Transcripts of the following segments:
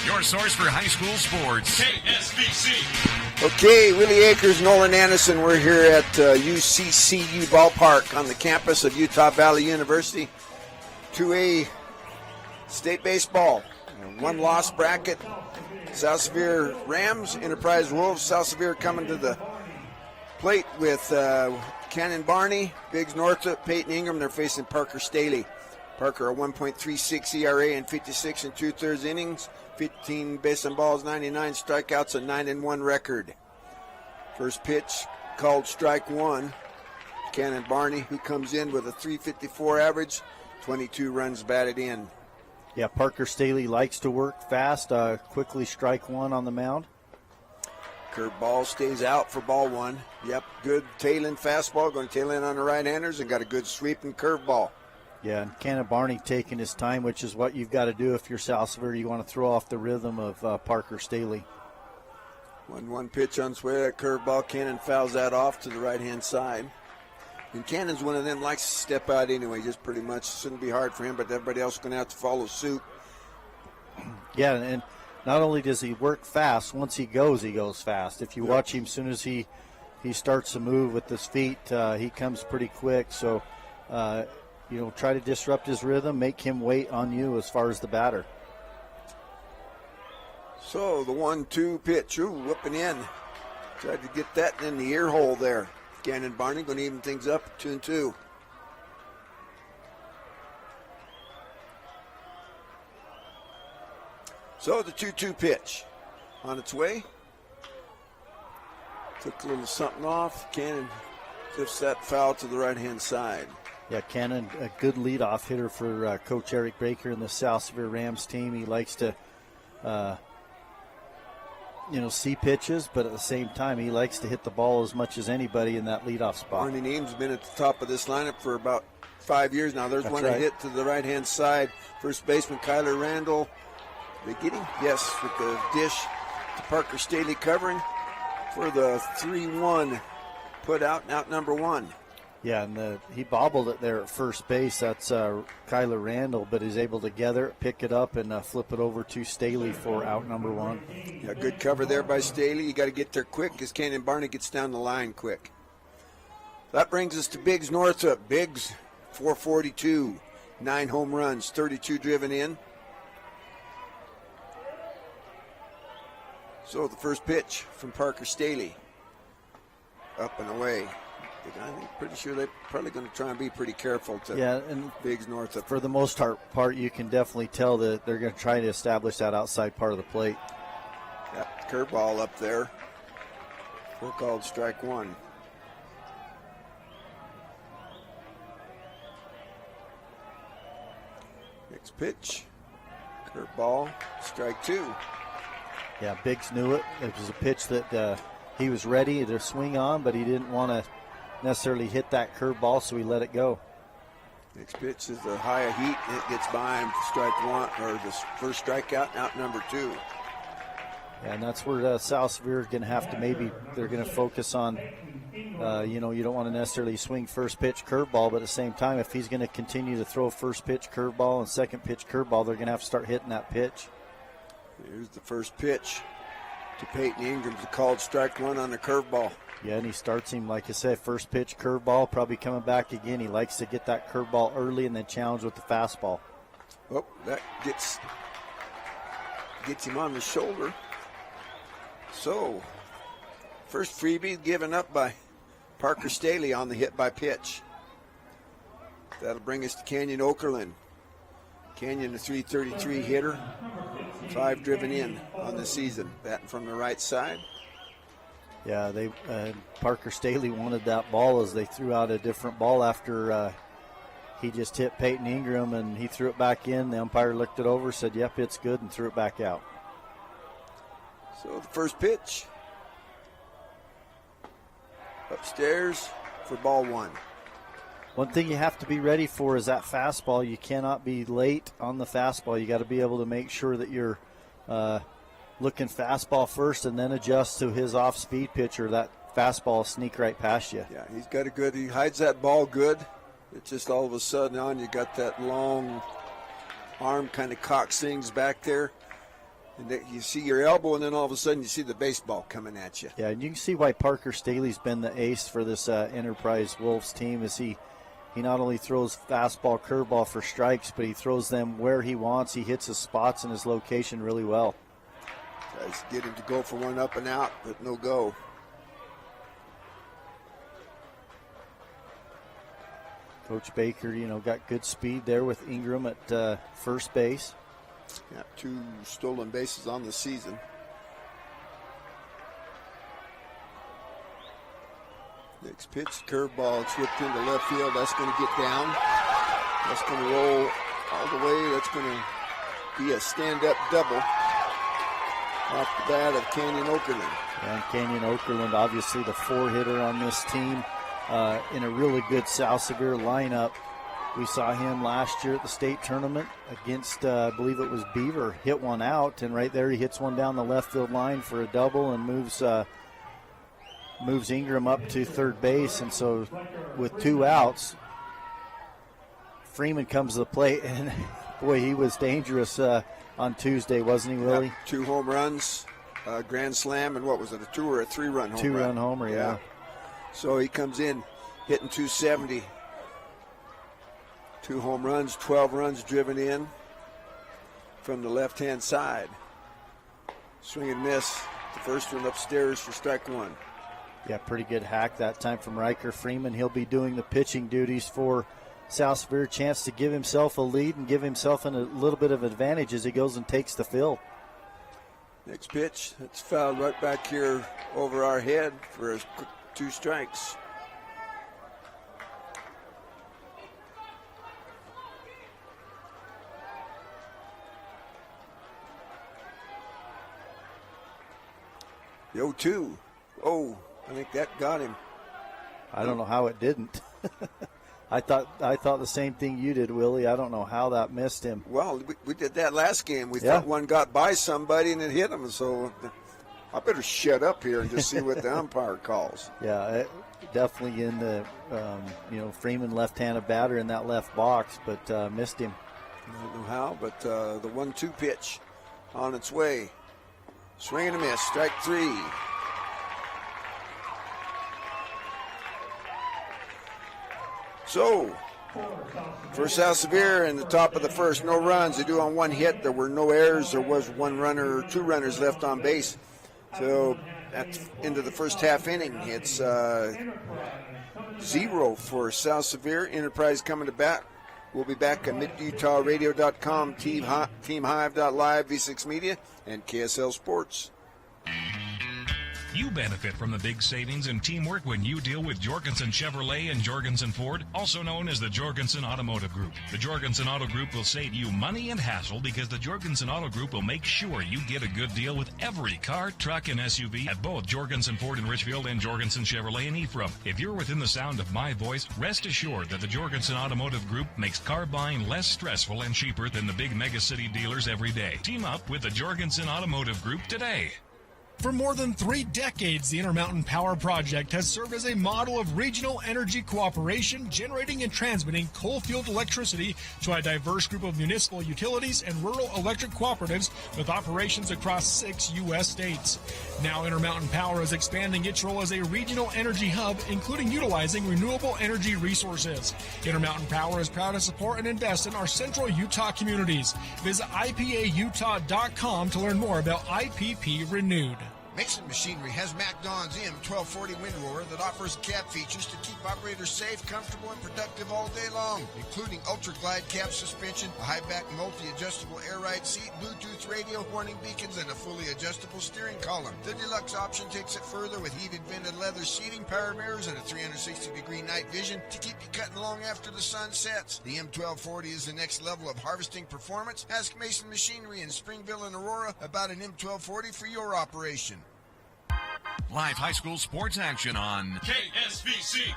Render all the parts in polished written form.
your source for high school sports. KSBC. Okay, Willie Akers, Nolan Anderson. We're here at UCCU Ballpark on the campus of Utah Valley University. 2A state baseball. One loss bracket. South Sevier Rams, Enterprise Wolves. South Sevier coming to the plate with Cannon Barney, Biggs Northup, Peyton Ingram. They're facing Parker Staley. Parker a 1.36 ERA in 56 2/3 innings, 15 base and balls, 99 strikeouts, a 9-1 record. First pitch called strike one. Cannon Barney, who comes in with a 3.54 average, 22 runs batted in. Yeah, Parker Staley likes to work fast, quickly strike one on the mound. Curve ball stays out for ball one. Yep, good tail-in fastball, going to tail in on the right-handers, and got a good sweeping curve ball. Yeah, and Cannon Barney taking his time, which is what you've got to do if you're South Sevier. You want to throw off the rhythm of Parker Staley. 1-1 pitch on its way. That curveball, Cannon fouls that off to the right-hand side. And Cannon's one of them, likes to step out anyway, just pretty much. Shouldn't be hard for him, but everybody else is going to have to follow suit. Yeah, and not only does he work fast, once he goes fast. If you watch him, as soon as he starts to move with his feet, he comes pretty quick. So, try to disrupt his rhythm, make him wait on you as far as the batter. So the 1-2 pitch, whooping in. Tried to get that in the ear hole there. Cannon Barney going to even things up, 2-2. So the 2-2 pitch on its way. Took a little something off. Cannon lifts that foul to the right-hand side. Yeah, Cannon, a good leadoff hitter for Coach Eric Baker and the South Sevier Rams team. He likes to, see pitches, but at the same time, he likes to hit the ball as much as anybody in that leadoff spot. Barney Neem's been at the top of this lineup for about 5 years now. There's one hit to the right-hand side. First baseman Kyler Randall. Did they get him? Yes, with the dish to Parker Staley covering for the 3-1 put out number one. Yeah, and he bobbled it there at first base. That's Kyler Randall, but he's able to gather it, pick it up, and flip it over to Staley for out number one. Yeah, good cover there by Staley. You got to get there quick because Cannon Barney gets down the line quick. That brings us to Biggs Northup. Biggs, 442, 9 home runs, 32 driven in. So the first pitch from Parker Staley. Up and away. I'm pretty sure they're probably going to try and be pretty careful to Biggs Northup. For the most part, you can definitely tell that they're going to try to establish that outside part of the plate. Yep, curveball up there. We're called strike one. Next pitch, curveball, strike two. Yeah, Biggs knew it. It was a pitch that he was ready to swing on, but he didn't want to necessarily hit that curveball, so he let it go. Next pitch is the high heat, and it gets by him for strike one, or the first strikeout, out number two. Yeah, and that's where South Sevier is going to have to they're going to focus on, you don't want to necessarily swing first pitch curveball, but at the same time, if he's going to continue to throw first pitch curveball and second pitch curveball, they're going to have to start hitting that pitch. Here's the first pitch to Peyton Ingram's a called strike one on the curveball. Yeah, and he starts him, like I said, first pitch curveball, probably coming back again. He likes to get that curveball early and then challenge with the fastball. Oh, that gets him on the shoulder. So, first freebie given up by Parker Staley on the hit by pitch. That'll bring us to Canyon Okerlund. Canyon, a 333 hitter, 5 driven in on the season, batting from the right side. Yeah, Parker Staley wanted that ball as they threw out a different ball after he just hit Peyton Ingram, and he threw it back in. The umpire looked it over, said, yep, it's good, and threw it back out. So the first pitch, upstairs for ball one. One thing you have to be ready for is that fastball. You cannot be late on the fastball. You got to be able to make sure that you're looking fastball first and then adjust to his off-speed pitcher. That fastball will sneak right past you. Yeah, he hides that ball good. It's just all of a sudden you got that long arm kind of cocks things back there. And you see your elbow, and then all of a sudden you see the baseball coming at you. Yeah, and you can see why Parker Staley's been the ace for this Enterprise Wolves team. Is he not only throws fastball, curveball for strikes, but he throws them where he wants. He hits his spots and his location really well. Tries to get him to go for one up and out, but no go. Coach Baker, got good speed there with Ingram at first base. Got 2 stolen bases on the season. Next pitch, curveball, it's whipped into left field. That's going to get down. That's going to roll all the way. That's going to be a stand-up double off the bat of Canyon Okerlund. And Canyon Okerlund, obviously the 4-hitter on this team, in a really good South Sevier lineup. We saw him last year at the state tournament against, I believe it was Beaver, hit one out, and right there he hits one down the left field line for a double and moves Ingram up to third base. And so with 2 outs, Freeman comes to the plate, and boy, he was dangerous on Tuesday, wasn't he, Willie? Yep, 2 home runs, grand slam, and what was it, a 2 or a 3-run homer? 2-run homer, yeah. So he comes in hitting 270. 2 home runs, 12 runs driven in from the left-hand side. Swing and miss. The first one upstairs for strike 1. Yeah, pretty good hack that time from Riker Freeman. He'll be doing the pitching duties for South Sevier. Chance to give himself a lead and give himself a little bit of advantage as he goes and takes the field. Next pitch, it's fouled right back here over our head for a quick 2 strikes. The 0-2. Oh, I think that got him. I don't know how it didn't. I thought the same thing you did, Willie. I don't know how that missed him. Well, we did that last game. We thought one got by somebody and it hit him. So I better shut up here and just see what the umpire calls. Yeah, definitely in the, Freeman left-handed batter in that left box, but missed him. I don't know how, but the 1-2 pitch on its way. Swing and a miss, strike 3. So, for South Sevier in the top of the first, no runs. They do on 1 hit. There were no errors. There was 1 runner or 2 runners left on base. So, that's into the first half inning. It's 0 for South Sevier. Enterprise coming to bat. We'll be back at MidUtahRadio.com, TeamHive.live, V6 Media, and KSL Sports. You benefit from the big savings and teamwork when you deal with Jorgensen Chevrolet and Jorgensen Ford, also known as the Jorgensen Automotive Group. The Jorgensen Auto Group will save you money and hassle because the Jorgensen Auto Group will make sure you get a good deal with every car, truck, and SUV at both Jorgensen Ford in Richfield and Jorgensen Chevrolet in Ephraim. If you're within the sound of my voice, rest assured that the Jorgensen Automotive Group makes car buying less stressful and cheaper than the big megacity dealers every day. Team up with the Jorgensen Automotive Group today. For more than 3 decades, the Intermountain Power Project has served as a model of regional energy cooperation, generating and transmitting coal-fueled electricity to a diverse group of municipal utilities and rural electric cooperatives with operations across 6 U.S. states. Now Intermountain Power is expanding its role as a regional energy hub, including utilizing renewable energy resources. Intermountain Power is proud to support and invest in our central Utah communities. Visit IPAUtah.com to learn more about IPP Renewed. Mason Machinery has MacDon's M1240 windrower that offers cab features to keep operators safe, comfortable, and productive all day long, including Ultra Glide cab suspension, a high-back multi-adjustable air ride seat, Bluetooth radio, warning beacons, and a fully adjustable steering column. The deluxe option takes it further with heated vented leather seating, power mirrors, and a 360-degree night vision to keep you cutting along after the sun sets. The M1240 is the next level of harvesting performance. Ask Mason Machinery in Springville and Aurora about an M1240 for your operation. Live high school sports action on KSVC.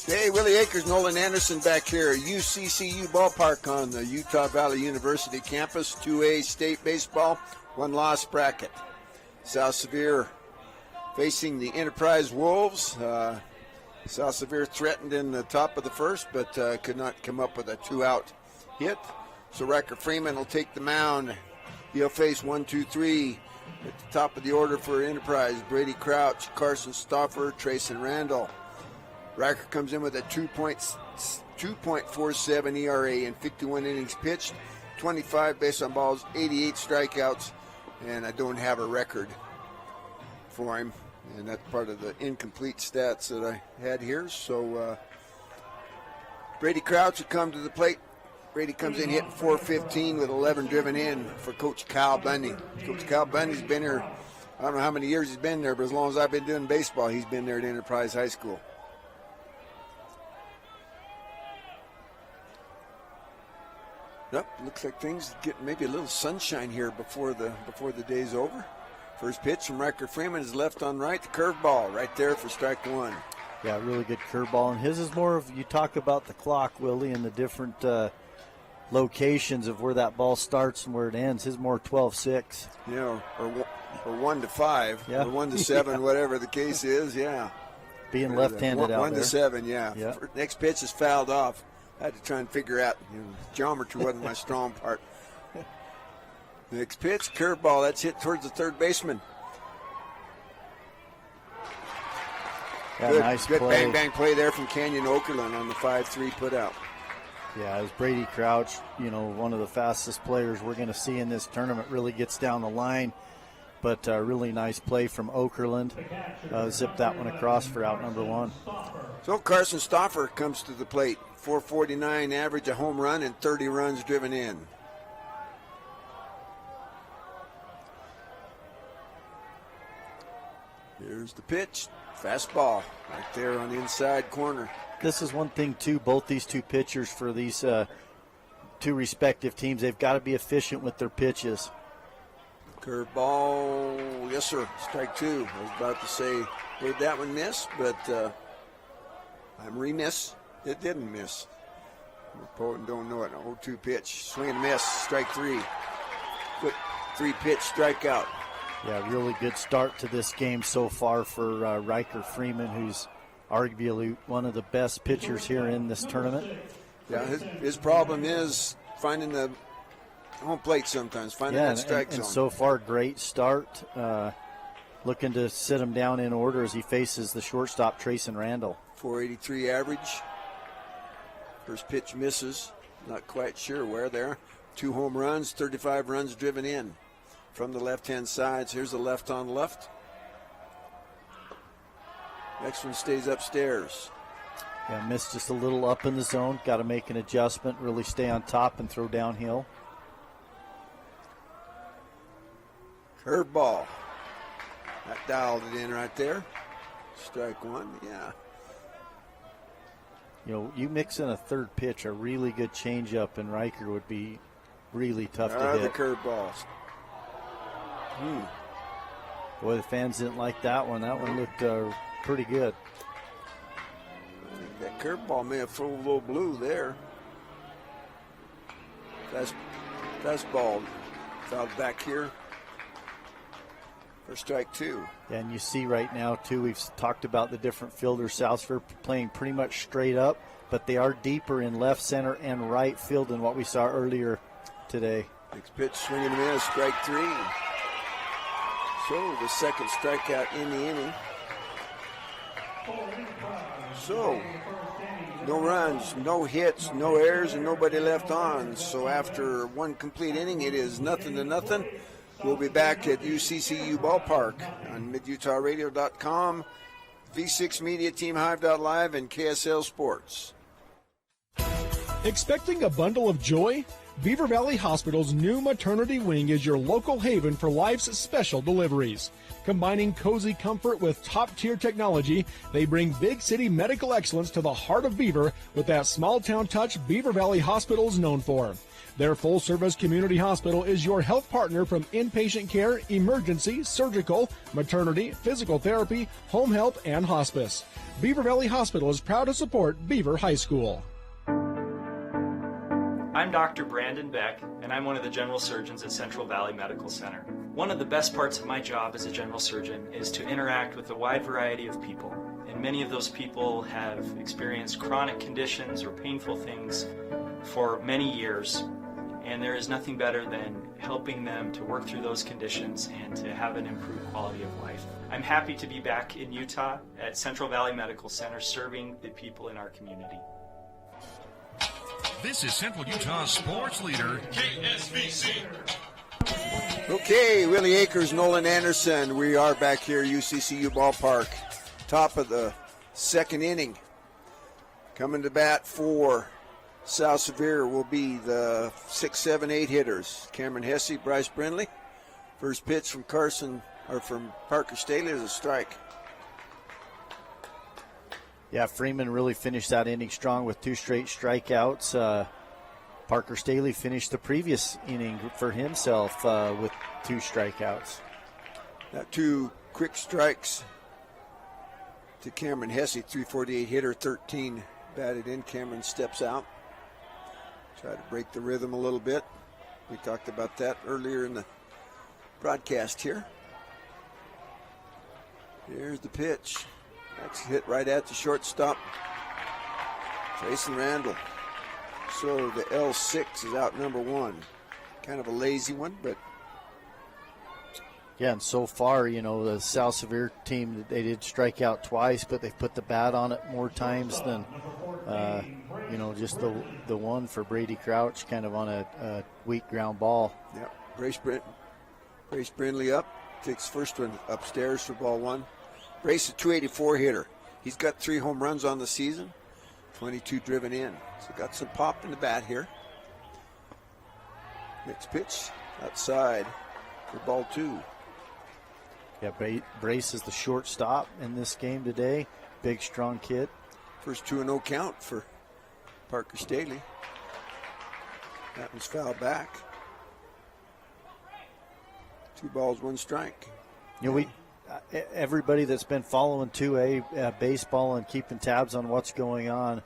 Hey, Willie Akers, Nolan Anderson back here at UCCU Ballpark on the Utah Valley University campus. 2A state baseball, 1-loss bracket. South Sevier facing the Enterprise Wolves. South Sevier threatened in the top of the first, but could not come up with a 2-out hit. So Riker Freeman will take the mound He'll face 1, 2, 3 at the top of the order for Enterprise. Brady Crouch, Carson Stauffer, Trayson Randall. Riker comes in with a 2.47 ERA in 51 innings pitched, 25 base on balls, 88 strikeouts, and I don't have a record for him. And that's part of the incomplete stats that I had here. So Brady Crouch will come to the plate. Brady comes in hitting .415 with 11 driven in for Coach Kyle Bundy. Coach Kyle Bundy's been here, I don't know how many years he's been there, but as long as I've been doing baseball, he's been there at Enterprise High School. Yep, looks like things get maybe a little sunshine here before the day's over. First pitch from Riker Freeman is left on right, the curveball right there for strike one. Yeah, really good curveball, and his is more of, you talk about the clock, Willie, and the different locations of where that ball starts and where it ends. His more 12-6. Yeah, or 1 to 5, yeah. or 1 to 7, yeah. Whatever the case is, yeah. Being left-handed out 1 there. 1 to 7, yeah. Yeah. Next pitch is fouled off. I had to try and figure out, geometry wasn't my strong part. Next pitch, curveball, that's hit towards the third baseman. Yeah, Good, nice good play. bang play there from Canyon Okerlund on the 5-3 put out. Yeah, as Brady Crouch, one of the fastest players we're going to see in this tournament, really gets down the line. But really nice play from Okerlund. Zipped that one across for out number one. So Carson Stauffer comes to the plate. .449 average, a home run, and 30 runs driven in. Here's the pitch. Fastball right there on the inside corner. This is one thing, too, both these two pitchers for these two respective teams, they've got to be efficient with their pitches. Curveball, yes, sir. Strike two. I was about to say, where'd that one miss? But I'm remiss. It didn't miss. Potent don't know it. 0-2 pitch. Swing and miss. Strike three. Quick 3-pitch strikeout. Yeah, really good start to this game so far for Riker Freeman, who's arguably one of the best pitchers here in this tournament. Yeah, his problem is finding the home plate sometimes, finding that strike zone. And so far, great start. Looking to sit him down in order as he faces the shortstop, Trayson Randall. .483 average. First pitch misses. Not quite sure where there. 2 home runs, 35 runs driven in. From the left-hand sides, here's the left on left. Next one stays upstairs. Yeah, missed just a little up in the zone. Got to make an adjustment, really stay on top and throw downhill. Curveball. That dialed it in right there. Strike one, yeah. You mix in a third pitch, a really good changeup, and Riker would be really tough to hit. The curveballs. Boy, the fans didn't like that one. That one looked pretty good. That curveball may have thrown a little blue there. Fastball fouled back here for strike two. And you see right now, too, we've talked about the different fielders. Southford playing pretty much straight up, but they are deeper in left, center, and right field than what we saw earlier today. Next pitch, swing and a miss, strike three. So the second strikeout in the inning. So no runs, no hits, no errors, and nobody left on. So after one complete inning, it is 0-0. We'll be back at UCCU Ballpark on MidUtahRadio.com, V6 Media, Team Hive.live, and KSL Sports. Expecting a bundle of joy? Beaver Valley Hospital's new maternity wing is your local haven for life's special deliveries. Combining cozy comfort with top-tier technology, they bring big city medical excellence to the heart of Beaver with that small-town touch Beaver Valley Hospital is known for. Their full-service community hospital is your health partner from inpatient care, emergency, surgical, maternity, physical therapy, home health, and hospice. Beaver Valley Hospital is proud to support Beaver High School. I'm Dr. Brandon Beck, and I'm one of the general surgeons at Central Valley Medical Center. One of the best parts of my job as a general surgeon is to interact with a wide variety of people. And many of those people have experienced chronic conditions or painful things for many years. And there is nothing better than helping them to work through those conditions and to have an improved quality of life. I'm happy to be back in Utah at Central Valley Medical Center serving the people in our community. This is Central Utah's sports leader, KSVC. Okay, Willie Akers, Nolan Anderson. We are back here, UCCU Ballpark. Top of the second inning. Coming to bat for South Sevier will be the 6, 7, 8 hitters. Cameron Hesse, Bryce Brindley. First pitch from Parker Staley is a strike. Yeah, Freeman really finished that inning strong with 2 straight strikeouts. Parker Staley finished the previous inning for himself with 2 strikeouts. Now 2 quick strikes to Cameron Hesse, 348 hitter, 13 batted in. Cameron steps out. Try to break the rhythm a little bit. We talked about that earlier in the broadcast here. Here's the pitch. That's hit right at the shortstop, Jason Randall. So the L6 is out number 1. Kind of a lazy one, but. Yeah, and so far, the South Sevier team, they did strike out twice, but they've put the bat on it more times than, just the one for Brady Crouch, kind of on a weak ground ball. Yeah, Brace Brindley up, takes first one upstairs for ball 1. Brace a 284 hitter. He's got 3 home runs on the season, 22 driven in. So got some pop in the bat here. Next pitch, outside for ball 2. Yeah, Brace is the shortstop in this game today. Big, strong kid. First 2-0 count for Parker Staley. That one's fouled back. 2 balls, 1 strike. Everybody that's been following 2A baseball and keeping tabs on what's going on,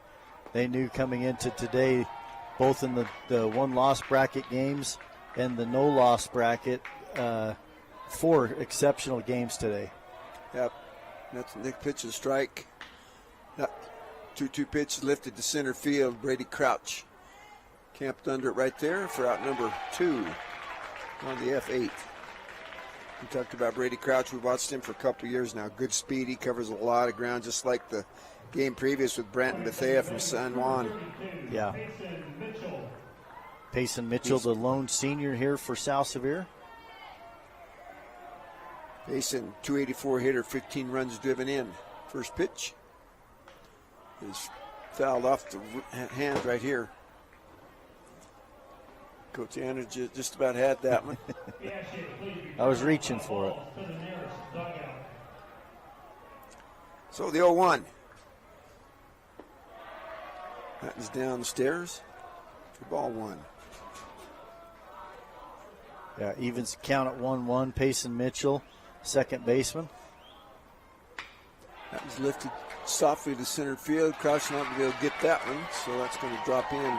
they knew coming into today, both in the 1-loss bracket games and the no-loss bracket, 4 exceptional games today. Yep. That's the next pitch, a strike. 2-2 pitch lifted to center field. Brady Crouch camped under it right there for out number 2 on the F8. We talked about Brady Crouch. We've watched him for a couple of years now. Good speed. He covers a lot of ground, just like the game previous with Branton Bethea from San Juan. Yeah. Payson Mitchell, the lone senior here for South Sevier. Payson, 284 hitter, 15 runs driven in. First pitch is fouled off the hands right here. Coach Anna just about had that one. I was reaching for it. So the 0-1. That is down the stairs for ball 1. Yeah, evens count at 1-1. Payson Mitchell, second baseman. That was lifted softly to center field. Crouch not going to be able to get that one, so that's going to drop in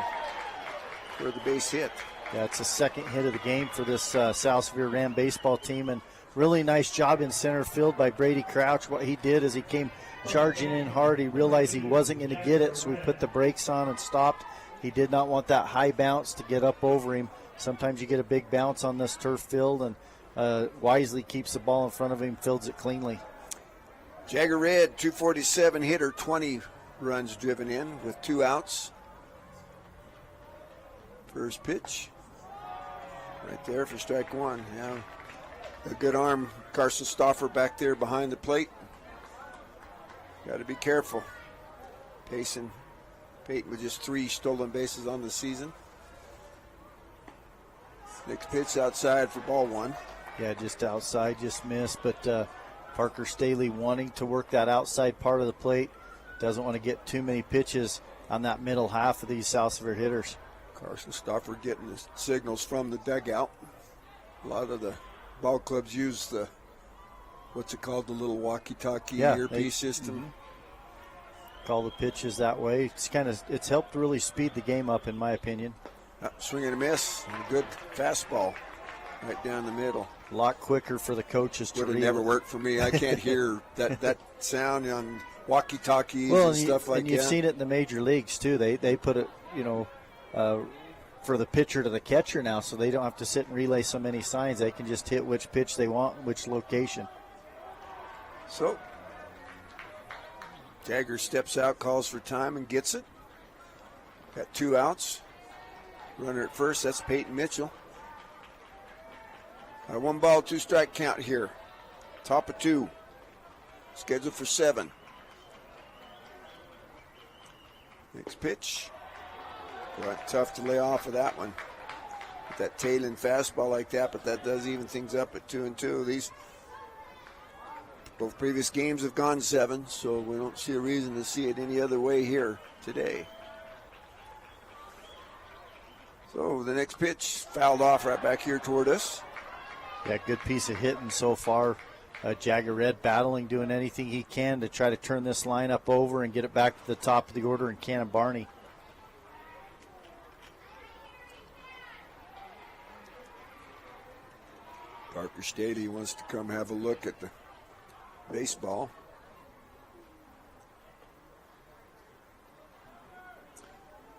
for the base hit. Yeah, it's the second hit of the game for this South Sevier Ram baseball team, and really nice job in center field by Brady Crouch. What he did is he came charging in hard. He realized he wasn't going to get it, so he put the brakes on and stopped. He did not want that high bounce to get up over him. Sometimes you get a big bounce on this turf field, and wisely keeps the ball in front of him, fields it cleanly. Jagger Red, 247 hitter, 20 runs driven in with 2 outs. First pitch. Right there for strike 1. Yeah, a good arm. Carson Stauffer back there behind the plate. Got to be careful. Payton with just 3 stolen bases on the season. Next pitch outside for ball 1. Yeah, just outside, just missed. But Parker Staley wanting to work that outside part of the plate. Doesn't want to get too many pitches on that middle half of these South Sevier hitters. Carson Stauffer getting the signals from the dugout. A lot of the ball clubs use the, what's it called, the little walkie-talkie earpiece system. Mm-hmm. Call the pitches that way. It's helped really speed the game up, in my opinion. Swing and a miss. And a good fastball right down the middle. A lot quicker for the coaches to read. Would have never worked for me. I can't hear that sound on walkie-talkies and stuff like that. And you've seen it in the major leagues, too. They put it, for the pitcher to the catcher now, so they don't have to sit and relay so many signs. They can just hit which pitch they want, which location. So Jagger steps out, calls for time, and gets it. Got 2 outs. Runner at first, that's Peyton Mitchell. 1 ball, 2 strike count here. Top of 2. Scheduled for 7. Next pitch. Boy, tough to lay off of that one. With that tailing fastball like that, but that does even things up at 2-2. These both previous games have gone 7, so we don't see a reason to see it any other way here today. So the next pitch fouled off right back here toward us. Yeah, good piece of hitting so far. Jagger Red battling, doing anything he can to try to turn this lineup over and get it back to the top of the order in Cannon Barney. Parker Staley wants to come have a look at the baseball.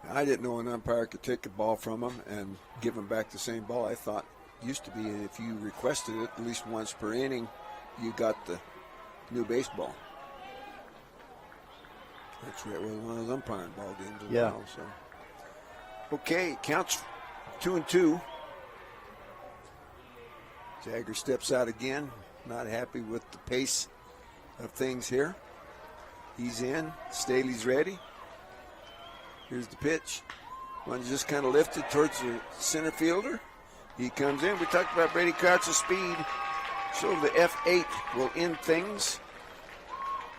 I didn't know an umpire could take a ball from him and give him back the same ball. I thought it used to be if you requested it at least once per inning, you got the new baseball. That's right, well, one of those umpiring ball games as well. So. Okay, counts 2-2. Jagger steps out again, not happy with the pace of things here. He's in, Staley's ready. Here's the pitch. One's just kind of lifted towards the center fielder. He comes in. We talked about Brady Krautz's speed. So the F8 will end things.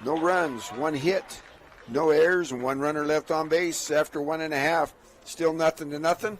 No runs, 1 hit, no errors, and 1 runner left on base after 1.5. Still 0-0.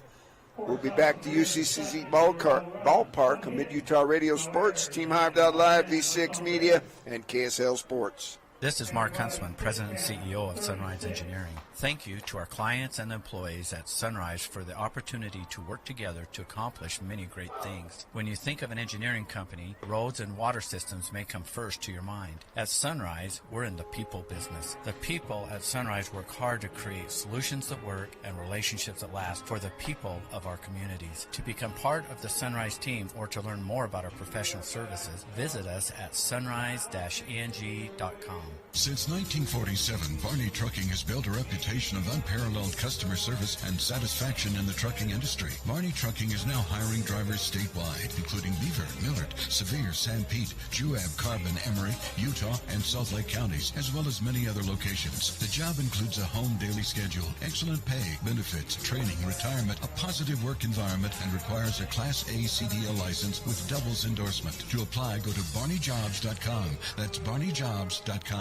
We'll be back to UCCZ Ballpark on Mid-Utah Radio Sports, Team Hive.Live, V6 Media, and KSL Sports. This is Mark Huntsman, President and CEO of Sunrise Engineering. Thank you to our clients and employees at Sunrise for the opportunity to work together to accomplish many great things. When you think of an engineering company, roads and water systems may come first to your mind. At Sunrise, we're in the people business. The people at Sunrise work hard to create solutions that work and relationships that last for the people of our communities. To become part of the Sunrise team or to learn more about our professional services, visit us at sunrise-eng.com. Since 1947, Barney Trucking has built a reputation of unparalleled customer service and satisfaction in the trucking industry. Barney Trucking is now hiring drivers statewide, including Beaver, Millard, Sevier, San Pete, Juab, Carbon, Emery, Utah, and Salt Lake counties, as well as many other locations. The job includes a home daily schedule, excellent pay, benefits, training, retirement, a positive work environment, and requires a Class A CDL license with doubles endorsement. To apply, go to barneyjobs.com. That's barneyjobs.com.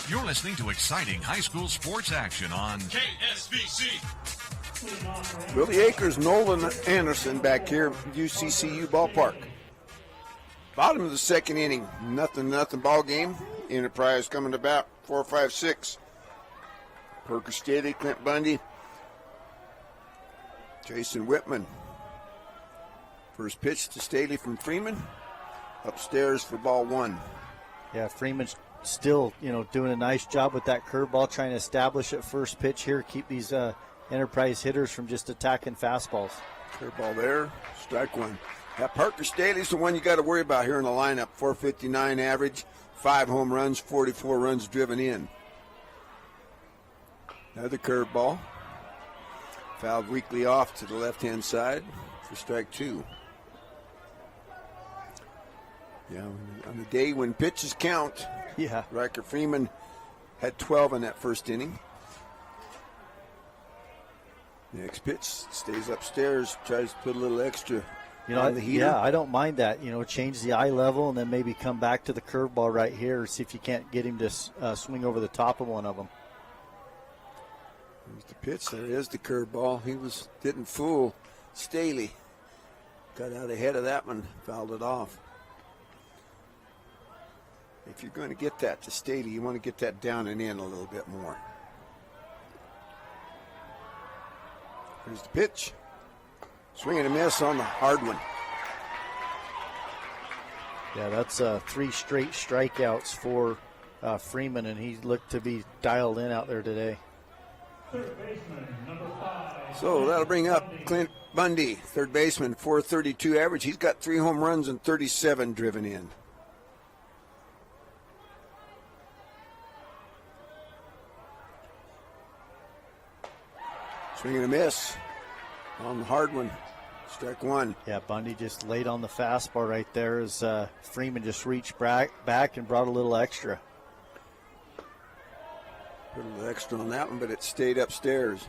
You're listening to exciting high school sports action on KSBC. Willie Akers, Nolan Anderson back here at UCCU Ballpark. Bottom of the second inning, 0-0 ball game. Enterprise coming to bat, 4-5-6. Parker Staley, Clint Bundy, Jason Whitman. First pitch to Staley from Freeman. Upstairs for ball 1. Yeah, Freeman's still, doing a nice job with that curveball, trying to establish at first pitch here, keep these Enterprise hitters from just attacking fastballs. Curveball there, strike 1. That Parker Staley's the one you got to worry about here in the lineup. 459 average, 5 home runs, 44 runs driven in. Another curveball. Fouled weakly off to the left-hand side for strike 2. Yeah, on the day when pitches count, Riker Freeman had 12 in that first inning. Next pitch stays upstairs, tries to put a little extra on the heater. Yeah, I don't mind that. Change the eye level and then maybe come back to the curveball right here, see if you can't get him to swing over the top of one of them. There's the pitch. There is the curveball. He didn't fool Staley. Got out ahead of that one, fouled it off. If you're going to get that to Staley, you want to get that down and in a little bit more. Here's the pitch. Swing and a miss on the hard one. Yeah, that's 3 straight strikeouts for Freeman, and he looked to be dialed in out there today. Third baseman, number 5. So that'll bring up Clint Bundy, third baseman, .432 average. He's got 3 home runs and 37 driven in. Swing and a miss on the hard one. Strike one. Yeah, Bundy just laid on the fastball right there as Freeman just reached back and brought a little extra. Put a little extra on that one, but it stayed upstairs.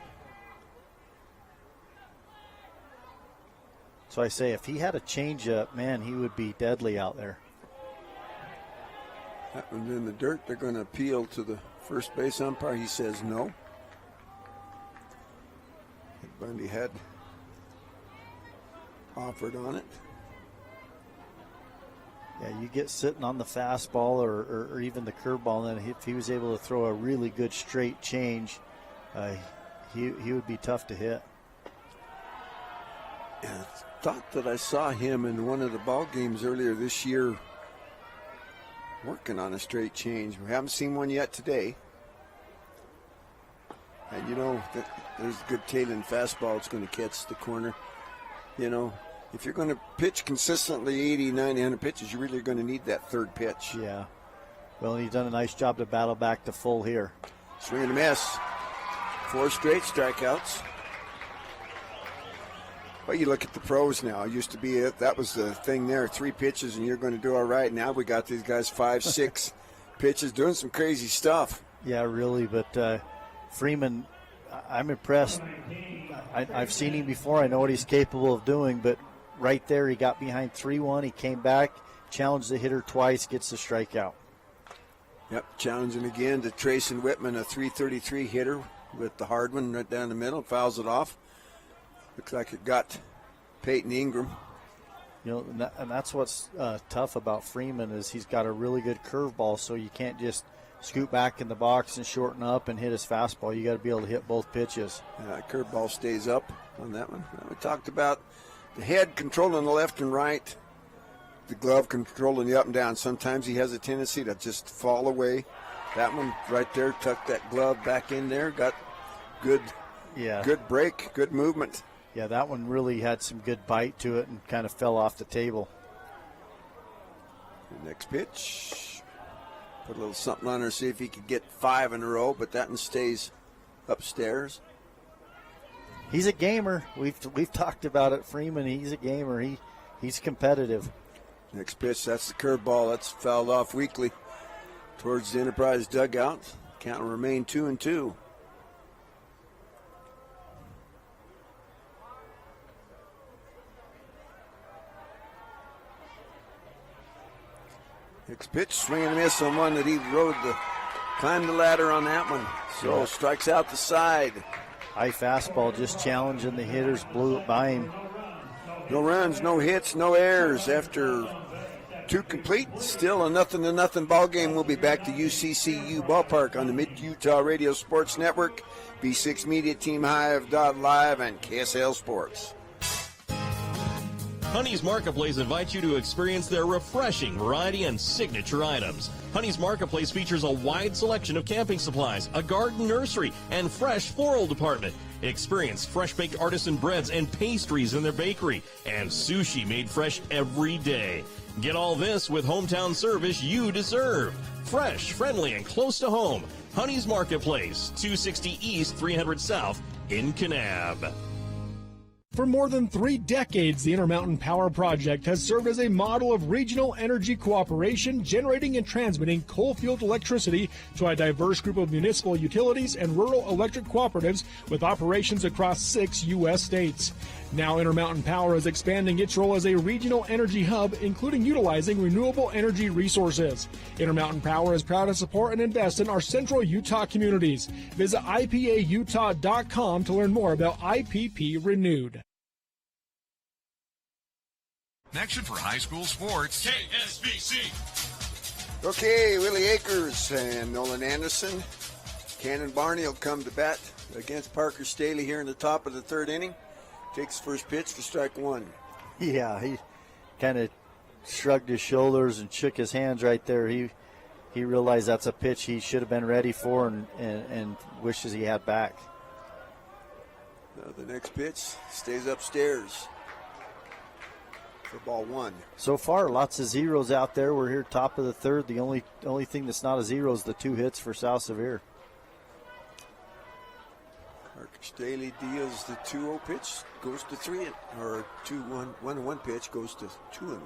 So I say, if he had a changeup, man, he would be deadly out there. That one's in the dirt. They're going to appeal to the first base umpire. He says no. Bundy had offered on it. Yeah, you get sitting on the fastball or even the curveball, and then if he was able to throw a really good straight change, he would be tough to hit. Yeah, I thought that I saw him in one of the ball games earlier this year working on a straight change. We haven't seen one yet today. And you know, there's a good tailing fastball. It's going to catch the corner. You know, if you're going to pitch consistently 80, 90, 100 pitches, you're really going to need that third pitch. Yeah. Well, he's done a nice job to battle back to full here. Swing and a miss. 4 straight strikeouts. Well, you look at the pros now. It used to be that was the thing there. 3 pitches and you're going to do all right. Now we got these guys 5, 6 pitches doing some crazy stuff. Yeah, really. But Freeman, I'm impressed. I've seen him before. I know what he's capable of doing. But right there, he got behind 3-1. He came back, challenged the hitter twice, gets the strikeout. Yep, challenging again to Trayson Whitman, a .333 hitter with the hard one right down the middle. Fouls it off. Looks like it got Peyton Ingram. You know, and that's what's tough about Freeman is he's got a really good curveball, so you can't just scoot back in the box and shorten up and hit his fastball. You got to be able to hit both pitches. Curveball stays up on that one. We talked about the head controlling the left and right, the glove controlling the up and down. Sometimes he has a tendency to just fall away. That one right there, tucked that glove back in there, got good break, good movement. Yeah, that one really had some good bite to it and kind of fell off the table. The next pitch. Put a little something on her, see if he could get 5 in a row, but that one stays upstairs. He's a gamer. We've talked about it, Freeman. He's a gamer. He's competitive. Next pitch, that's the curveball. That's fouled off weakly towards the Enterprise dugout. Count will remain 2-2. Next pitch, swing and a miss on one that he climbed the ladder on that one. So strikes out the side. High fastball, just challenging the hitters, blew it by him. No runs, no hits, no errors. After 2 complete, still a 0-0 ball game. We'll be back to UCCU Ballpark on the Mid-Utah Radio Sports Network, B6 Media, Team Hive, Live, and KSL Sports. Honey's Marketplace invites you to experience their refreshing variety and signature items. Honey's Marketplace features a wide selection of camping supplies, a garden nursery, and fresh floral department. Experience fresh-baked artisan breads and pastries in their bakery, and sushi made fresh every day. Get all this with hometown service you deserve. Fresh, friendly, and close to home. Honey's Marketplace, 260 East, 300 South in Kanab. For more than 3 decades, the Intermountain Power Project has served as a model of regional energy cooperation, generating and transmitting coal-fueled electricity to a diverse group of municipal utilities and rural electric cooperatives with operations across 6 U.S. states. Now Intermountain Power is expanding its role as a regional energy hub, including utilizing renewable energy resources. Intermountain Power is proud to support and invest in our central Utah communities. Visit IPAUtah.com to learn more about IPP Renewed. Connection for high school sports. KSBC. Okay, Willie Akers and Nolan Anderson. Cannon Barney will come to bat against Parker Staley here in the top of the 3rd inning. Takes first pitch for strike 1. Yeah, he kind of shrugged his shoulders and shook his hands right there. He realized that's a pitch he should have been ready for and wishes he had back. The next pitch stays upstairs for ball one. So far, lots of zeros out there. We're here top of the third. The only thing that's not a zero is the 2 hits for South Sevier. Parker Staley deals the 2-0 pitch, goes to 3, or 2-1, 1-1 pitch goes to 2-1.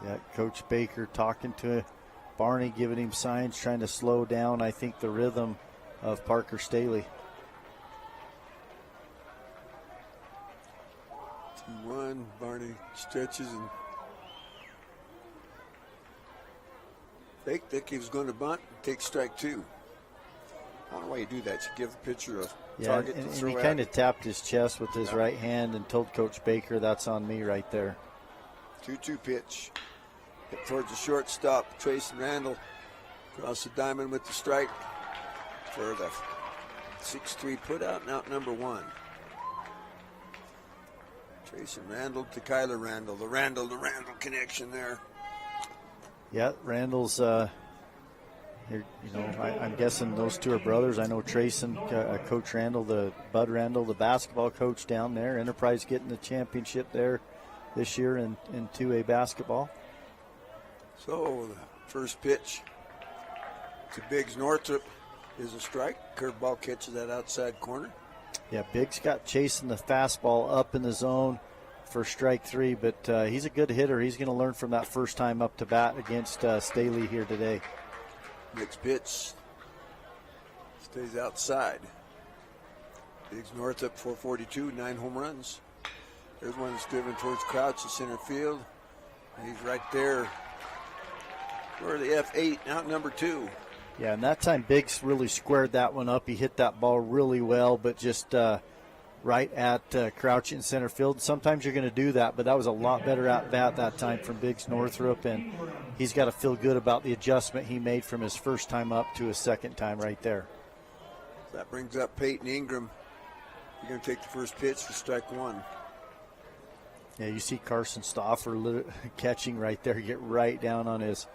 Yeah, Coach Baker talking to Barney, giving him signs, trying to slow down, I think, the rhythm of Parker Staley. 2-1, Barney stretches and fake that he was going to bunt and take strike 2. I don't know why you do that. You give the pitcher a target to throw and he at. kind of tapped his chest with his right hand and told Coach Baker, that's on me right there. 2-2 pitch. Hit towards the shortstop. Trace Randall across the diamond with the strike for the 6-3 put out, and out number 1. Trace Randall to Kyler Randall. The Randall to Randall connection there. Yeah, Randall's, I'm guessing those two are brothers. I know Trace and Coach Randall, Bud Randall, the basketball coach down there. Enterprise getting the championship there this year in 2A basketball. So the first pitch to Biggs Northrop is a strike. Curveball catches that outside corner. Yeah, Biggs got chasing the fastball up in the zone for strike 3, but he's a good hitter. He's going to learn from that first time up to bat against Staley here today. Next pitch stays outside. Biggs Northrop, 442, 9 home runs. There's one that's driven towards Crouch at center field. And he's right there for the F8, out number 2. Yeah, and that time Biggs really squared that one up. He hit that ball really well, but just right at Crouch in center field. Sometimes you're going to do that, but that was a lot better at bat that time from Biggs Northrop, and he's got to feel good about the adjustment he made from his first time up to his second time right there. That brings up Peyton Ingram. You're going to take the first pitch for strike 1. Yeah, you see Carson Stauffer catching right there, get right down on his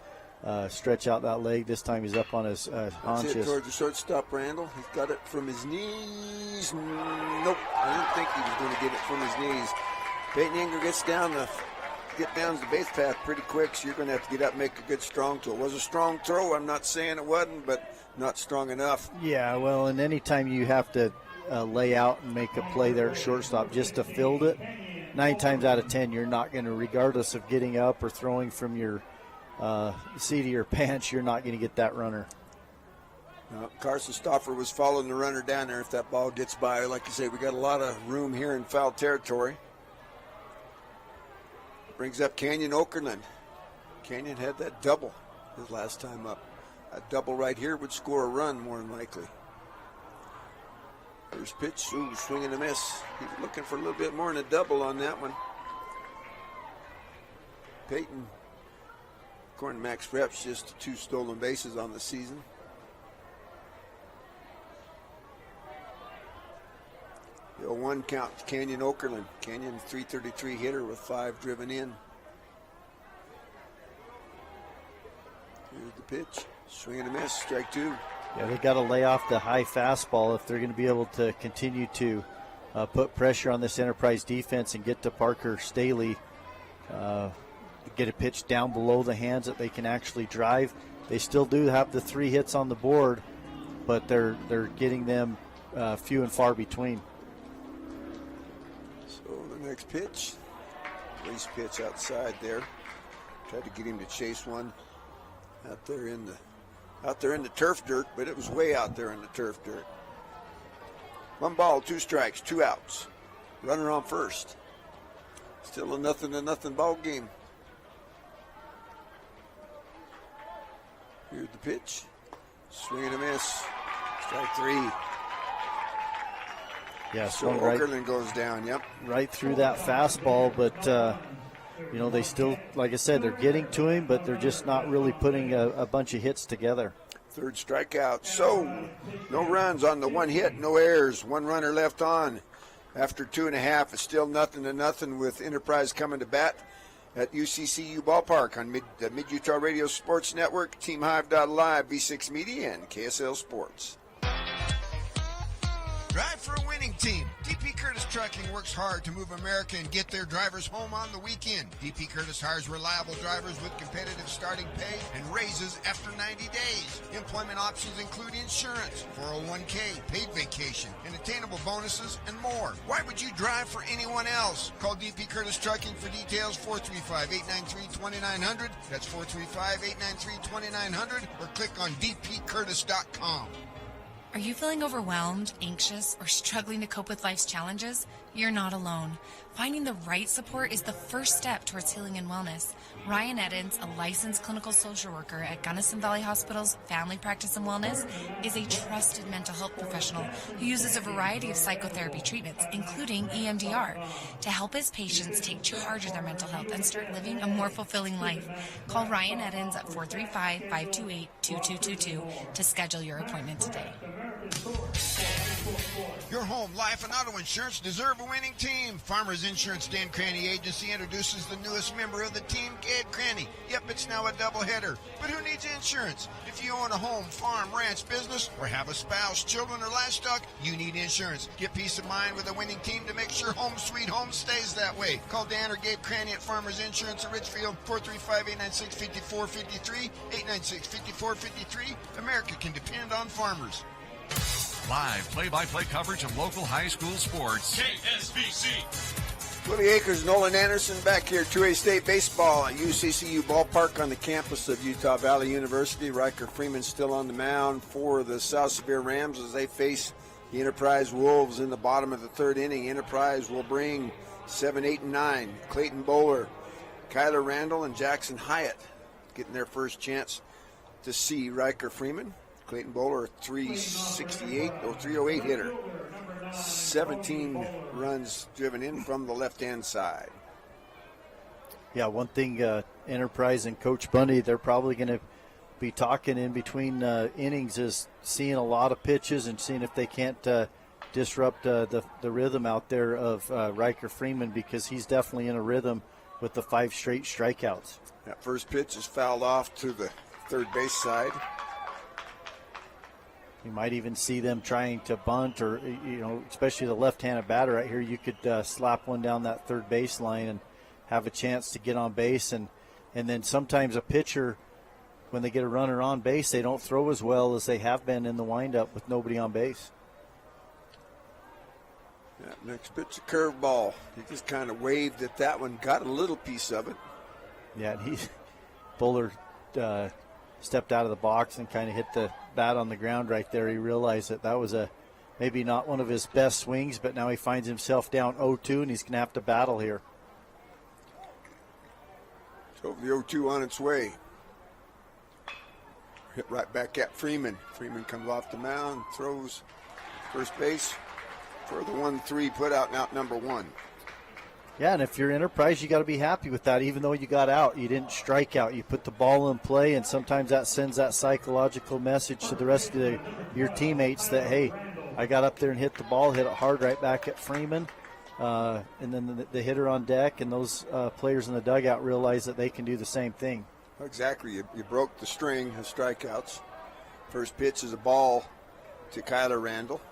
stretch out that leg. This time he's up on his haunches. That's it towards the shortstop, Randall. He's got it from his knees. Nope, I didn't think he was going to get it from his knees. Peyton Ingram gets down the base path pretty quick, so you're going to have to get up and make a good strong throw. It was a strong throw. I'm not saying it wasn't, but not strong enough. Yeah, well, and anytime you have to lay out and make a play there at shortstop just to field it, 9 times out of 10 you're not going to, regardless of getting up or throwing from your seat of your pants, you're not going to get that runner. Carson Stauffer was following the runner down there. If that ball gets by, like you say, we got a lot of room here in foul territory. Brings up Canyon Okerlund. Canyon had that double his last time up. A double right here would score a run more than likely. First pitch, swing and a miss. He's looking for a little bit more than a double on that one. Peyton, according to Max Reps, just 2 stolen bases on the season. The 0-1 count to Canyon Okerlund. Canyon, 333 hitter with 5 driven in. Here's the pitch. Swing and a miss, strike 2. Yeah, they got to lay off the high fastball if they're going to be able to continue to put pressure on this Enterprise defense and get to Parker Staley. Get a pitch down below the hands that they can actually drive. They still do have the 3 hits on the board, but they're getting them few and far between. So the next pitch, race pitch outside there. Tried to get him to chase one out there in the turf dirt, but it was way out there in the turf dirt. 1 ball, 2 strikes, 2 outs. Runner on first. Still a 0-0 ball game. Here's the pitch. Swing and a miss. Strike 3. Yeah, so Okerlund goes down, yep. Right through that fastball, but they still, like I said, they're getting to him, but they're just not really putting a bunch of hits together. 3rd strikeout. So no runs on the 1 hit, no errors, 1 runner left on. After 2.5, it's still 0-0 with Enterprise coming to bat at UCCU Ballpark on the Mid-Utah Radio Sports Network, TeamHive.live, V6 Media, and KSL Sports. Drive for a winning team. DP Curtis Trucking works hard to move America and get their drivers home on the weekend. DP Curtis hires reliable drivers with competitive starting pay and raises after 90 days. Employment options include insurance, 401k, paid vacation, and attainable bonuses, and more. Why would you drive for anyone else? Call DP Curtis Trucking for details, 435-893-2900. That's 435-893-2900, or click on dpcurtis.com. Are you feeling overwhelmed, anxious, or struggling to cope with life's challenges? You're not alone. Finding the right support is the first step towards healing and wellness. Ryan Eddins, a licensed clinical social worker at Gunnison Valley Hospital's Family Practice and Wellness, is a trusted mental health professional who uses a variety of psychotherapy treatments, including EMDR, to help his patients take charge of their mental health and start living a more fulfilling life. Call Ryan Eddins at 435-528-2222 to schedule your appointment today. Your home, life, and auto insurance deserve a winning team. Farmers Insurance Dan Cranny Agency introduces the newest member of the team, Gabe Cranny. Yep, it's now a doubleheader. But who needs insurance? If you own a home, farm, ranch, business, or have a spouse, children, or livestock, you need insurance. Get peace of mind with a winning team to make sure home sweet home stays that way. Call Dan or Gabe Cranny at Farmers Insurance of Richfield, 435-896-5453, 896-5453. America can depend on farmers. Live play-by-play coverage of local high school sports. KSBC. Willie Akers, Nolan Anderson back here, 2A State Baseball at UCCU Ballpark on the campus of Utah Valley University. Riker Freeman still on the mound for the South Sevier Rams as they face the Enterprise Wolves in the bottom of the third inning. Enterprise will bring 7, 8, and 9. Clayton Bowler, Kyler Randall, and Jackson Hyatt getting their first chance to see Riker Freeman. Clayton Bowler, 368 or 308 hitter. 17 runs driven in from the left-hand side. Yeah, one thing Enterprise and Coach Bundy, they're probably going to be talking in between innings is seeing a lot of pitches and seeing if they can't disrupt the rhythm out there of Riker Freeman, because he's definitely in a rhythm with the 5 straight strikeouts. That first pitch is fouled off to the third base side. You might even see them trying to bunt, or, especially the left-handed batter right here. You could slap one down that third base line and have a chance to get on base. And then sometimes a pitcher, when they get a runner on base, they don't throw as well as they have been in the windup with nobody on base. Yeah, next pitch, a curveball. He just kind of waved at that one, got a little piece of it. Yeah, Buller stepped out of the box and kind of hit the bat on the ground right there. He realized that was maybe not one of his best swings, but now he finds himself down 0-2, and he's going to have to battle here. So the 0-2 on its way. Hit right back at Freeman. Freeman comes off the mound, throws first base for the 1-3 put out, and out number 1. Yeah, and if you're Enterprise, you got to be happy with that. Even though you got out, you didn't strike out. You put the ball in play, and sometimes that sends that psychological message to the rest of your teammates that, hey, I got up there and hit the ball, hit it hard right back at Freeman. And then the hitter on deck and those players in the dugout realize that they can do the same thing. Exactly. You broke the string of strikeouts. First pitch is a ball to Kyler Randall.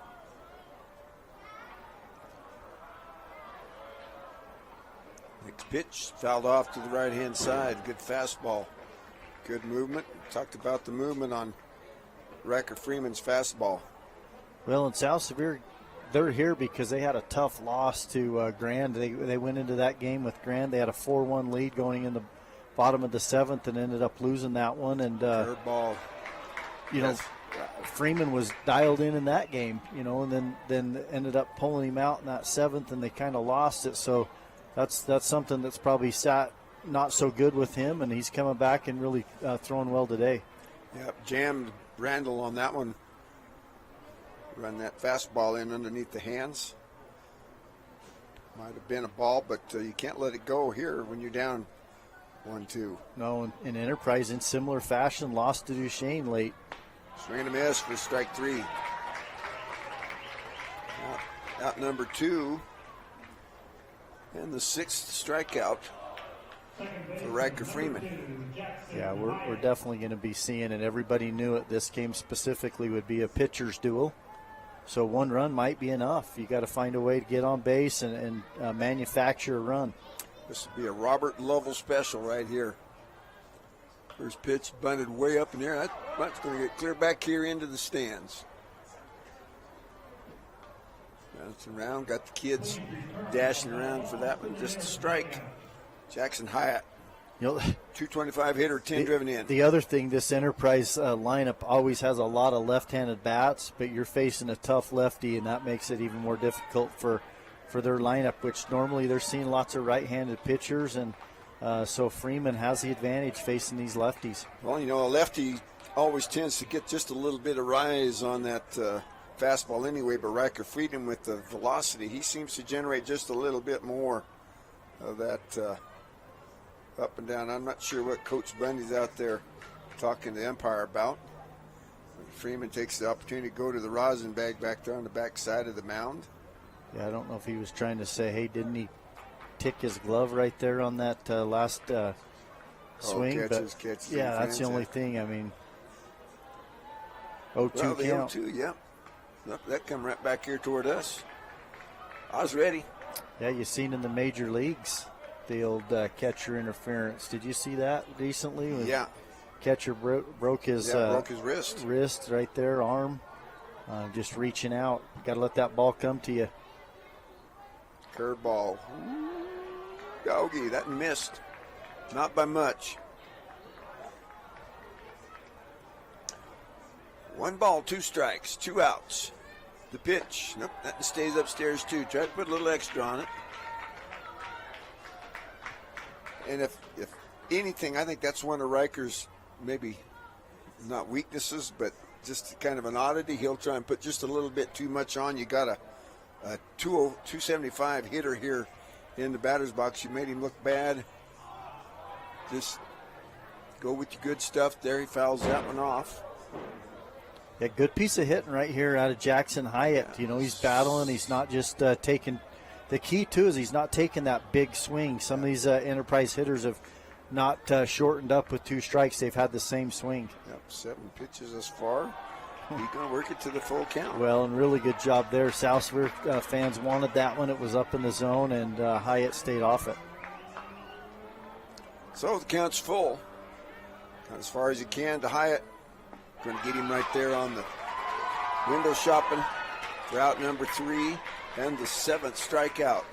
Next pitch, fouled off to the right-hand side. Good fastball. Good movement. Talked about the movement on Riker Freeman's fastball. Well, in South Sevier, they're here because they had a tough loss to Grand. They went into that game with Grand. They had a 4-1 lead going in the bottom of the 7th and ended up losing that one. And curveball. Freeman was dialed in that game, and then ended up pulling him out in that 7th, and they kind of lost it. So that's something that's probably sat not so good with him, and he's coming back and really throwing well today. Yep, jammed Randall on that one. Run that fastball in underneath the hands. Might have been a ball, but you can't let it go here when you're down 1-2. No, and Enterprise in similar fashion lost to Duchesne late. Swing and a miss for strike 3. Out number 2. And the 6th strikeout for Riker Freeman. Yeah, we're definitely going to be seeing it. Everybody knew it. This game specifically would be a pitcher's duel. So one run might be enough. You got to find a way to get on base and manufacture a run. This would be a Robert Lovell special right here. First pitch bunted way up in the air. That bunt's going to get clear back here into the stands. Bouncing around, got the kids dashing around for that one. Just a strike. Jackson Hyatt, 225 hitter, 10 driven in. The other thing, this Enterprise lineup always has a lot of left-handed bats, but you're facing a tough lefty, and that makes it even more difficult for their lineup, which normally they're seeing lots of right-handed pitchers, and so Freeman has the advantage facing these lefties. Well, you know, a lefty always tends to get just a little bit of rise on that fastball anyway, but Riker Freedom with the velocity, he seems to generate just a little bit more of that up and down. I'm not sure what Coach Bundy's out there talking to the umpire about. Freeman takes the opportunity to go to the rosin bag back there on the back side of the mound. Yeah, I don't know if he was trying to say, hey, didn't he tick his glove right there on that last swing? Catches, yeah, that's the only thing. I mean, 0-2 well, the count. 0-2, yeah. Nope, that come right back here toward us. I was ready. Yeah, you seen in the major leagues the old catcher interference. Did you see that recently? Yeah. Catcher broke his wrist right there, arm, just reaching out. Got to let that ball come to you. Curveball. Doggy, that missed. Not by much. 1 ball, 2 strikes, 2 outs. The pitch. Nope, that stays upstairs too. Try to put a little extra on it. And if anything, I think that's one of Riker's maybe not weaknesses, but just kind of an oddity. He'll try and put just a little bit too much on. You got a 275 hitter here in the batter's box. You made him look bad. Just go with your good stuff there. He fouls that one off. Yeah, good piece of hitting right here out of Jackson Hyatt. You know, he's battling. He's not just taking. The key, too, is he's not taking that big swing. Some of these Enterprise hitters have not shortened up with 2 strikes. They've had the same swing. Yep, 7 pitches thus far. He's going to work it to the full count. Well, and really good job there. South Sevier fans wanted that one. It was up in the zone, and Hyatt stayed off it. So the count's full. Got as far as you can to Hyatt. Going to get him right there on the window shopping for out number 3 and the 7th strikeout.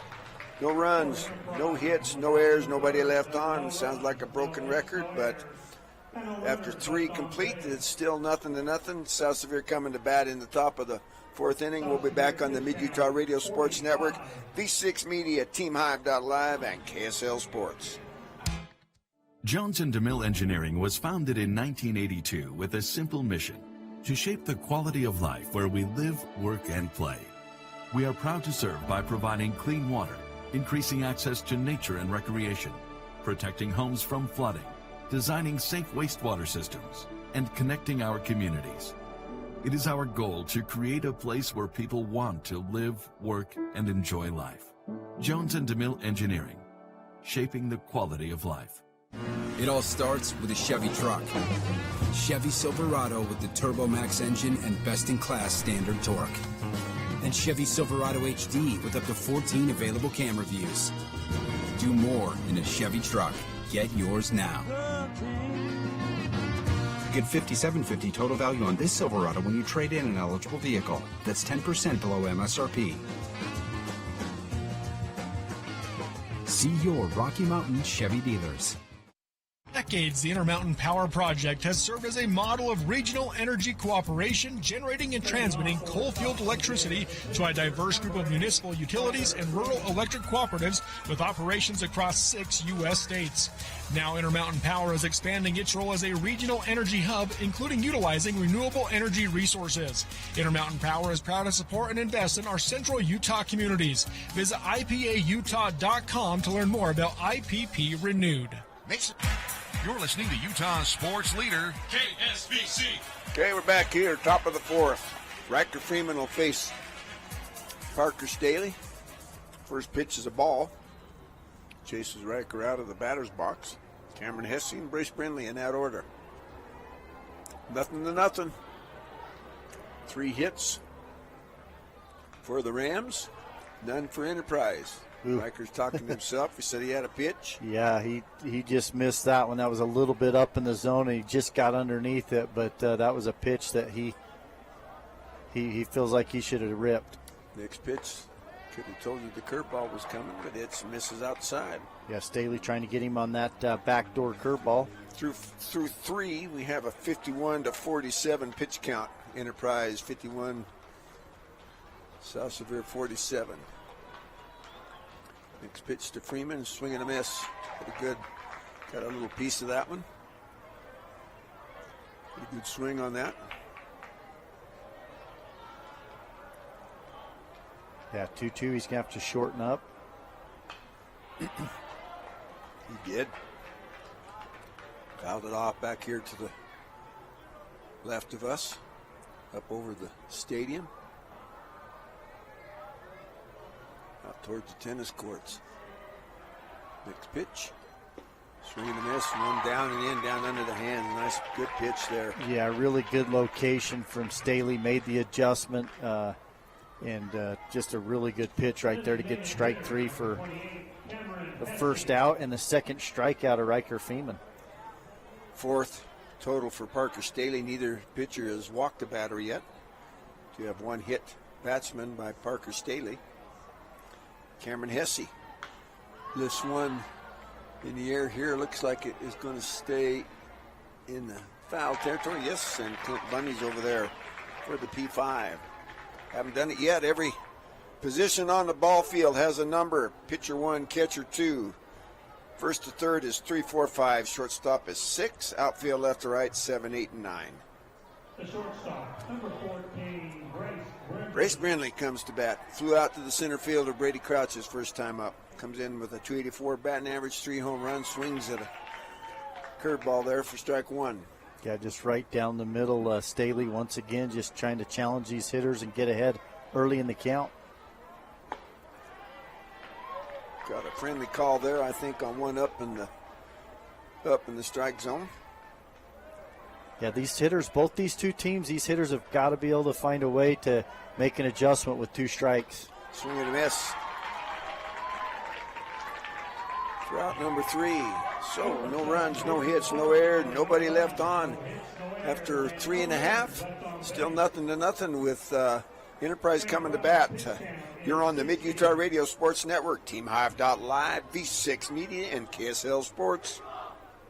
No runs, no hits, no errors, nobody left on. Sounds like a broken record, but after 3 complete, it's still 0-0. South Sevier coming to bat in the top of the 4th inning. We'll be back on the Mid-Utah Radio Sports Network, V6 Media, TeamHive.live, and KSL Sports. Johnson DeMille Engineering was founded in 1982 with a simple mission: to shape the quality of life where we live, work, and play. We are proud to serve by providing clean water, increasing access to nature and recreation, protecting homes from flooding, designing safe wastewater systems, and connecting our communities. It is our goal to create a place where people want to live, work, and enjoy life. Johnson DeMille Engineering, shaping the quality of life. It all starts with a Chevy truck. Chevy Silverado with the Turbo Max engine and best-in-class standard torque. And Chevy Silverado HD with up to 14 available camera views. Do more in a Chevy truck. Get yours now. Get $5,750 total value on this Silverado when you trade in an eligible vehicle. That's 10% below MSRP. See your Rocky Mountain Chevy dealers. Decades, the Intermountain Power Project has served as a model of regional energy cooperation, generating and transmitting coal-fueled electricity to a diverse group of municipal utilities and rural electric cooperatives with operations across 6 U.S. states. Now Intermountain Power is expanding its role as a regional energy hub, including utilizing renewable energy resources. Intermountain Power is proud to support and invest in our central Utah communities. Visit IPAUtah.com to learn more about IPP Renewed. You're listening to Utah Sports Leader, KSBC. Okay, we're back here, top of the 4th. Riker Freeman will face Parker Staley. First pitch is a ball. Chases Riker out of the batter's box. Cameron Hesse and Brace Brindley in that order. 0-0. 3 hits, for the Rams, none for Enterprise. Ooh. Riker's talking to himself. He said he had a pitch. Yeah, he just missed that one. That was a little bit up in the zone, and he just got underneath it. But that was a pitch that he feels like he should have ripped. Next pitch, could have told you the curveball was coming, but it misses outside. Yeah, Staley trying to get him on that backdoor curveball. Through three, we have a 51-47 pitch count. Enterprise 51, South Sevier 47. Next pitch to Freeman, swing and a miss. Pretty good. Got a little piece of that one. Pretty good swing on that. Yeah, 2-2. He's going to have to shorten up. He did. Fouled it off back here to the left of us, up over the stadium, out towards the tennis courts. Next pitch. Swing and a miss, one down and in, down under the hand. Nice, good pitch there. Yeah, really good location from Staley. Made the adjustment, and just a really good pitch right there to get strike three for the first out and the second strikeout of Riker Freeman. Fourth total for Parker Staley. Neither pitcher has walked a batter yet. You have one hit batsman by Parker Staley. Cameron Hesse lifts one in the air here. Looks like it is going to stay in the foul territory. Yes, and Clint Bundy's over there for the P5. Haven't done it yet. Every position on the ball field has a number. Pitcher 1, catcher 2. First to third is 3, 4, 5. Shortstop is 6. Outfield left to right, 7, 8, and 9. The shortstop, number 14, Brace Brindley comes to bat. Flew out to the center fielder, Brady Crouch, his first time up. Comes in with a 284 batting average, 3 home runs. Swings at a curveball there for strike one. Yeah, just right down the middle. Staley once again just trying to challenge these hitters and get ahead early in the count. Got a friendly call there, I think, on one up in the strike zone. Yeah, these hitters, both these two teams, these hitters have got to be able to find a way to make an adjustment with 2 strikes. Swing and a miss. For out number 3. So no runs, no hits, no error, nobody left on. After 3.5, still 0-0 with Enterprise coming to bat. You're on the Mid-Utah Radio Sports Network, TeamHive.live, V6 Media, and KSL Sports.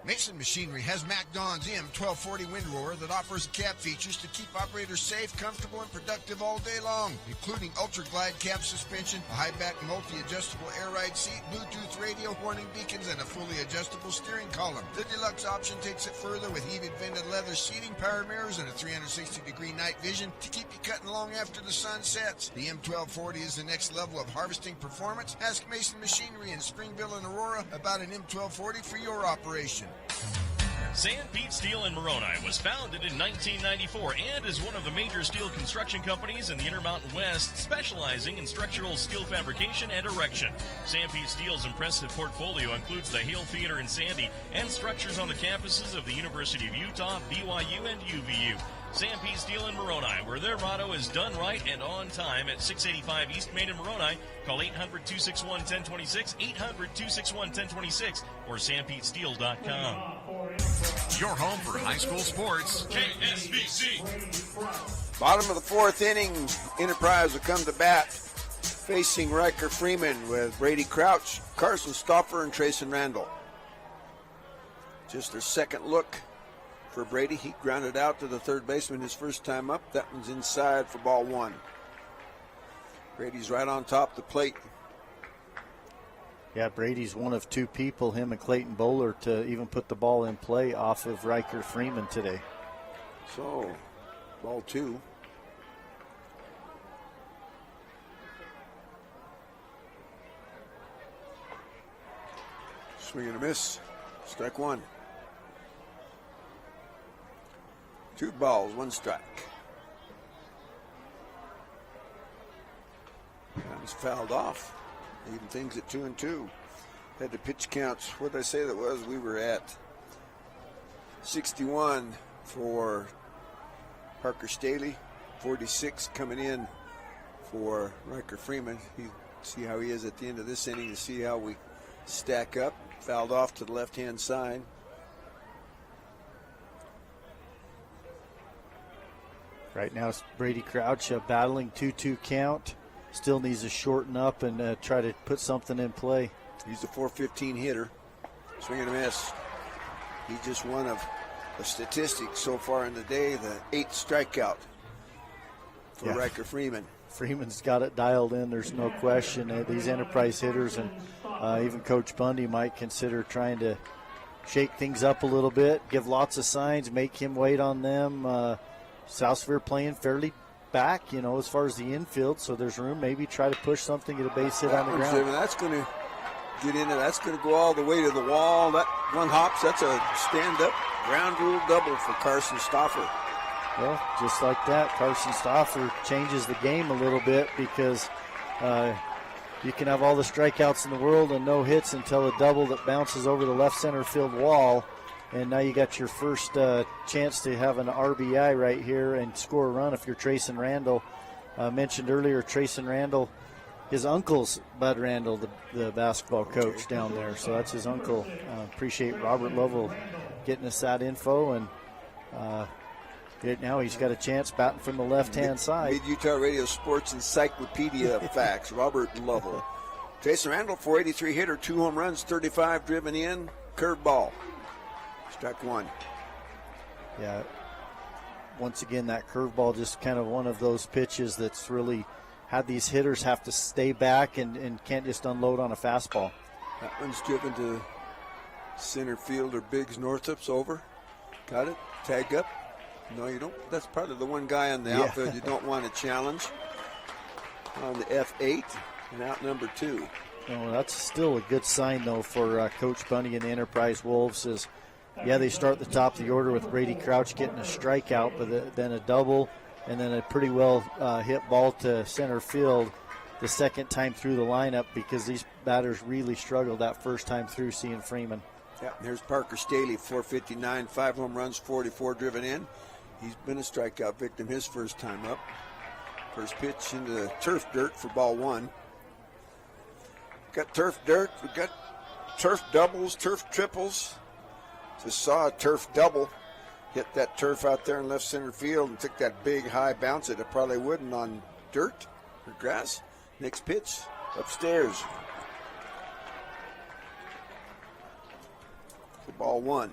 Mason Machinery has MacDon's M1240 windrower that offers cab features to keep operators safe, comfortable, and productive all day long, including Ultra Glide cab suspension, a high-back multi-adjustable air ride seat, Bluetooth radio, warning beacons, and a fully adjustable steering column. The deluxe option takes it further with heated vented leather seating, power mirrors, and a 360-degree night vision to keep you cutting along after the sun sets. The M1240 is the next level of harvesting performance. Ask Mason Machinery in Springville and Aurora about an M1240 for your operation. San Pete Steel in Moroni was founded in 1994 and is one of the major steel construction companies in the Intermountain West, specializing in structural steel fabrication and erection. San Pete Steel's impressive portfolio includes the Hale Theater in Sandy and structures on the campuses of the University of Utah, BYU, and UVU. San Pete Steel in Moroni, where their motto is done right and on time, at 685 East Main in Moroni. Call 800-261-1026, 800-261-1026, or sanpetesteel.com. Your home for high school sports. KSBC. Bottom of the 4th inning, Enterprise will come to bat, facing Riker Freeman with Brady Crouch, Carson Stoffer, and Trayson Randall. Just their second look for Brady. He grounded out to the third baseman his first time up. That one's inside for ball 1. Brady's right on top of the plate. Yeah, Brady's one of 2 people, him and Clayton Bowler, to even put the ball in play off of Riker Freeman today. So, ball 2. Swing and a miss. Strike 1. 2 balls, 1 strike. That was fouled off. Even things at 2-2. Had the pitch counts. What did I say that was? We were at 61 for Parker Staley, 46 coming in for Riker Freeman. See how he is at the end of this inning to see how we stack up. Fouled off to the left-hand side. Right now it's Brady Crouch battling 2-2 count. Still needs to shorten up and try to put something in play. He's a .415 hitter. Swing and a miss. He's just one of the statistics so far in the day, the 8th strikeout for Riker Freeman. Freeman's got it dialed in, there's no question. These Enterprise hitters and even Coach Bundy might consider trying to shake things up a little bit, give lots of signs, make him wait on them. South Sevier playing fairly back, as far as the infield, so there's room. Maybe try to push something, get a base hit on the ground. That's going to get into, that's going to go all the way to the wall. That one hops, that's a stand-up ground rule double for Carson Stauffer. Well, just like that, Carson Stauffer changes the game a little bit because you can have all the strikeouts in the world and no hits until a double that bounces over the left center field wall. And now you got your first chance to have an RBI right here and score a run if you're Trayson Randall. Mentioned earlier, Trayson Randall, his uncle's Bud Randall, the basketball coach down there. So that's his uncle. Appreciate Robert Lovell getting us that info. And now he's got a chance batting from the left-hand side. Mid-Utah Radio Sports Encyclopedia of Facts, Robert Lovell. Trayson Randall, .483 hitter, 2 home runs, 35 driven in, curveball. Strike one. Yeah. Once again, that curveball just kind of one of those pitches that's really had these hitters have to stay back and can't just unload on a fastball. That one's driven to center fielder Biggs Northup's over. Got it. Tag up. No, you don't. That's probably the one guy on the outfield you don't want to challenge. On the F8 and out number 2. Well, that's still a good sign, though, for Coach Bundy and the Enterprise Wolves is, they start the top of the order with Brady Crouch getting a strikeout, but then a double, and then a pretty well hit ball to center field the second time through the lineup because these batters really struggled that first time through seeing Freeman. Yeah, here's Parker Staley, .459, 5 home runs, 44 driven in. He's been a strikeout victim his first time up. First pitch into the turf dirt for ball 1. Got turf dirt, we've got turf doubles, turf triples. Just saw a turf double hit that turf out there in left center field and took that big high bounce that it probably wouldn't on dirt or grass. Next pitch, upstairs. The ball 1.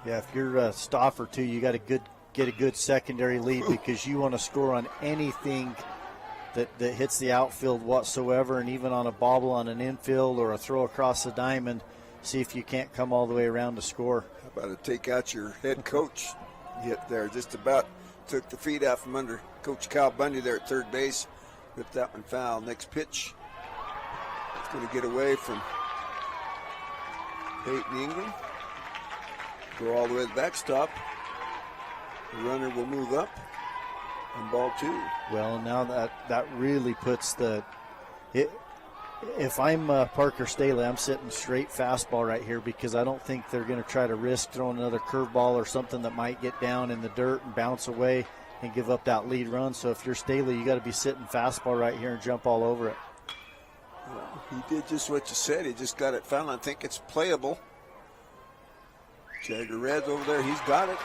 Yeah, if you're Stauffer too, you got to get a good secondary lead because you want to score on anything that hits the outfield whatsoever, and even on a bobble on an infield or a throw across the diamond, see if you can't come all the way around to score. How about to take out your head coach hit there? Just about took the feet out from under Coach Kyle Bundy there at third base. Ripped that one foul. Next pitch. It's going to get away from Peyton Ingram. Go all the way to the backstop. The runner will move up. And ball 2. Well, now that really puts if I'm Parker Staley, I'm sitting straight fastball right here because I don't think they're going to try to risk throwing another curveball or something that might get down in the dirt and bounce away and give up that lead run. So if you're Staley, you got to be sitting fastball right here and jump all over it. Well, he did just what you said. He just got it fouled. I think it's playable. Jagger Reds over there. He's got it.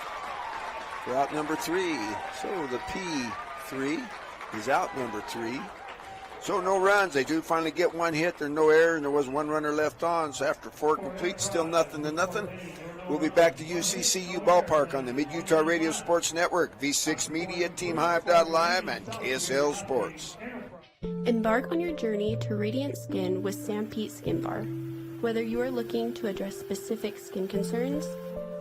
For out number 3. So the P3 is out number 3. So no runs. They do finally get one hit. There's no error, and there was one runner left on. So after 4 complete, still 0-0. We'll be back to UCCU Ballpark on the Mid-Utah Radio Sports Network, V6 Media, TeamHive.live, and KSL Sports. Embark on your journey to radiant skin with Sam Pete Skin Bar. Whether you are looking to address specific skin concerns,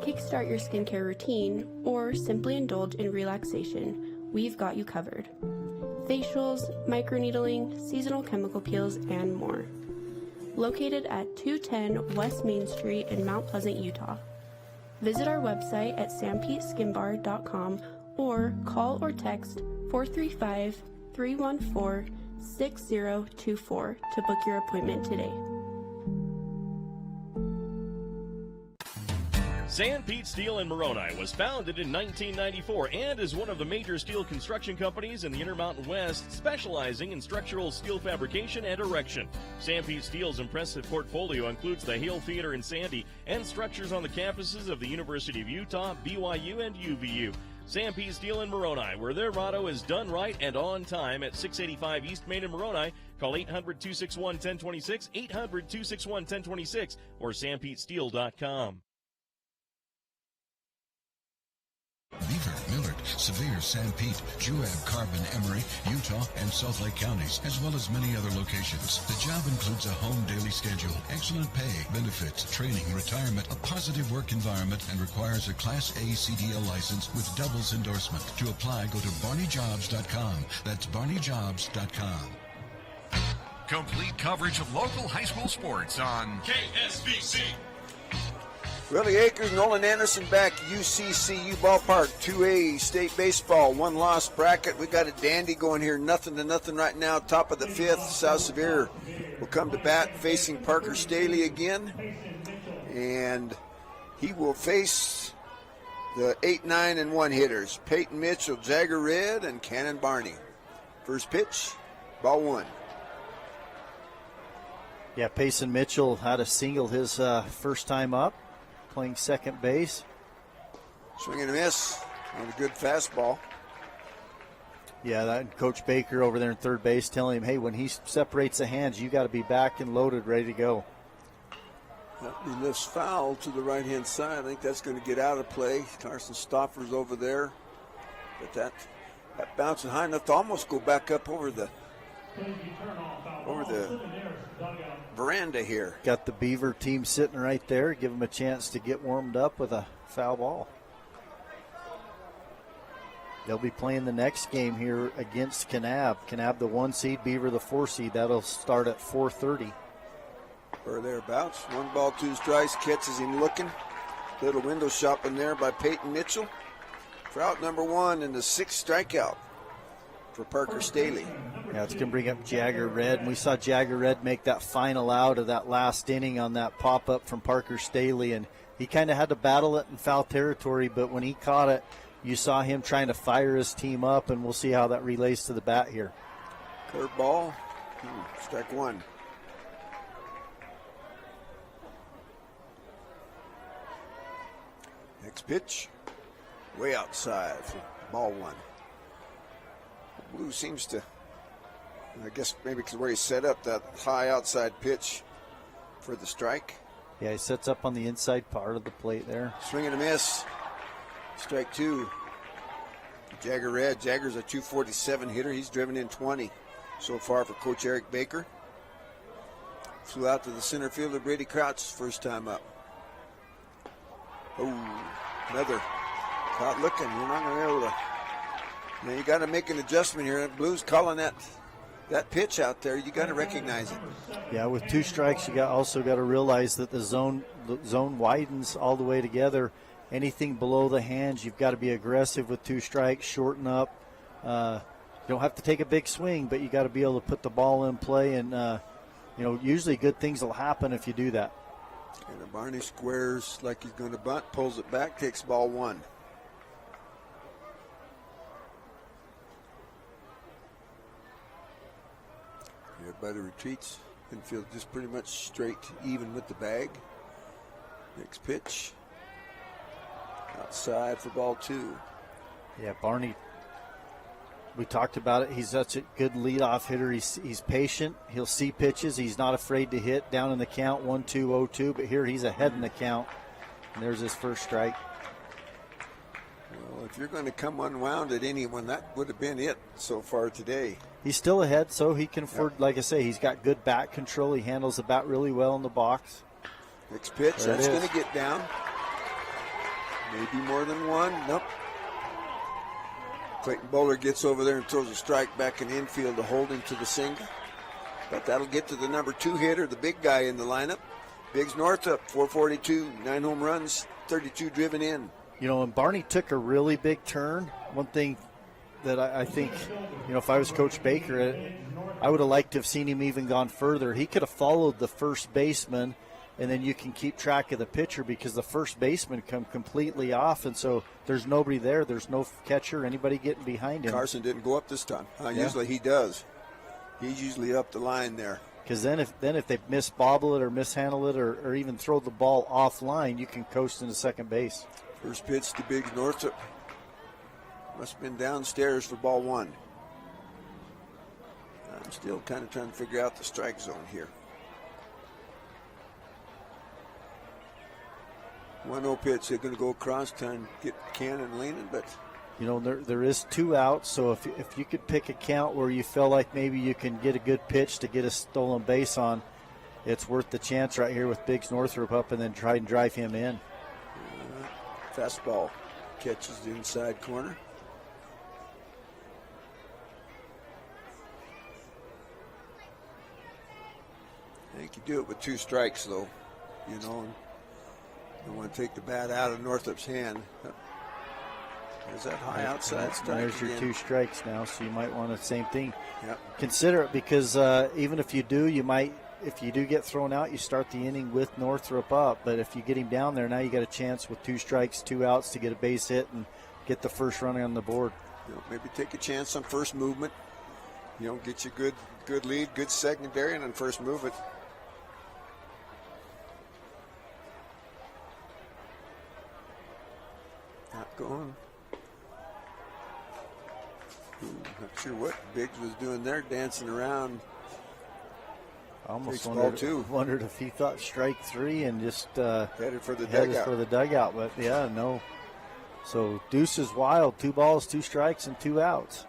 kickstart your skincare routine, or simply indulge in relaxation, we've got you covered. Facials, microneedling, seasonal chemical peels, and more. Located at 210 West Main Street in Mount Pleasant, Utah. Visit our website at sampeteskinbar.com or call or text 435-314-6024 to book your appointment today. San Pete Steel in Moroni was founded in 1994 and is one of the major steel construction companies in the Intermountain West, specializing in structural steel fabrication and erection. San Pete Steel's impressive portfolio includes the Hale Theater in Sandy and structures on the campuses of the University of Utah, BYU, and UVU. San Pete Steel in Moroni, where their motto is done right and on time, at 685 East Main in Moroni. Call 800-261-1026, 800-261-1026, or sanpetesteel.com. Beaver, Millard, Sevier, San Pete, Juab, Carbon, Emery, Utah, and Salt Lake counties, as well as many other locations. The job includes a home daily schedule, excellent pay, benefits, training, retirement, a positive work environment, and requires a Class A CDL license with doubles endorsement. To apply, go to barneyjobs.com. That's barneyjobs.com. Complete coverage of local high school sports on KSBC. Willie Akers, Nolan Anderson back, UCCU Ballpark, 2A state baseball, one-loss bracket. We got a dandy going here, 0-0 right now, top of the fifth. South Sevier will come to bat, facing Parker Staley again. And he will face the 8, 9, and 1 hitters, Peyton Mitchell, Jagger Red, and Cannon Barney. First pitch, ball one. Yeah, Payson Mitchell had a single his first time up, playing second base. Swing and a miss on a good fastball. Yeah, that Coach Baker over there in third base telling him, hey, when he separates the hands, you got to be back and loaded, ready to go. He lifts foul to the right-hand side. I think that's going to get out of play. Carson Stoffer's over there. But that bouncing high enough to almost go back up over the veranda here. Got the Beaver team sitting right there. Give them a chance to get warmed up with a foul ball. They'll be playing the next game here against Kanab. Kanab the 1 seed, Beaver the 4 seed. That'll start at 4:30. Or thereabouts. 1 ball, 2 strikes. Catches him looking. Little window shopping there by Peyton Mitchell. For out number 1 and the 6th strikeout for Parker Staley. Yeah, it's going to bring up Jagger Red. And we saw Jagger Red make that final out of that last inning on that pop-up from Parker Staley. And he kind of had to battle it in foul territory, but when he caught it, you saw him trying to fire his team up, and we'll see how that relates to the bat here. Curveball. Strike 1. Next pitch. Way outside for ball 1. Blue seems to, I guess maybe because where he set up that high outside pitch for the strike. Yeah, he sets up on the inside part of the plate there. Swing and a miss. Strike 2. Jagger Red. Jagger's a 247 hitter. He's driven in 20 so far for Coach Eric Baker. Flew out to the center fielder, Brady Crouch, first time up. Oh, another. Caught looking. You're not going to be able to. Now you got to make an adjustment here. Blue's calling that pitch out there. You got to recognize it. Yeah, with 2 strikes, you also got to realize that the zone widens all the way together. Anything below the hands, you've got to be aggressive with 2 strikes, shorten up. You don't have to take a big swing, but you got to be able to put the ball in play, and usually good things will happen if you do that. And Barney squares like he's going to bunt, pulls it back, takes ball 1. Everybody retreats. Infield just pretty much straight even with the bag. Next pitch. Outside for ball 2. Yeah, Barney, we talked about it. He's such a good leadoff hitter. He's patient. He'll see pitches. He's not afraid to hit down in the count, 1-2, 0-2. But here he's ahead in the count. And there's his first strike. Well, if you're going to come unwound at anyone, that would have been it so far today. He's still ahead, so he can afford, like I say, he's got good bat control. He handles the bat really well in the box. Next pitch, that's going to get down. Maybe more than 1. Nope. Clayton Bowler gets over there and throws a strike back in the infield to hold him to the single. But that'll get to the number 2 hitter, the big guy in the lineup. Biggs Northup, 442, 9 home runs, 32 driven in. When Barney took a really big turn, one thing that I think, if I was Coach Baker, I would have liked to have seen him even gone further. He could have followed the first baseman and then you can keep track of the pitcher because the first baseman come completely off, and so there's nobody there. There's no catcher, anybody getting behind him. Carson didn't go up this time. Usually he does. He's usually up the line there. Because then if they misbobble it or mishandle it or even throw the ball offline, you can coast into second base. First pitch to Biggs Northrop. Must have been downstairs for ball one. I'm still kind of trying to figure out the strike zone here. 1-0 pitch. They're going to go across, trying to get Cannon leaning, but you know, there is 2 outs, so if you could pick a count where you feel like maybe you can get a good pitch to get a stolen base on, it's worth the chance right here with Biggs Northrop up and then try and drive him in. Fastball catches the inside corner. I think you do it with 2 strikes, though. You know, and you want to take the bat out of Northrop's hand. There's that high outside strike. There's your again. 2 strikes now, so you might want the same thing. Yep. Consider it because even if you do, if you do get thrown out, you start the inning with Northrop up. But if you get him down there, now you got a chance with 2 strikes, 2 outs to get a base hit and get the first run on the board. You know, maybe take a chance on first movement. You know, get you good lead, good secondary, and then first movement. Not going. Not sure what Biggs was doing there, dancing around. I almost wondered if he thought strike 3 and just headed for the dugout. But yeah, no. So deuce is wild. 2 balls, 2 strikes, and 2 outs.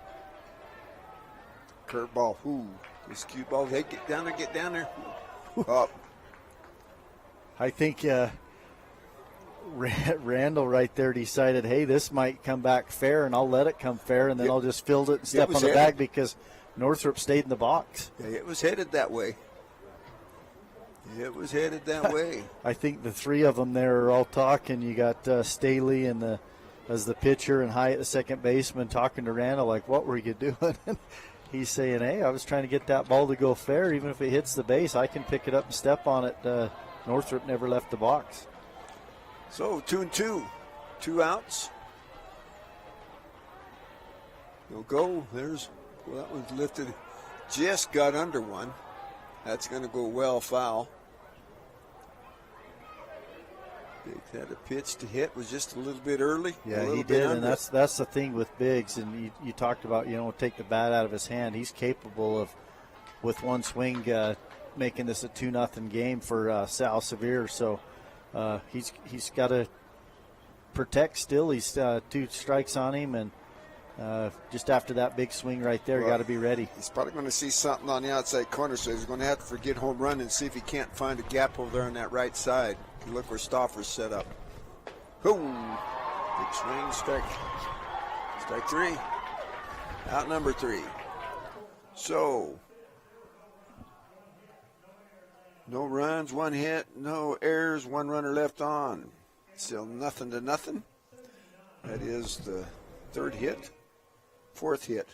Curveball. This cue ball. Hey, get down there. Up. I think Randall right there decided, hey, this might come back fair, and I'll let it come fair, and then I'll just field it and step on the bag because Northrop stayed in the box. Yeah, it was headed that way. I think the 3 of them there are all talking. You got Staley as the pitcher and Hyatt, the second baseman, talking to Randall like, what were you doing? He's saying, hey, I was trying to get that ball to go fair. Even if it hits the base, I can pick it up and step on it. Northrop never left the box. So 2-2, 2 outs. You'll go. That was lifted. Just got under one. That's going to go well foul. Biggs had a pitch to hit, was just a little bit early. Yeah, he did, and that's the thing with Biggs. And you talked about, take the bat out of his hand. He's capable of, with one swing, making this a 2-0 game for Sal Sevier. So he's got to protect still. He's 2 strikes on him, and just after that big swing right there, got to be ready. He's probably going to see something on the outside corner, so he's going to have to forget home run and see if he can't find a gap over there on that right side. You look where Stauffer's set up. Big swing, strike 3. Out number 3. So, no runs, 1 hit, no errors, 1 runner left on. Still 0-0. That is the 3rd hit. 4th hit.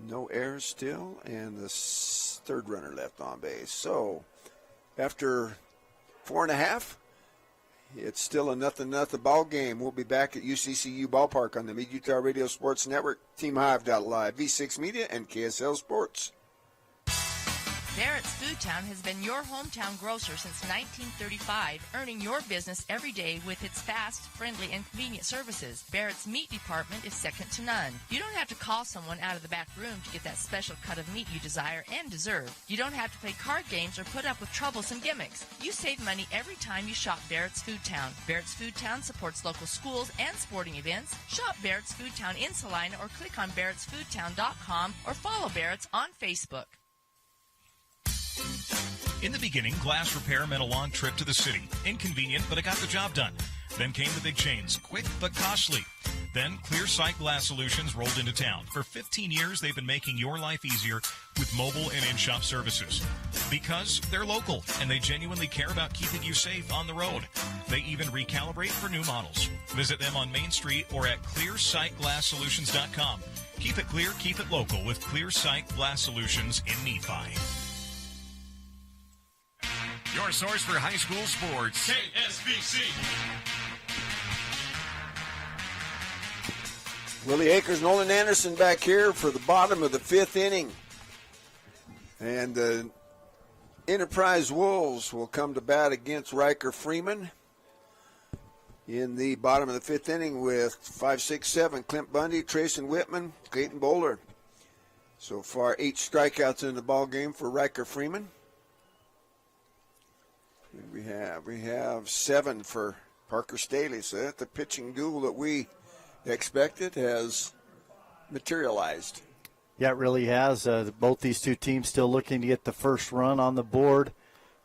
No errors still, and the 3rd runner left on base. So, after 4.5, it's still a 0-0 ball game. We'll be back at UCCU Ballpark on the Mid-Utah Radio Sports Network, TeamHive.live, V6 Media, and KSL Sports. Barrett's Food Town has been your hometown grocer since 1935, earning your business every day with its fast, friendly, and convenient services. Barrett's meat department is second to none. You don't have to call someone out of the back room to get that special cut of meat you desire and deserve. You don't have to play card games or put up with troublesome gimmicks. You save money every time you shop Barrett's Food Town. Barrett's Food Town supports local schools and sporting events. Shop Barrett's Food Town in Salina or click on barrettsfoodtown.com or follow Barrett's on Facebook. In the beginning, glass repair meant a long trip to the city. Inconvenient, but it got the job done. Then came the big chains, quick but costly. Then Clear Sight Glass Solutions rolled into town. For 15 years, they've been making your life easier with mobile and in-shop services. Because they're local, and they genuinely care about keeping you safe on the road. They even recalibrate for new models. Visit them on Main Street or at clearsightglasssolutions.com. Keep it clear, keep it local with Clear Sight Glass Solutions in Nephi. your source for high school sports. KSBC. Willie Akers, Nolan Anderson back here for the bottom of the 5th inning. And the Enterprise Wolves will come to bat against Riker Freeman in the bottom of the 5th inning with 5, 6, 7. Clint Bundy, Trayson Whitman, Clayton Bowler. So far, 8 strikeouts in the ball game for Riker Freeman. And we have 7 for Parker Staley. So that's the pitching duel that we expected has materialized. Yeah, it really has. Both these two teams still looking to get the first run on the board.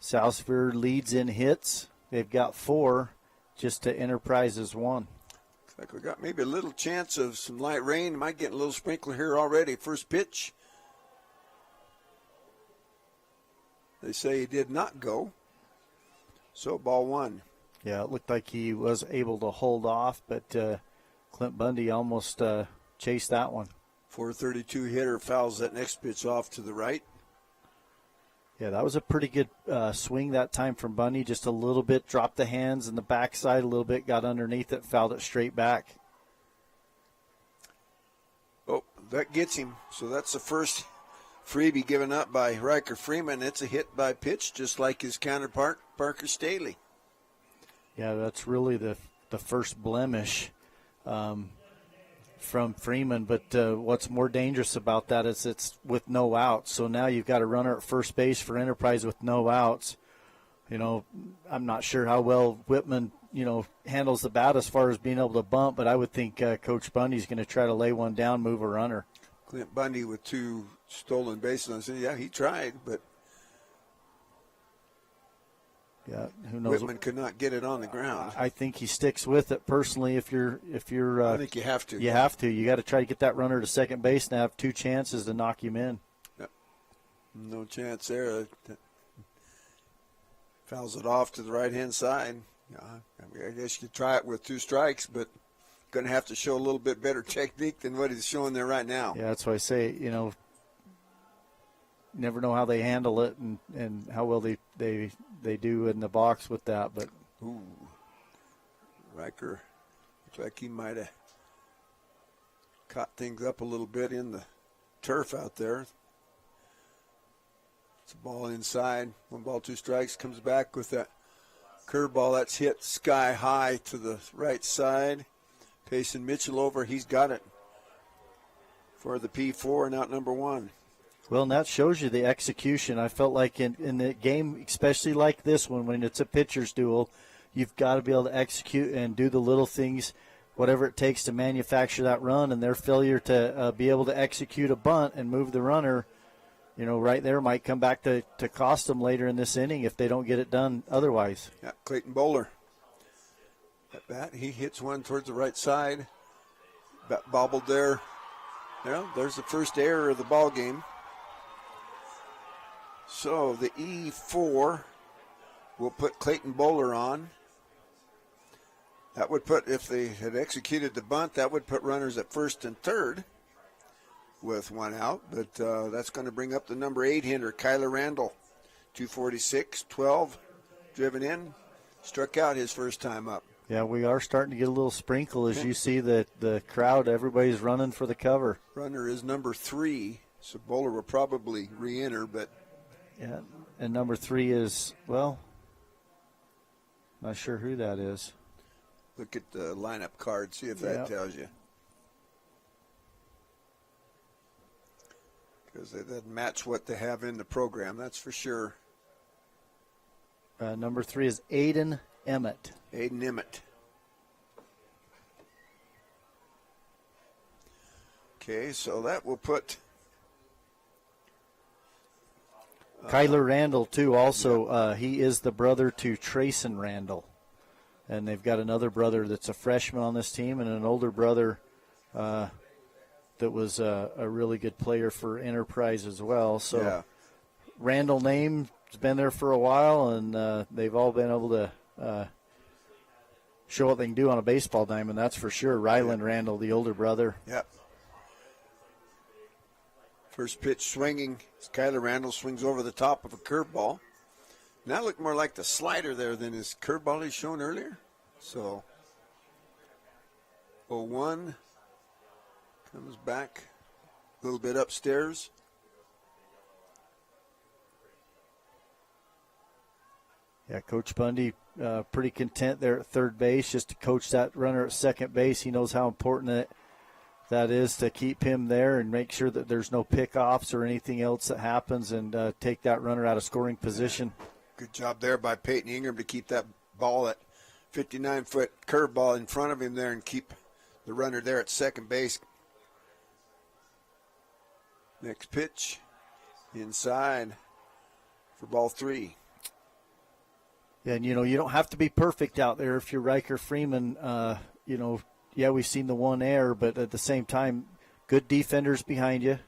South Sevier leads in hits. They've got 4, just to Enterprise's 1. Looks like we got maybe a little chance of some light rain. Might get a little sprinkler here already. First pitch. They say he did not go. So ball 1. Yeah, it looked like he was able to hold off, but Clint Bundy almost chased that one. 432 hitter fouls that next pitch off to the right. Yeah, that was a pretty good swing that time from Bundy. Just a little bit, dropped the hands in the backside a little bit, got underneath it, fouled it straight back. Oh, that gets him. So that's the first freebie given up by Riker Freeman. It's a hit by pitch, just like his counterpart, Parker Staley. Yeah, that's really the first blemish from Freeman. But what's more dangerous about that is it's with no outs. So now you've got a runner at first base for Enterprise with no outs. You know, I'm not sure how well Whitman, handles the bat as far as being able to bump, but I would think Coach Bundy's going to try to lay one down, move a runner. Clint Bundy with 2 stolen bases. Yeah, he tried, but yeah, who knows? Whitman could not get it on the ground. I think he sticks with it personally. If you're, I think you have to. You have to. You got to try to get that runner to second base and have 2 chances to knock him in. Yep. No chance there. Fouls it off to the right-hand side. I guess you could try it with 2 strikes, but going to have to show a little bit better technique than what he's showing there right now. Yeah, that's why I say, never know how they handle it and how well they do in the box with that. But Riker looks like he might have caught things up a little bit in the turf out there. It's a ball inside. 1 ball, 2 strikes. Comes back with that curveball that's hit sky high to the right side. Payson Mitchell over. He's got it for the P4 and out number 1. Well, and that shows you the execution. I felt like in the game, especially like this one, when it's a pitcher's duel, you've got to be able to execute and do the little things, whatever it takes to manufacture that run. And their failure to be able to execute a bunt and move the runner, right there might come back to cost them later in this inning if they don't get it done otherwise. Yeah, Clayton Bowler. At bat, he hits one towards the right side. Bobbled there. Yeah, there's the first error of the ball game. So the E4 will put Clayton Bowler on. That would put, if they had executed the bunt, that would put runners at first and third with 1 out. But that's going to bring up the number 8 hitter, Kyler Randall. 246, 12 driven in. Struck out his first time up. Yeah, we are starting to get a little sprinkle as you see the crowd. Everybody's running for the cover. Runner is number 3, so Bowler will probably re-enter, but. Yeah, and number 3 is, well, not sure who that is. Look at the lineup card, see if that tells you. Because it doesn't match what they have in the program, that's for sure. Number 3 is Aiden Emmett. Aiden Emmett. Okay, so that will put Kyler Randall, too, also. He is the brother to Trayson Randall. And they've got another brother that's a freshman on this team and an older brother that was a really good player for Enterprise as well. So Randall name has been there for a while, and they've all been able to show what they can do on a baseball diamond, that's for sure. Ryland Randall, the older brother. Yep. First pitch swinging. Skyler Randall swings over the top of a curveball. That looked more like the slider there than his curveball he's shown earlier. So 0-1 comes back a little bit upstairs. Yeah, Coach Bundy pretty content there at third base just to coach that runner at second base. He knows how important that is to keep him there and make sure that there's no pickoffs or anything else that happens and take that runner out of scoring position. Good job there by Peyton Ingram to keep that ball at 59-foot curveball in front of him there and keep the runner there at second base. Next pitch inside for ball 3. Yeah, and, you don't have to be perfect out there if you're Riker Freeman. We've seen the one error, but at the same time, good defenders behind you.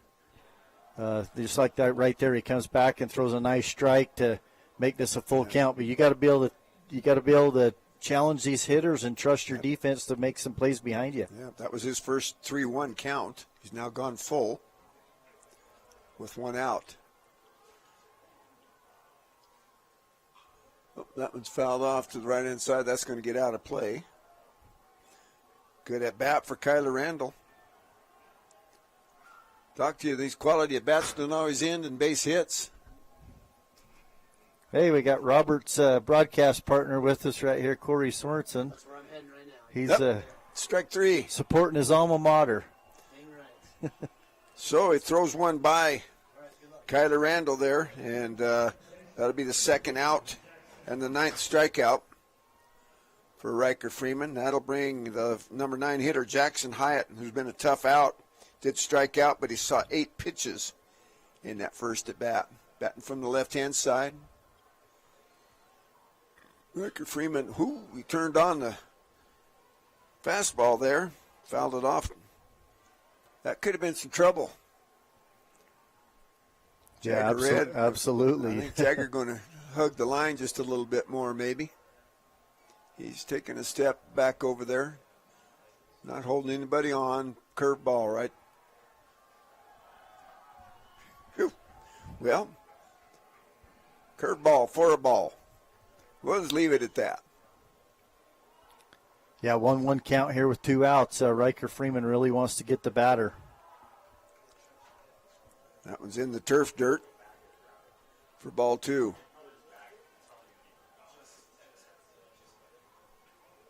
Just like that right there, he comes back and throws a nice strike to make this a full count. But you got to be able to challenge these hitters and trust your defense to make some plays behind you. Yeah, that was his first 3-1 count. He's now gone full with one out. Oh, that one's fouled off to the right-hand side. That's going to get out of play. Good at bat for Kyler Randall. Talk to you, these quality at bats don't always end in base hits. Hey, we got Robert's broadcast partner with us right here, Corey Sorensen. That's where I'm heading right now. He's strike 3. Supporting his alma mater. Right. So he throws one by Kyler Randall there, and that'll be the second out and the 9th strikeout for Riker Freeman. That'll bring the number 9 hitter, Jackson Hyatt, who's been a tough out. Did strike out, but he saw 8 pitches in that first at bat. Batting from the left-hand side. Riker Freeman, he turned on the fastball there, fouled it off. That could have been some trouble. Yeah, absolutely. I think Jagger going to hug the line just a little bit more, maybe. He's taking a step back over there. Not holding anybody on. Curveball, right? Whew. Well, curveball for a ball. We'll just leave it at that. Yeah, 1-1 count here with 2 outs. Riker Freeman really wants to get the batter. That one's in the turf dirt for ball 2.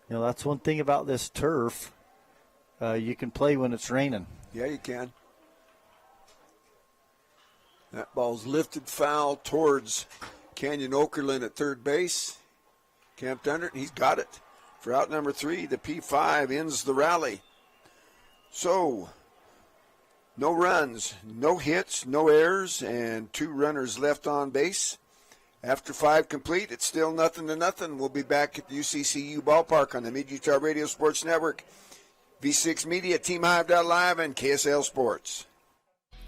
That's one thing about this turf. You can play when it's raining. Yeah, you can. That ball's lifted foul towards Canyon Okerlund at third base. Camped under it, and he's got it. For out number 3, the P5 ends the rally. So, no runs, no hits, no errors, and 2 runners left on base. After 5 complete, it's still 0-0. We'll be back at the UCCU ballpark on the Mid-Utah Radio Sports Network, V6 Media, TeamHive.live, and KSL Sports.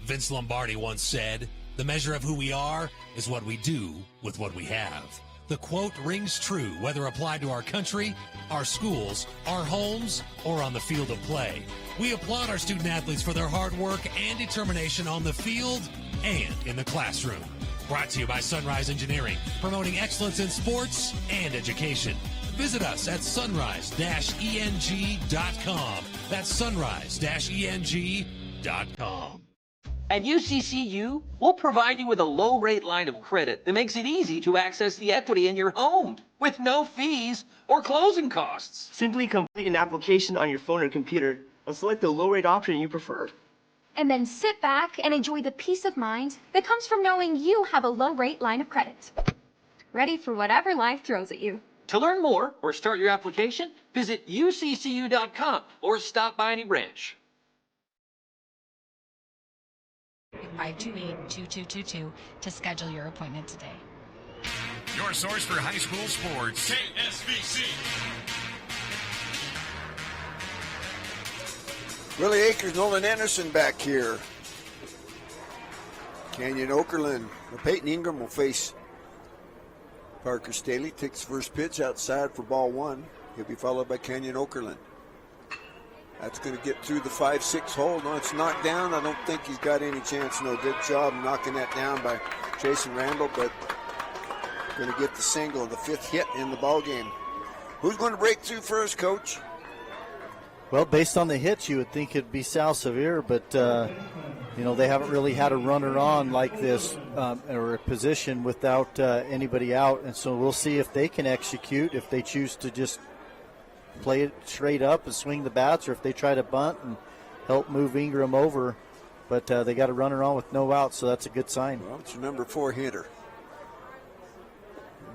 Vince Lombardi once said, "The measure of who we are is what we do with what we have." The quote rings true whether applied to our country, our schools, our homes, or on the field of play. We applaud our student athletes for their hard work and determination on the field and in the classroom. Brought to you by Sunrise Engineering, promoting excellence in sports and education. Visit us at sunrise-eng.com. That's sunrise-eng.com. At UCCU, we'll provide you with a low-rate line of credit that makes it easy to access the equity in your home with no fees or closing costs. Simply complete an application on your phone or computer and select the low-rate option you prefer. And then sit back and enjoy the peace of mind that comes from knowing you have a low-rate line of credit. Ready for whatever life throws at you. To learn more or start your application, visit uccu.com or stop by any branch. 528-2222 to schedule your appointment today. Your source for high school sports. KSBC. Willie Akers, Nolan Anderson back here. Canyon Okerlund, Peyton Ingram will face Parker Staley. Takes the first pitch outside for ball 1. He'll be followed by Canyon Okerlund. That's going to get through the 5-6 hole. No, it's knocked down. I don't think he's got any chance. No, good job knocking that down by Jason Randall, but going to get the single, the 5th hit in the ball game. Who's going to break through first, Coach? Well, based on the hits, you would think it'd be Sal Sevier, but they haven't really had a runner on like this or a position without anybody out, and so we'll see if they can execute, if they choose to just play it straight up and swing the bats, or if they try to bunt and help move Ingram over. But they got a runner on with no outs, so that's a good sign. Well, it's your number 4 hitter.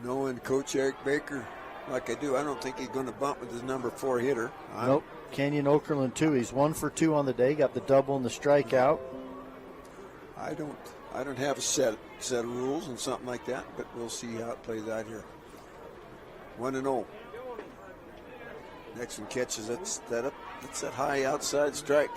Knowing Coach Eric Baker like I do, I don't think he's going to bunt with his number 4 hitter. Nope. Kenyon Okerlund, too. He's 1 for 2 on the day, got the double and the strikeout. I don't have a set of rules and something like that, but we'll see how it plays out here. 1-0. Next one catches that high outside strike.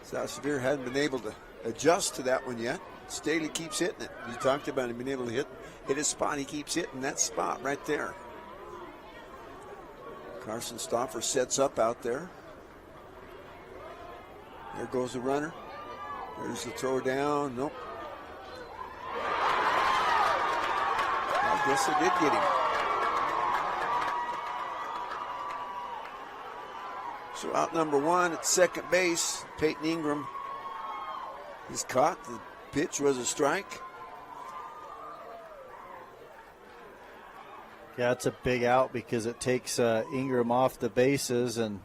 South Sevier hadn't been able to adjust to that one yet. Staley keeps hitting it. You talked about him being able to hit his spot. He keeps hitting that spot right there. Carson Stauffer sets up out there. There goes the runner. There's the throw down. Nope. I guess they did get him. So out number 1 at second base, Peyton Ingram is caught. The pitch was a strike. Yeah, it's a big out because it takes Ingram off the bases, and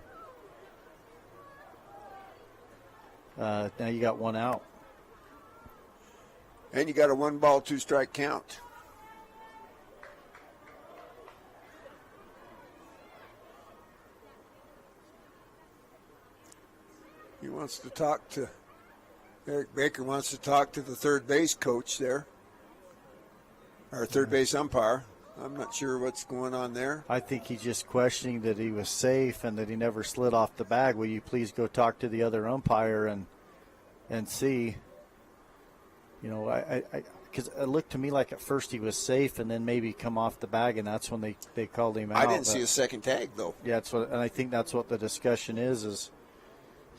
now you got 1 out. And you got a 1-ball, 2-strike count. He wants to talk to, Eric Baker wants to talk to the third base coach there, or third base umpire. I'm not sure what's going on there. I think he's just questioning that he was safe and that he never slid off the bag. Will you please go talk to the other umpire and see? Because it looked to me like at first he was safe and then maybe come off the bag, and that's when they called him out. I didn't see a second tag, though. Yeah, and I think that's what the discussion is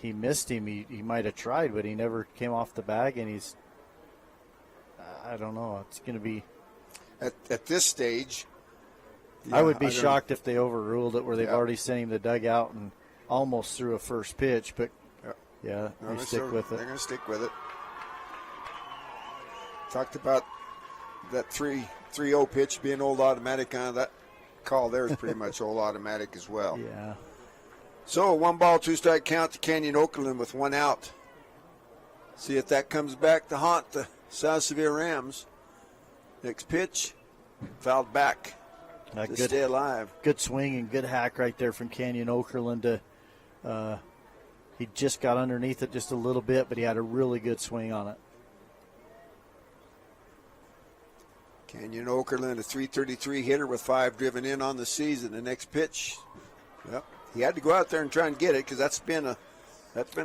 he missed him. He might have tried, but he never came off the bag, and he's I don't know. It's going to be at this stage. Yeah, I would be shocked if they overruled it where they've already sent him to the dugout and almost threw a first pitch, but yeah, they stick with it. They're going to stick with it. Talked about that 3-0 pitch being old automatic. That call there is pretty much old automatic as well. Yeah. So 1-ball, 2-strike count to Kenyon Okerlund with 1 out. See if that comes back to haunt the South Sevier Rams. Next pitch, fouled back to stay alive. Good swing and good hack right there from Kenyon Okerlund. He just got underneath it just a little bit, but he had a really good swing on it. Kenyon Okerlund, a .333 hitter with 5 driven in on the season. The next pitch, yep, he had to go out there and try and get it because that's been a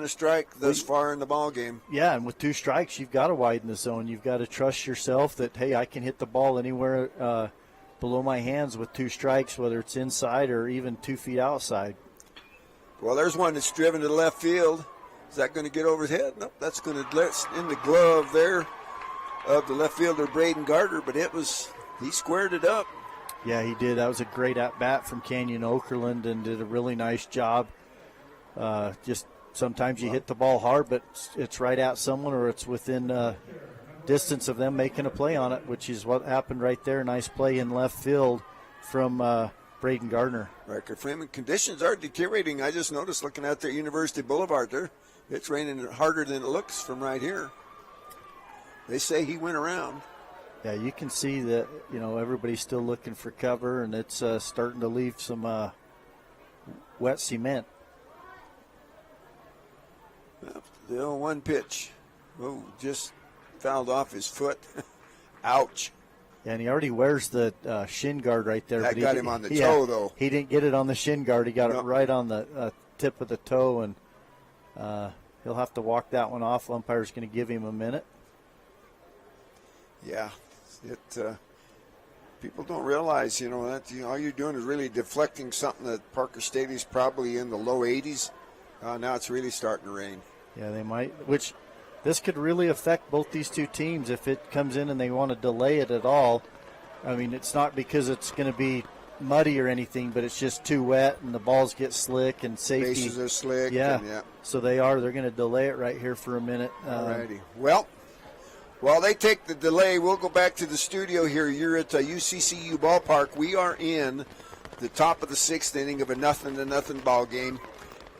strike thus far in the ball game. Yeah, and with 2 strikes, you've got to widen the zone. You've got to trust yourself that, hey, I can hit the ball anywhere below my hands with 2 strikes, whether it's inside or even 2 feet outside. Well, there's one that's driven to left field. Is that going to get over his head? Nope, that's going to let in the glove there of the left fielder, Braden Gardner, but he squared it up. Yeah, he did. That was a great at-bat from Kenyon Okerlund and did a really nice job. Just sometimes you hit the ball hard, but it's right at someone or it's within distance of them making a play on it, which is what happened right there. Nice play in left field from Braden Gardner. Record Freeman, conditions are deteriorating. I just noticed looking out there at University Boulevard there, it's raining harder than it looks from right here. They say he went around. Yeah, you can see that, everybody's still looking for cover, and it's starting to leave some wet cement. The 0-1 pitch. Oh, just fouled off his foot. Ouch. Yeah, and he already wears the shin guard right there. That got him on the toe, though. He didn't get it on the shin guard. He got it right on the tip of the toe, and he'll have to walk that one off. Umpire's going to give him a minute. Yeah, people don't realize, that all you're doing is really deflecting something that Parker Staley's probably in the low 80s. Now it's really starting to rain. Yeah, they might, which this could really affect both these two teams if it comes in and they want to delay it at all. I mean, it's not because it's going to be muddy or anything, but it's just too wet and the balls get slick and safety. Bases are slick. Yeah. And, So they're going to delay it right here for a minute. Alrighty. Well, while they take the delay, we'll go back to the studio here. You're at UCCU Ballpark. We are in the top of the 6th inning of a 0-0 ball game.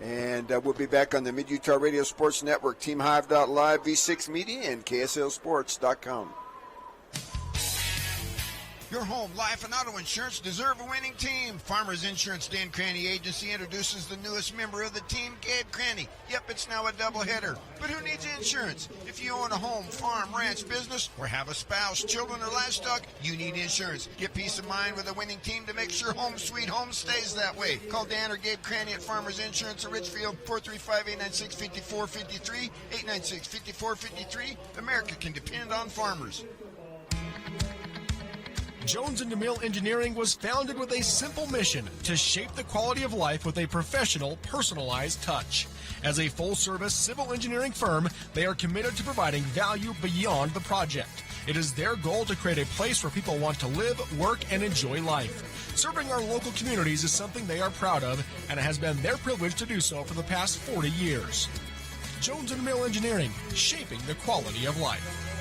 And we'll be back on the Mid-Utah Radio Sports Network, TeamHive.live, V6 Media, and KSLSports.com. Your home, life, and auto insurance deserve a winning team. Farmers Insurance Dan Cranny Agency introduces the newest member of the team, Gabe Cranny. Yep, it's now a doubleheader. But who needs insurance? If you own a home, farm, ranch, business, or have a spouse, children, or livestock, you need insurance. Get peace of mind with a winning team to make sure home sweet home stays that way. Call Dan or Gabe Cranny at Farmers Insurance of Richfield, 435-896-5453, 896-5453. America can depend on farmers. Jones & DeMille Engineering was founded with a simple mission to shape the quality of life with a professional, personalized touch. As a full-service civil engineering firm, they are committed to providing value beyond the project. It is their goal to create a place where people want to live, work, and enjoy life. Serving our local communities is something they are proud of, and it has been their privilege to do so for the past 40 years. Jones & DeMille Engineering, shaping the quality of life.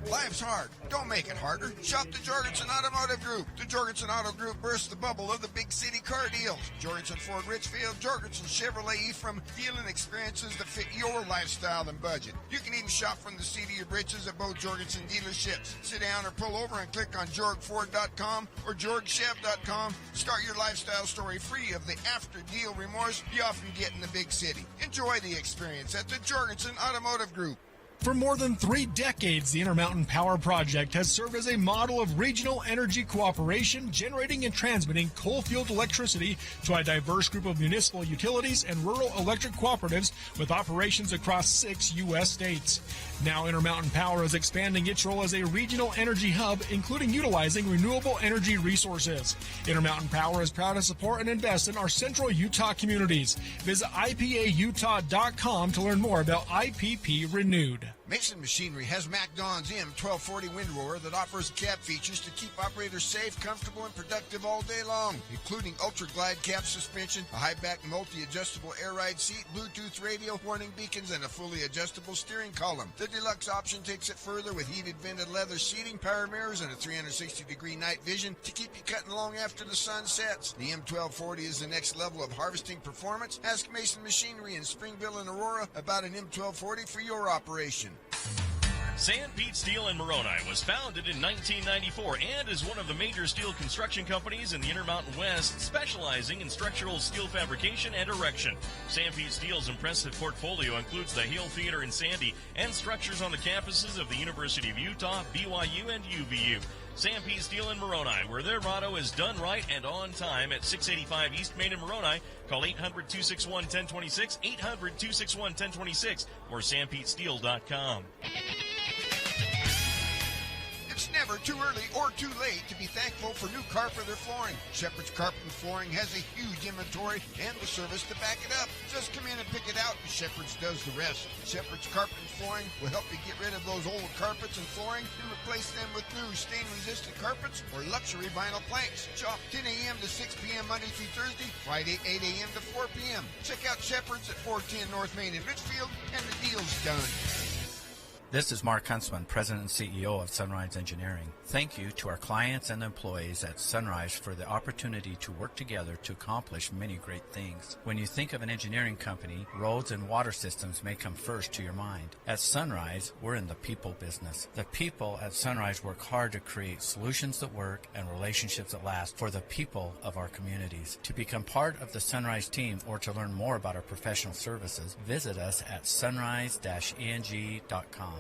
Life's hard. Don't make it harder. Shop the Jorgensen Automotive Group. The Jorgensen Auto Group bursts the bubble of the big city car deals. Jorgensen Ford Richfield, Jorgensen Chevrolet Ephraim, dealing experiences that fit your lifestyle and budget. You can even shop from the seat of your britches at both Jorgensen dealerships. Sit down or pull over and click on JorgFord.com or JorgChev.com. Start your lifestyle story free of the after-deal remorse you often get in the big city. Enjoy the experience at the Jorgensen Automotive Group. For more than 3 decades, the Intermountain Power Project has served as a model of regional energy cooperation, generating and transmitting coal-fueled electricity to a diverse group of municipal utilities and rural electric cooperatives with operations across 6 U.S. states. Now Intermountain Power is expanding its role as a regional energy hub, including utilizing renewable energy resources. Intermountain Power is proud to support and invest in our central Utah communities. Visit IPAUtah.com to learn more about IPP Renewed. Mason Machinery has MacDon's M1240 windrower that offers cab features to keep operators safe, comfortable, and productive all day long, including Ultra Glide cab suspension, a high-back multi-adjustable air ride seat, Bluetooth radio, warning beacons, and a fully adjustable steering column. The deluxe option takes it further with heated vented leather seating, power mirrors, and a 360-degree night vision to keep you cutting along after the sun sets. The M1240 is the next level of harvesting performance. Ask Mason Machinery in Springville and Aurora about an M1240 for your operation. San Pete Steel in Moroni was founded in 1994 and is one of the major steel construction companies in the Intermountain West, specializing in structural steel fabrication and erection. San Pete Steel's impressive portfolio includes the Hale Theater in Sandy and structures on the campuses of the University of Utah, BYU, and UVU. San Pete Steel in Moroni, where their motto is done right and on time, at 685 East Main in Moroni. Call 800-261-1026, 800-261-1026, or sanpetesteel.com. It's never too early or too late to be thankful for new carpet or flooring. Shepherd's Carpet and Flooring has a huge inventory and the service to back it up. Just come in and pick it out, and Shepherd's does the rest. Shepherd's Carpet and Flooring will help you get rid of those old carpets and flooring and replace them with new stain-resistant carpets or luxury vinyl planks. Shop 10 a.m. to 6 p.m. Monday through Thursday, Friday 8 a.m. to 4 p.m. Check out Shepherd's at 410 North Main in Richfield, and the deal's done. This is Mark Huntsman, President and CEO of Sunrise Engineering. Thank you to our clients and employees at Sunrise for the opportunity to work together to accomplish many great things. When you think of an engineering company, roads and water systems may come first to your mind. At Sunrise, we're in the people business. The people at Sunrise work hard to create solutions that work and relationships that last for the people of our communities. To become part of the Sunrise team or to learn more about our professional services, visit us at sunrise-eng.com.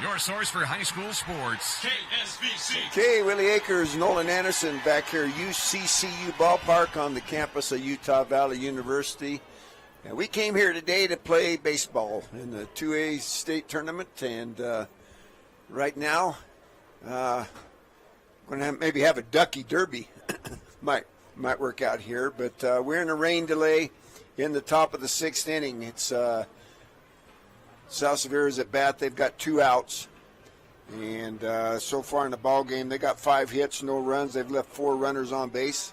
Your source for high school sports. KSBC. Okay, Willie Akers, Nolan Anderson back here, UCCU Ballpark on the campus of Utah Valley University. And we came here today to play baseball in the 2A state tournament. And right now, going to maybe have a ducky derby. might work out here. But we're in a rain delay. in the top of the 6th inning. It's South Sevier is at bat. They've got 2 outs. And so far in the ball game, they got 5 hits, no runs. They've left 4 runners on base.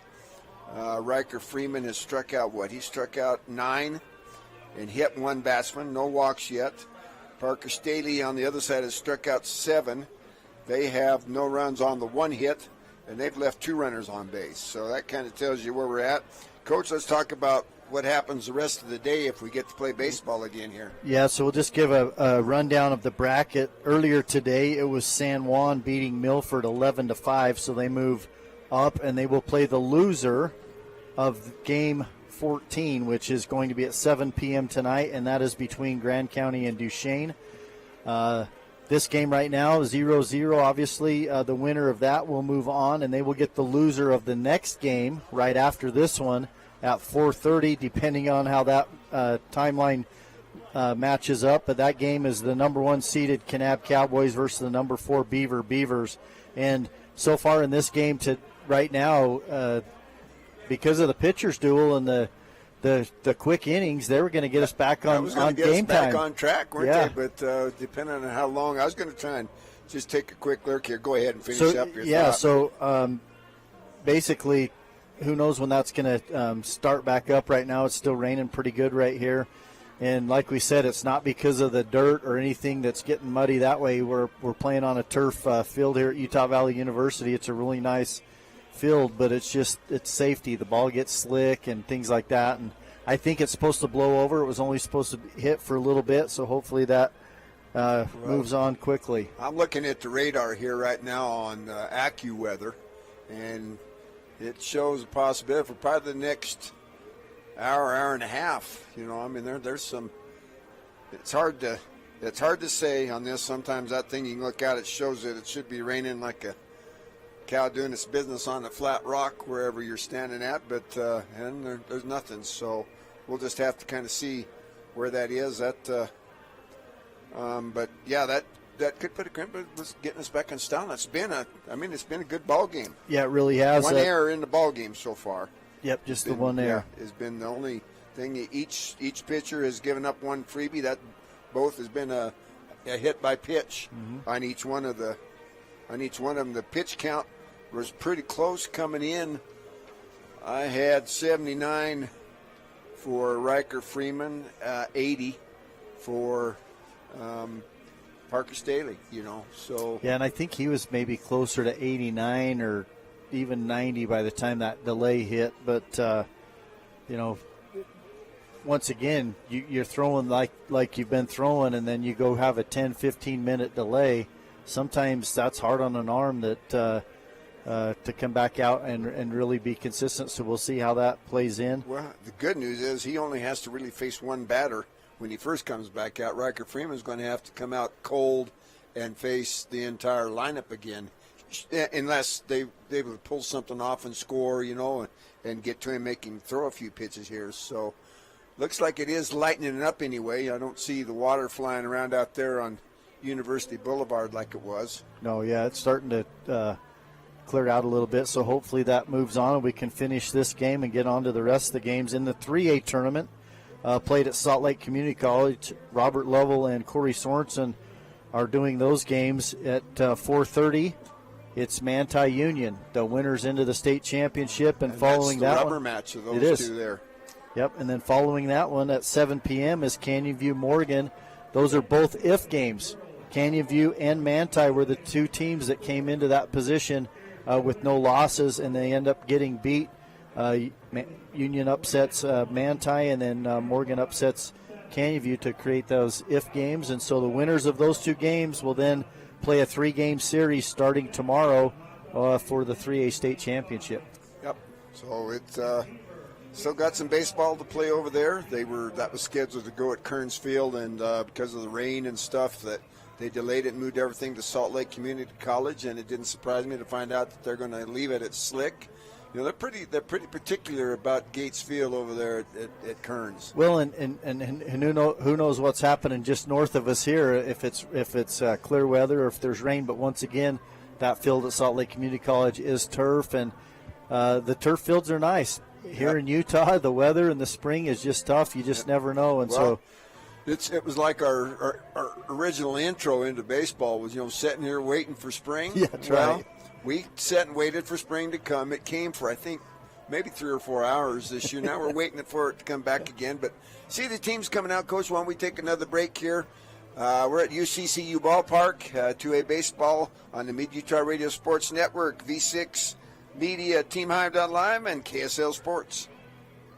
Riker Freeman has struck out He struck out 9 and hit 1 batsman. No walks yet. Parker Staley on the other side has struck out 7. They have no runs on the 1 hit, and they've left 2 runners on base. So that kind of tells you where we're at. Coach, let's talk about what happens the rest of the day if we get to play baseball again here. Yeah, so we'll just give a rundown of the bracket. Earlier today, it was San Juan beating Milford 11-5, so they move up, and they will play the loser of game 14, which is going to be at 7 p.m. tonight, and that is between Grand County and Duchesne. This game right now is 0-0. Obviously, the winner of that will move on, and they will get the loser of the next game right after this one at 4:30, depending on how that timeline matches up. But that game is the number 1 seeded Kanab Cowboys versus the number 4 Beaver Beavers. And so far in this game to right now, because of the pitcher's duel and the quick innings, they were going to get us back on game time. Back on track, weren't they? But depending on how long, I was going to try and just take a quick look here. Go ahead and finish up your thought. So basically, who knows when that's going to start back up. Right now it's still raining pretty good right here. And like we said, it's not because of the dirt or anything that's getting muddy that way. We're playing on a turf field here at Utah Valley University. It's a really nice field, but it's safety. The ball gets slick and things like that. And I think it's supposed to blow over. It was only supposed to hit for a little bit, so hopefully that moves on quickly. I'm looking at the radar here right now on AccuWeather, and it shows a possibility for probably the next hour and a half. There's some. It's hard to say on this. Sometimes that thing you can look at, it shows that it should be raining like a cow doing its business on a flat rock wherever you're standing at, but and there's nothing. So we'll just have to kind of see where that is. But yeah, that could put a crimp. Was getting us back in style. It's been a good ball game. Yeah, it really has. 1 error in the ball game so far. Yep, just the 1 error. Has been the only thing. Each pitcher has given up 1 freebie. That both has been a hit by pitch on each one of them. The pitch count was pretty close coming in. I had 79 for Riker Freeman, 80 for Parker Staley. So yeah, and I think he was maybe closer to 89 or even 90 by the time that delay hit. But once again, you're throwing like you've been throwing, and then you go have a 10-15 minute delay. Sometimes that's hard on an arm that to come back out and really be consistent. So we'll see how that plays in. Well, the good news is he only has to really face 1 batter when he first comes back out. Riker Freeman's going to have to come out cold and face the entire lineup again, unless they would pull something off and score, and get to him, make him throw a few pitches here. So looks like it is lightening up anyway. I don't see the water flying around out there on University Boulevard like it was. No, yeah, it's starting to clear out a little bit, so hopefully that moves on and we can finish this game and get on to the rest of the games. In the 3A tournament, played at Salt Lake Community College, Robert Lovell and Corey Sorensen are doing those games at 4:30. It's Manti Union, the winners into the state championship, and following that's the that rubber one, match of those two there. Yep, and then following that one at 7 p.m. is Canyon View Morgan. Those are both if games. Canyon View and Manti were the 2 teams that came into that position with no losses, and they end up getting beat. Union upsets Manti, and then Morgan upsets Canyon View to create those if games. And so the winners of those 2 games will then play a 3-game series starting tomorrow for the 3A state championship. Yep. So it's still got some baseball to play over there. That was scheduled to go at Kearns Field, and because of the rain and stuff, that they delayed it and moved everything to Salt Lake Community College. And it didn't surprise me to find out that they're going to leave it at Slick. They're pretty particular about Gates Field over there at Kearns. Well, and who knows what's happening just north of us here, if it's clear weather or if there's rain. But once again, that field at Salt Lake Community College is turf, and the turf fields are nice. here in Utah, the weather in the spring is just tough. You just never know. And so it was like our original intro into baseball was, sitting here waiting for spring. Yeah, that's right. We sat and waited for spring to come. It came for, I think, maybe 3 or 4 hours this year. Now we're waiting for it to come back again. But see the team's coming out, Coach. Why don't we take another break here? We're at UCCU Ballpark, 2A baseball on the Mid-Utah Radio Sports Network, V6 Media, TeamHive.live, and KSL Sports.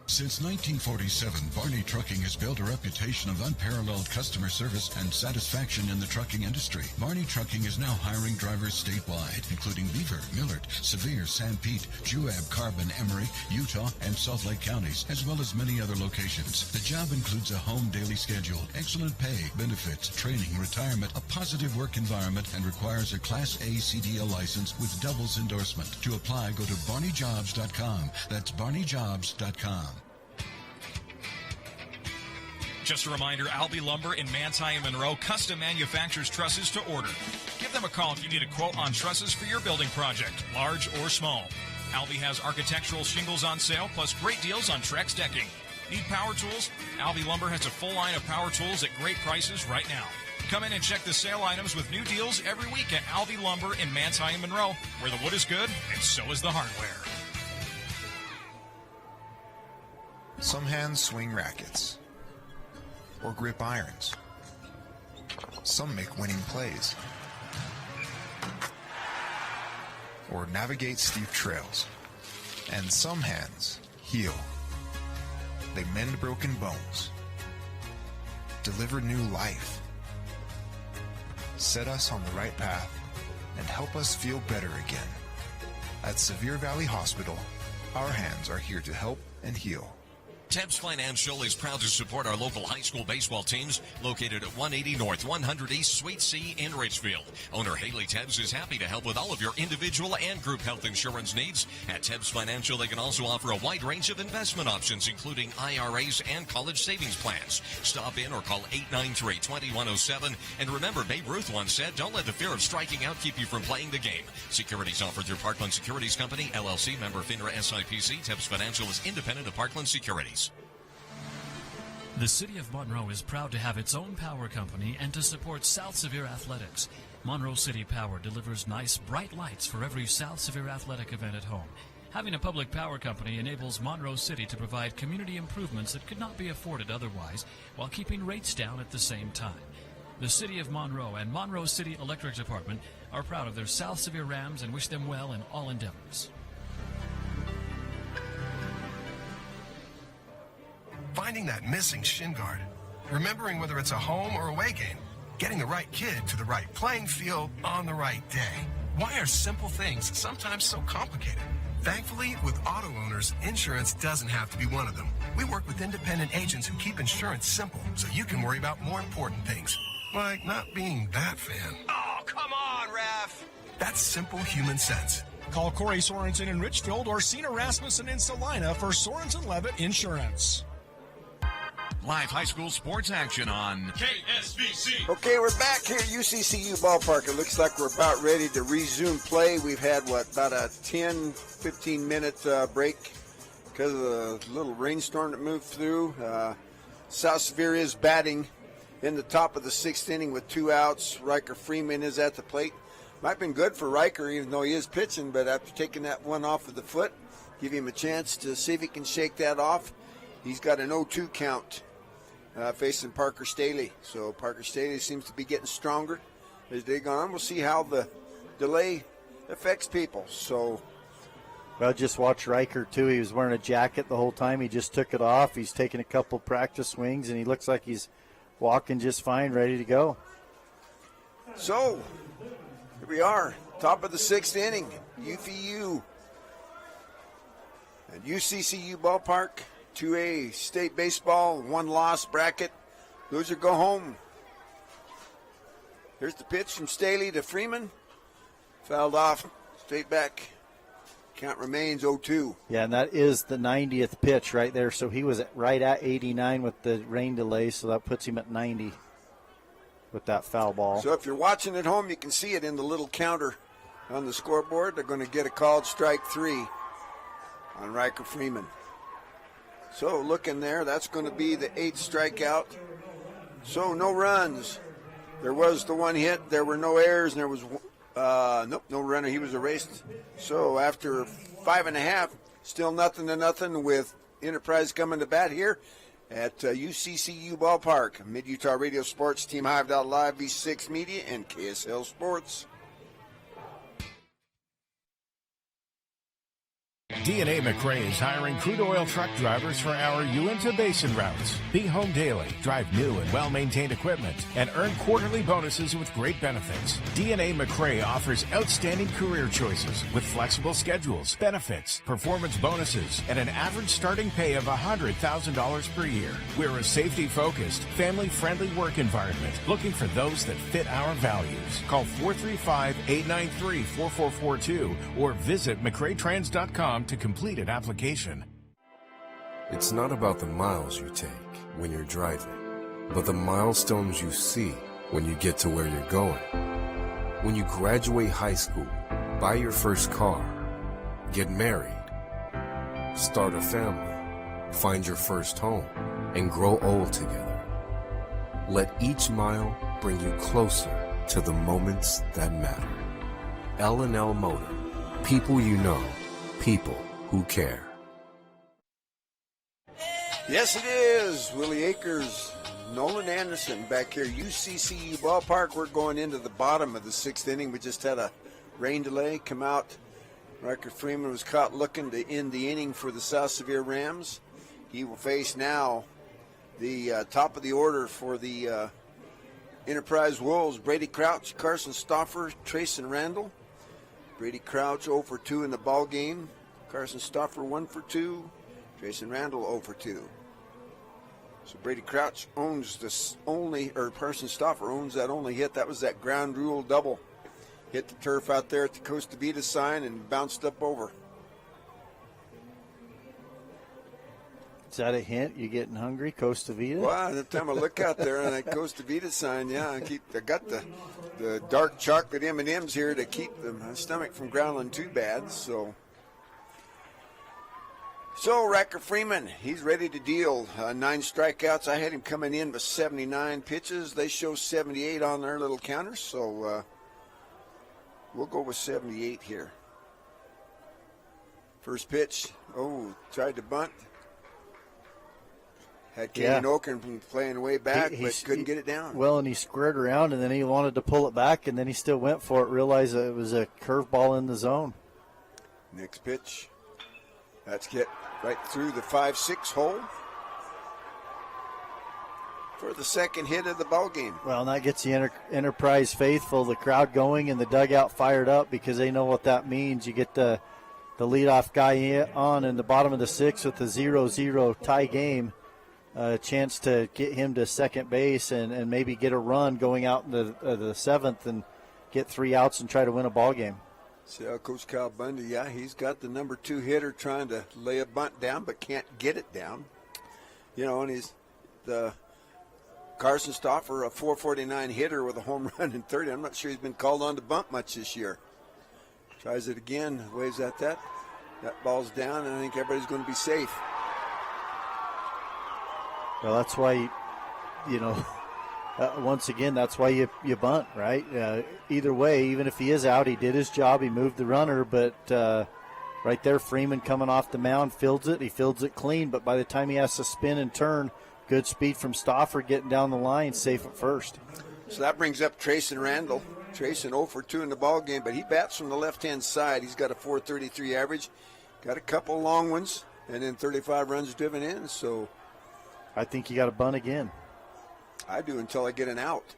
Since 1947, Barney Trucking has built a reputation of unparalleled customer service and satisfaction in the trucking industry. Barney Trucking is now hiring drivers statewide, including Beaver, Millard, Sevier, San Pete, Juab, Carbon, Emery, Utah, and Salt Lake counties, as well as many other locations. The job includes a home daily schedule, excellent pay, benefits, training, retirement, a positive work environment, and requires a Class A CDL license with doubles endorsement. To apply, go to barneyjobs.com. That's barneyjobs.com. Just a reminder, Albee Lumber in Manti and Monroe custom manufactures trusses to order. Give them a call if you need a quote on trusses for your building project, large or small. Albee has architectural shingles on sale, plus great deals on Trex decking. Need power tools? Albee Lumber has a full line of power tools at great prices right now. Come in and check the sale items with new deals every week at Albee Lumber in Manti and Monroe, where the wood is good and so is the hardware. Some hands swing rackets or grip irons. Some make winning plays or navigate steep trails. And some hands heal. They mend broken bones, deliver new life, set us on the right path, and help us feel better again. At Sevier Valley Hospital, our hands are here to help and heal. Teb's Financial is proud to support our local high school baseball teams located at 180 North, 100 East, Suite C in Richfield. Owner Haley Tebs is happy to help with all of your individual and group health insurance needs. At Tebs Financial, they can also offer a wide range of investment options, including IRAs and college savings plans. Stop in or call 893-2107. And remember, Babe Ruth once said, don't let the fear of striking out keep you from playing the game. Securities offered through Parkland Securities Company, LLC, member FINRA SIPC. Tebs Financial is independent of Parkland Securities. The City of Monroe is proud to have its own power company and to support South Sevier Athletics. Monroe City Power delivers nice, bright lights for every South Sevier athletic event at home. Having a public power company enables Monroe City to provide community improvements that could not be afforded otherwise, while keeping rates down at the same time. The City of Monroe and Monroe City Electric Department are proud of their South Sevier Rams and wish them well in all endeavors. Finding that missing shin guard, remembering whether it's a home or away game, getting the right kid to the right playing field on the right day. Why are simple things sometimes so complicated? Thankfully, with auto owners, insurance doesn't have to be one of them. We work with independent agents who keep insurance simple so you can worry about more important things, like not being that fan. Oh, come on, ref! That's simple human sense. Call Corey Sorensen in Richfield or Sina Rasmussen in Salina for Sorensen Levitt Insurance. Live high school sports action on KSBC. Okay, we're back here at UCCU Ballpark. It looks like we're about ready to resume play. We've had, about a 10, 15-minute break because of the little rainstorm that moved through. South Sevier is batting in the top of the 6th inning with 2 outs. Riker Freeman is at the plate. Might have been good for Riker, even though he is pitching, but after taking that one off of the foot, give him a chance to see if he can shake that off. He's got an 0-2 count. Facing Parker Staley. So Parker Staley seems to be getting stronger as they go on. We'll see how the delay affects people. So, well, just watch Riker, too. He was wearing a jacket the whole time. He just took it off. He's taking a couple practice swings, and he looks like he's walking just fine, ready to go. So, here we are, top of the 6th inning. UVU at UCCU Ballpark. 2A state baseball, 1-loss bracket. Loser go home. Here's the pitch from Staley to Freeman. Fouled off, straight back. Count remains 0-2. Yeah, and that is the 90th pitch right there. So he was right at 89 with the rain delay, so that puts him at 90 with that foul ball. So if you're watching at home, you can see it in the little counter on the scoreboard. They're going to get a called strike 3 on Riker Freeman. So looking there, that's going to be the 8th strikeout. So no runs. There was the one hit. There were no errors, and there was no runner. He was erased. So after 5.5, still 0-0 with Enterprise coming to bat here at UCCU Ballpark. Mid-Utah Radio Sports, Team Hive.Live, V6 Media, and KSL Sports. DNA McRae is hiring crude oil truck drivers for our Uinta Basin routes. Be home daily, drive new and well-maintained equipment, and earn quarterly bonuses with great benefits. DNA McRae offers outstanding career choices with flexible schedules, benefits, performance bonuses, and an average starting pay of $100,000 per year. We're a safety-focused, family-friendly work environment looking for those that fit our values. Call 435-893-4442 or visit McRaeTrans.com to complete an application. It's not about the miles you take when you're driving, but the milestones you see when you get to where you're going. When you graduate high school, buy your first car, get married, start a family, find your first home, and grow old together. Let each mile bring you closer to the moments that matter. L&L Motor. People you know. People who care. Yes, it is. Willie Akers, Nolan Anderson back here, UCCU Ballpark. We're going into the bottom of the 6th inning. We just had a rain delay come out. Riker Freeman was caught looking to end the inning for the South Sevier Rams. He will face now the top of the order for the Enterprise Wolves. Brady Crouch, Carson Stauffer, Trayson Randall. Brady Crouch 0 for 2 in the ball game. Carson Stauffer 1 for 2. Trayson Randall 0 for 2. So Brady Crouch owns this only, or Carson Stauffer owns that only hit. That was that ground rule double. Hit the turf out there at the Costa Vida sign and bounced up over. Is that a hint? You getting hungry, Costa Vida? Well, every time I look out there on that Costa Vida sign, yeah, I got the dark chocolate M&Ms here to keep my stomach from growling too bad. So Riker Freeman, he's ready to deal. 9 strikeouts. I had him coming in with 79 pitches. They show 78 on their little counter, so we'll go with 78 here. First pitch. Oh, tried to bunt. Had Kenny Oken playing way back, but couldn't get it down. Well, and he squared around, and then he wanted to pull it back, and then he still went for it, realized that it was a curveball in the zone. Next pitch. That's get right through the 5-6 hole for the second hit of the ball game. Well, and that gets the Enterprise faithful, the crowd going, and the dugout fired up because they know what that means. You get the leadoff guy on in the bottom of the 6th with the 0-0 tie game. A chance to get him to second base and maybe get a run going out in the 7th and get 3 outs and try to win a ball game. See how Coach Kyle Bundy, he's got the number 2 hitter trying to lay a bunt down but can't get it down. You know, and he's the Carson Stauffer, a 449 hitter with a home run in 30. I'm not sure he's been called on to bunt much this year. Tries it again, waves at that. That ball's down, and I think everybody's going to be safe. Well, that's why, once again, that's why you bunt, right? Either way, even if he is out, he did his job. He moved the runner, but right there, Freeman coming off the mound, fields it. He fields it clean, but by the time he has to spin and turn, good speed from Stauffer getting down the line, safe at first. So that brings up Trayson Randall. Trayson 0 for 2 in the ball game, but he bats from the left-hand side. He's got a .433 average, got a couple long ones, and then 35 runs driven in, so I think you got to bunt again. I do until I get an out.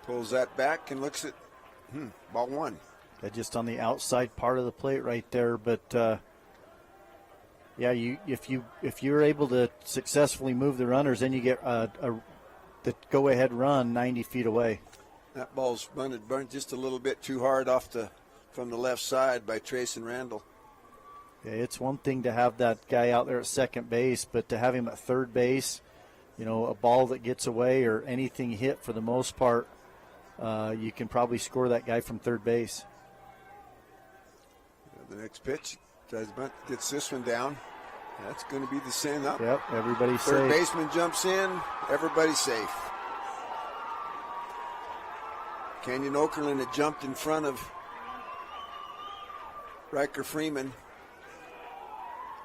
Pulls that back and looks at ball 1. Just on the outside part of the plate right there. But if you're able to successfully move the runners, then you get the go-ahead run 90 feet away. That ball's bunted just a little bit too hard from the left side by Trayson Randall. Yeah, it's one thing to have that guy out there at second base, but to have him at third base, a ball that gets away or anything hit for the most part, you can probably score that guy from third base. The next pitch, tries to bunt, gets this one down, That's going to be the same. Up. Yep, everybody's Third safe. baseman jumps in. Everybody's safe. Kenyon Okerlund had jumped in front of Riker Freeman.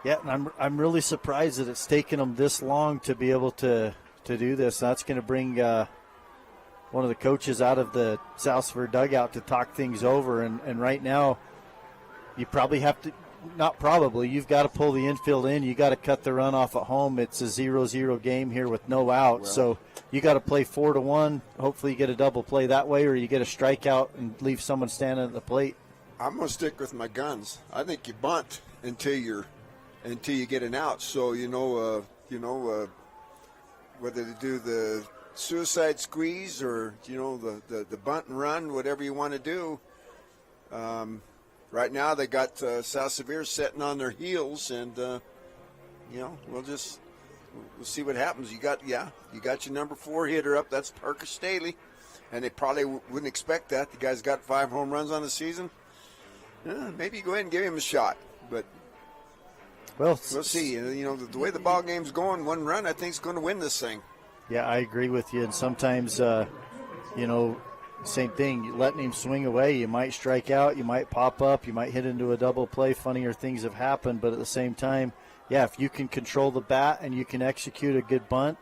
Yeah, and I'm really surprised that it's taken them this long to be able to do this. That's going to bring one of the coaches out of the South Sevier dugout to talk things over. And right now, you probably have to, not probably, you've got to pull the infield in. You got to cut the runoff at home. It's a 0-0 game here with no outs. Well, so you got to play 4-1. Hopefully you get a double play that way, or you get a strikeout and leave someone standing at the plate. I'm going to stick with my guns. I think you bunt until you get an out. So whether they do the suicide squeeze or the bunt and run, whatever you want to do. Right now they got South Sevier sitting on their heels, and we'll see what happens. You got your number 4 hitter up. That's Parker Staley, and they probably wouldn't expect that. The guy's got 5 home runs on the season. Maybe go ahead and give him a shot, but we'll see. The way the ball game's going, 1 run I think is going to win this thing. Yeah, I agree with you. And sometimes, same thing. Letting him swing away, you might strike out, you might pop up, you might hit into a double play. Funnier things have happened, but at the same time, yeah, if you can control the bat and you can execute a good bunt,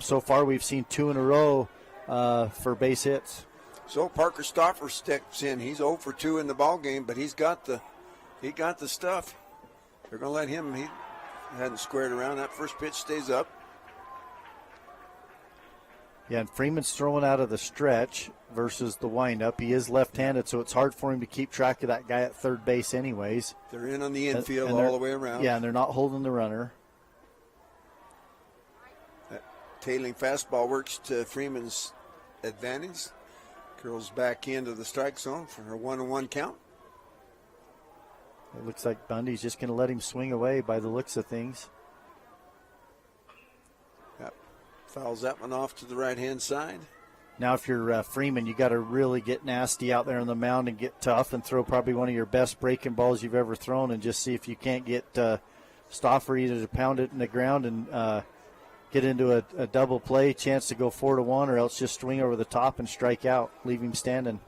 so far we've seen 2 in a row for base hits. So Parker Stauffer steps in. He's 0 for 2 in the ball game, but he got the stuff. They're going to let him. He hadn't squared around. That first pitch stays up. Yeah, and Freeman's throwing out of the stretch versus the windup. He is left-handed, so it's hard for him to keep track of that guy at third base anyways. They're in on the infield all the way around. Yeah, and they're not holding the runner. That tailing fastball works to Freeman's advantage. Curls back into the strike zone for a 1-1 count. It looks like Bundy's just going to let him swing away by the looks of things. Yep. Fouls that one off to the right-hand side. Now if you're Freeman, you got to really get nasty out there on the mound and get tough and throw probably one of your best breaking balls you've ever thrown and just see if you can't get Stauffer either to pound it in the ground and get into a double play, chance to go 4-1, or else just swing over the top and strike out, leave him standing.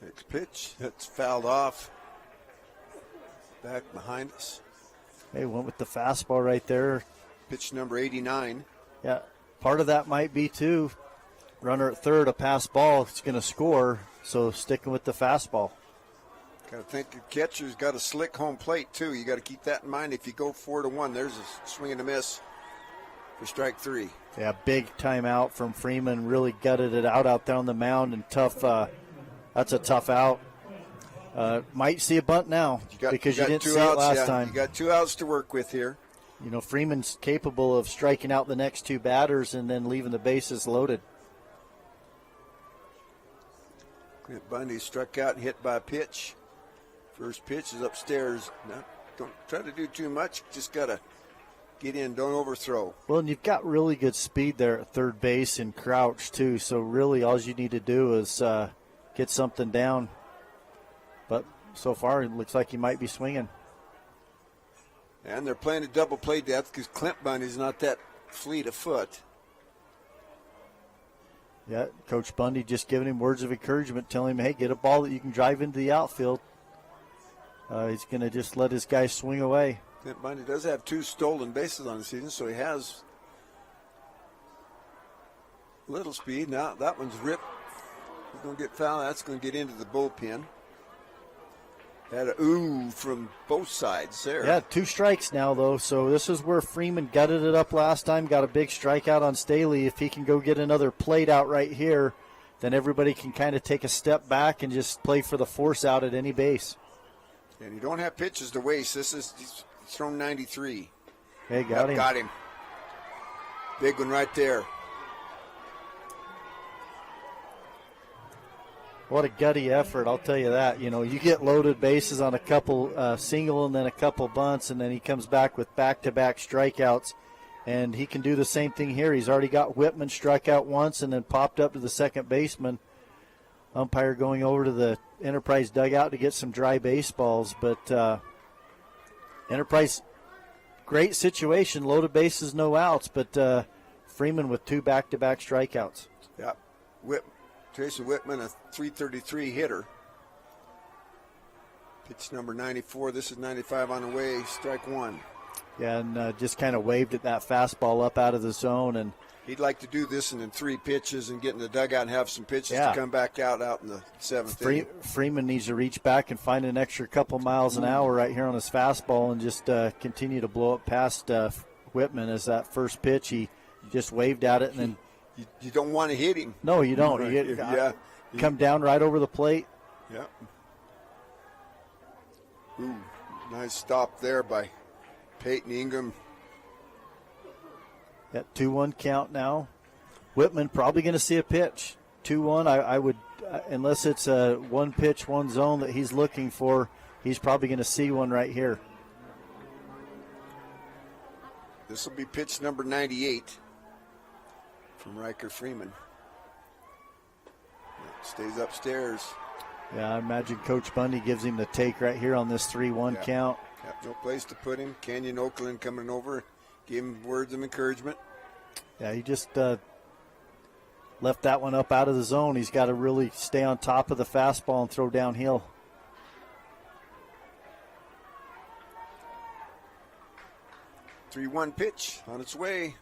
Next pitch, that's fouled off. Back behind us. Hey, went with the fastball right there. Pitch number 89. Yeah, part of that might be, too, runner at third, a pass ball, it's going to score, so sticking with the fastball. Got to think the catcher's got a slick home plate, too. You got to keep that in mind. If you go 4-1, there's a swing and a miss for strike 3. Yeah, big timeout from Freeman. Really gutted it out there on the mound, and tough. That's a tough out. Might see a bunt now because you didn't see it last time. You got 2 outs to work with here. Freeman's capable of striking out the next 2 batters and then leaving the bases loaded. Clint Bundy struck out and hit by a pitch. First pitch is upstairs. No, don't try to do too much. Just got to get in. Don't overthrow. Well, and you've got really good speed there at third base and Crouch, too. So really all you need to do is get something down. But so far it looks like he might be swinging. And they're playing a double play depth because Clint Bundy's not that fleet of foot. Yeah, Coach Bundy just giving him words of encouragement, telling him, hey, get a ball that you can drive into the outfield. He's going to just let his guy swing away. Clint Bundy does have 2 stolen bases on the season, so he has little speed. Now that one's ripped. He's going to get fouled. That's going to get into the bullpen. Had a ooh from both sides there. Yeah, 2 strikes now, though. So this is where Freeman gutted it up last time, got a big strikeout on Staley. If he can go get another plate out right here, then everybody can kind of take a step back and just play for the force out at any base. And you don't have pitches to waste. He's thrown 93. Hey, got him. Got him. Big one right there. What a gutty effort, I'll tell you that. You get loaded bases on a couple single and then a couple bunts, and then he comes back with back-to-back strikeouts. And he can do the same thing here. He's already got Whitman struck out once and then popped up to the second baseman. Umpire going over to the Enterprise dugout to get some dry baseballs, but Enterprise, great situation, loaded bases, no outs, but Freeman with 2 back-to-back strikeouts. Yeah, Jason Whitman, a .333 hitter. Pitch number 94. This is 95 on the way. Strike one. Yeah, and just kind of waved at that fastball up out of the zone. And he'd like to do this in 3 pitches and get in the dugout and have some pitches to come back out in the 7th inning. Freeman needs to reach back and find an extra couple miles an hour right here on his fastball and just continue to blow it past Whitman as that first pitch. He just waved at it. And then you don't want to hit him. No, you don't. Right. You come down right over the plate. Yeah. Ooh, nice stop there by Peyton Ingram. At 2-1 count now. Whitman probably going to see a pitch. 2-1, I would, unless it's a 1 pitch, 1 zone that he's looking for, he's probably going to see one right here. This will be pitch number 98 from Riker Freeman. Stays upstairs. Yeah, I imagine Coach Bundy gives him the take right here on this 3-1 count. No place to put him. Kenyon Oakland coming over, gave him words of encouragement. Yeah, he just left that one up out of the zone. He's got to really stay on top of the fastball and throw downhill. .3-1 pitch on its way.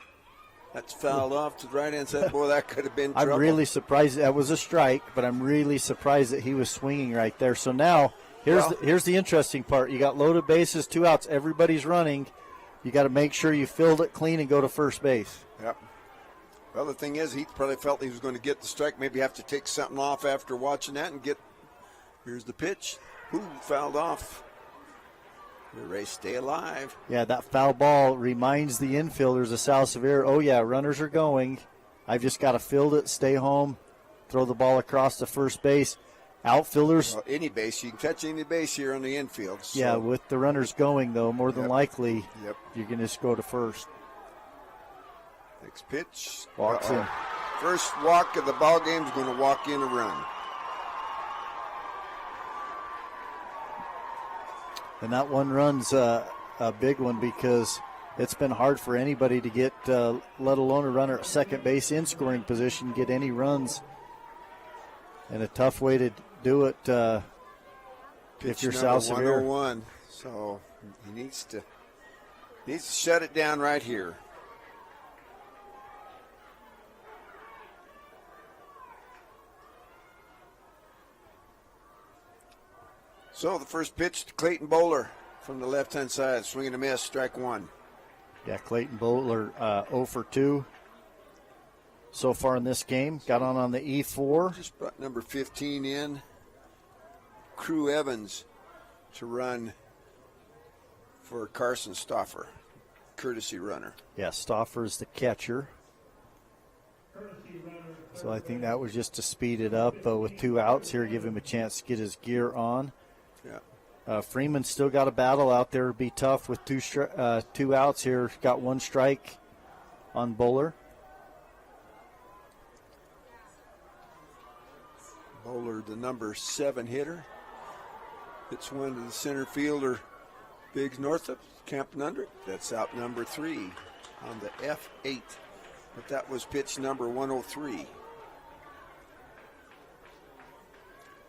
That's fouled off to the right-hand side. Boy, that could have been trouble. I'm really surprised. That was a strike, but I'm really surprised that he was swinging right there. So now here's the interesting part. You got loaded bases, 2 outs. Everybody's running. You got to make sure you filled it clean and go to first base. Yep. Well, the thing is, he probably felt he was going to get the strike. Maybe have to take something off after watching that and get. Here's the pitch. Ooh, fouled off. The race stay alive. Yeah, that foul ball reminds the infielders of South Sevier, oh, yeah, runners are going. I've just got to field it, stay home, throw the ball across the first base. Outfielders. Well, any base. You can touch any base here on the infield. So. Yeah, with the runners going, though, more than likely you can just go to first. Next pitch. Walks in. First walk of the ball game is going to walk in a run. And that one run's a big one because it's been hard for anybody to get, let alone a runner at second base in scoring position, get any runs. And a tough way to do it if you're South Sevier. 101. So he needs to shut it down right here. So the first pitch to Clayton Bowler from the left-hand side. Swing and a miss, strike one. Yeah, Clayton Bowler 0 for 2 so far in this game. Got on the E4. Just brought number 15 in. Crew Evans to run for Carson Stoffer, courtesy runner. Yeah, Stoffer's the catcher. So I think that was just to speed it up with 2 outs here, give him a chance to get his gear on. Yeah. Freeman still got a battle out there. It'll be tough with 2 outs here. Got 1 strike on Bowler. Bowler, the number 7 hitter. Hits one to the center fielder, Biggs Northup, camping under it. That's out number 3 on the F8. But that was pitch number 103.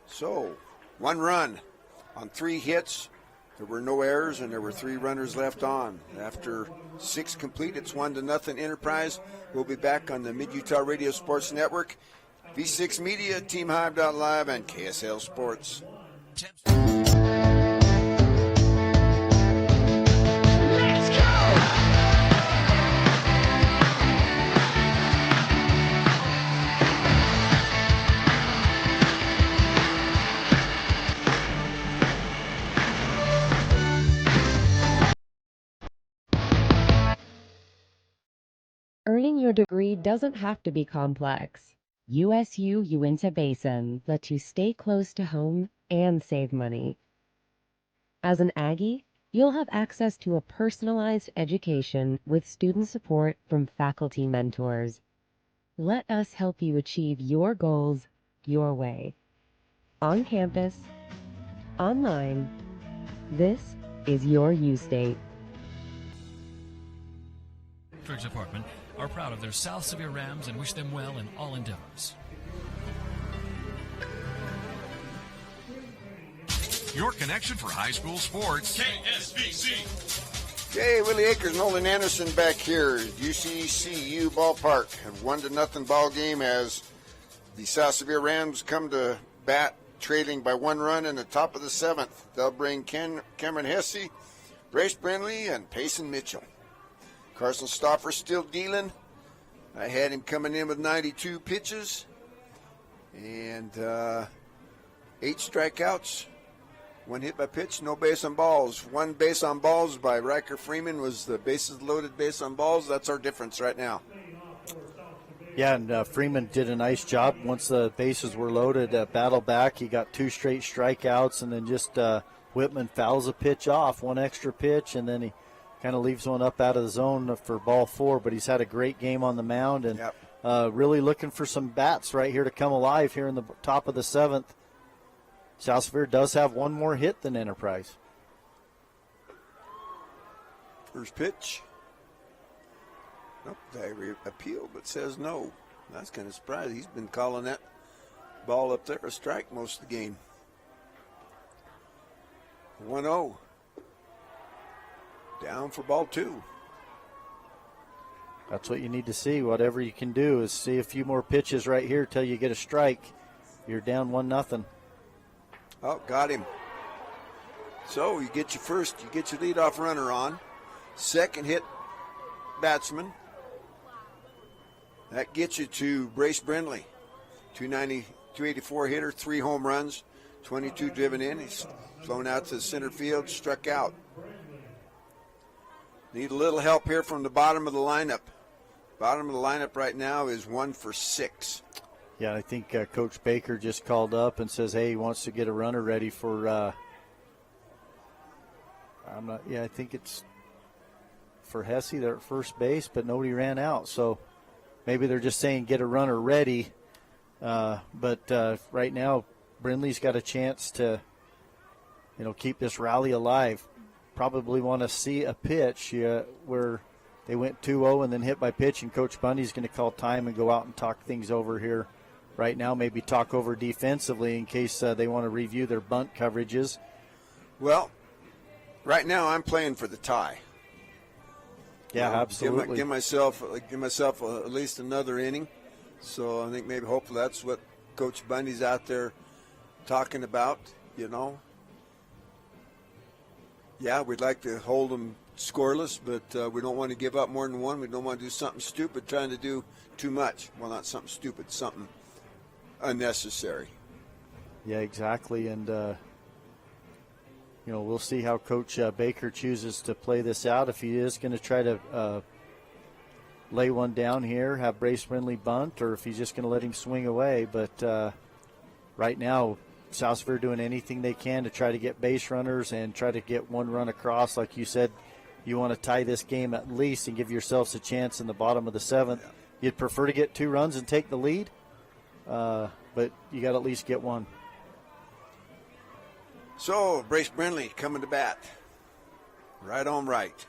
So, 1 run on 3 hits. There were no errors, and there were 3 runners left on. After 6 complete, it's 1-0 Enterprise. We'll be back on the Mid-Utah Radio Sports Network, V6 Media, TeamHive.live, and KSL Sports. Earning your degree doesn't have to be complex. USU Uinta Basin lets you stay close to home and save money. As an Aggie, you'll have access to a personalized education with student support from faculty mentors. Let us help you achieve your goals your way. On campus, online, this is your U-State. Department are proud of their South Sevier Rams and wish them well in all endeavors. Your connection for high school sports. KSBC. Okay, Willie Akers and Olin Anderson back here at UCCU Ballpark. A 1-0 ball game as the South Sevier Rams come to bat, trailing by 1 run in the top of the 7th. They'll bring Cameron Hesse, Brace Brindley, and Payson Mitchell. Carson Stauffer still dealing. I had him coming in with 92 pitches and 8 strikeouts, 1 hit by pitch, no base on balls. 1 base on balls by Riker Freeman was the bases loaded base on balls. That's our difference right now. Yeah, and Freeman did a nice job. Once the bases were loaded, battle back. He got 2 straight strikeouts, and then just Whitman fouls a pitch off, 1 extra pitch, and then he kind of leaves one up out of the zone for ball 4, but he's had a great game on the mound and really looking for some bats right here to come alive here in the top of the 7th. South Sevier does have 1 more hit than Enterprise. First pitch. Nope, they appeal, but says no. That's kind of surprising. He's been calling that ball up there a strike most of the game. 1-0. Down for ball 2. That's what you need to see. Whatever you can do is see a few more pitches right here till you get a strike. You're down 1-0. Oh, got him. So you get your leadoff runner on. Second hit batsman. That gets you to Brace Brindley. 284 hitter, 3 home runs, 22 driven in. He's flown out to center field, struck out. Need a little help here from the bottom of the lineup. Bottom of the lineup right now is 1 for 6. Yeah, I think Coach Baker just called up and says, hey, he wants to get a runner ready for, I think it's for Hesse. They're at first base, but nobody ran out. So maybe they're just saying get a runner ready. But right now, Brindley's got a chance to, keep this rally alive. Probably want to see a pitch where they went 2-0 and then hit by pitch, and Coach Bundy's going to call time and go out and talk things over here right now, maybe talk over defensively in case they want to review their bunt coverages. Well, right now I'm playing for the tie. Yeah, absolutely. Give myself at least another inning. So I think maybe hopefully that's what Coach Bundy's out there talking about, Yeah, we'd like to hold them scoreless, but we don't want to give up more than 1. We don't want to do something stupid trying to do too much. Well, not something stupid, something unnecessary. Yeah, exactly. And, we'll see how Coach Baker chooses to play this out. If he is going to try to lay one down here, have Brace Brindley bunt, or if he's just going to let him swing away. But right now, South Sevier doing anything they can to try to get base runners and try to get 1 run across. Like you said, you want to tie this game at least and give yourselves a chance in the bottom of the 7th. Yeah. You'd prefer to get 2 runs and take the lead, but you got to at least get 1. So, Brace Brindley coming to bat. Right on right.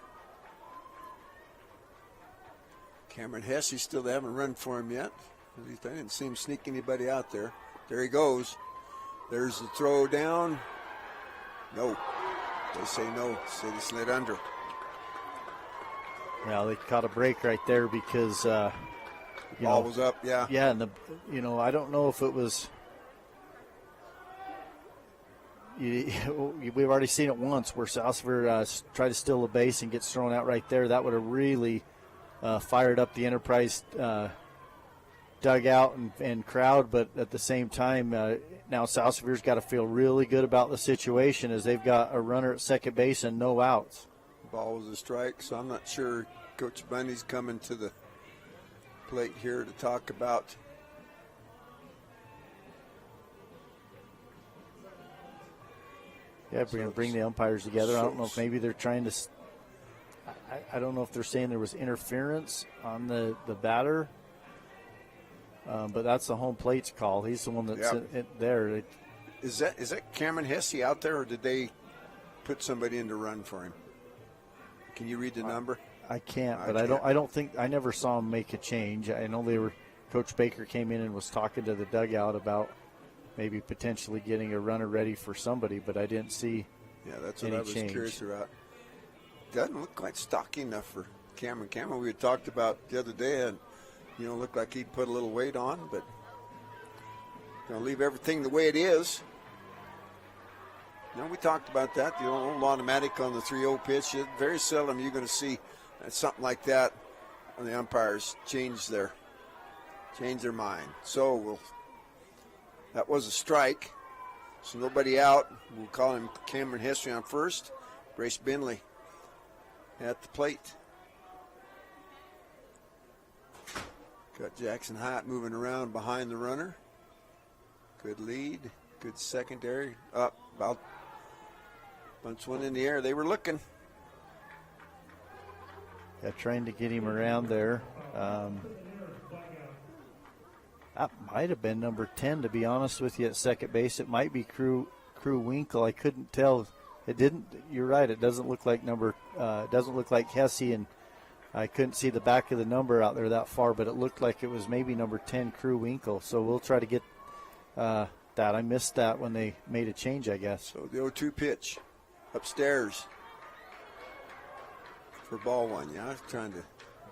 Cameron Hesse still haven't run for him yet. At least I didn't see him sneak anybody out there. There he goes. There's the throw down. No. They say no. Say they slid under. Well, they caught a break right there because ball was up, yeah. Yeah, and I don't know if it was. We've already seen it once where South Sevier tried to steal a base and gets thrown out right there. That would have really fired up the Enterprise dugout and crowd, but at the same time, now South Sevier's got to feel really good about the situation as they've got a runner at second base and no outs. Ball was a strike, so I'm not sure Coach Bundy's coming to the plate here to talk about. Yeah, we're going to bring the umpires together. I don't know if maybe they're trying to I don't know if they're saying there was interference on the batter. But that's the home plate's call. He's the one that's there. Is that Cameron Hesse out there, or did they put somebody in to run for him? Can you read the number? I can't, but I don't think I never saw him make a change. I know Coach Baker came in and was talking to the dugout about maybe potentially getting a runner ready for somebody, but I didn't see. Yeah, that's what I was curious about. Doesn't look quite stocky enough for Cameron. Cameron, we had talked about the other day, and looked like he'd put a little weight on, but gonna leave everything the way it is. We talked about that, the old automatic on the 3-0 pitch. Very seldom you're going to see something like that when the umpires change their mind. So that was a strike. So nobody out. We'll call him Cameron Hesse on first. Brace Bentley at the plate. Got Jackson Hyatt moving around behind the runner. Good lead. Good secondary. Up about. Bunch one in the air. They were looking. Yeah, trying to get him around there. That might have been number 10, to be honest with you, at second base. It might be Crew Winkle. I couldn't tell. It didn't. You're right. It doesn't look like it doesn't look like Hesse, and I couldn't see the back of the number out there that far, but it looked like it was maybe number 10, Crew Winkle. So we'll try to get that. I missed that when they made a change, I guess. So the 0-2 pitch. Upstairs for ball one. Yeah, I was trying to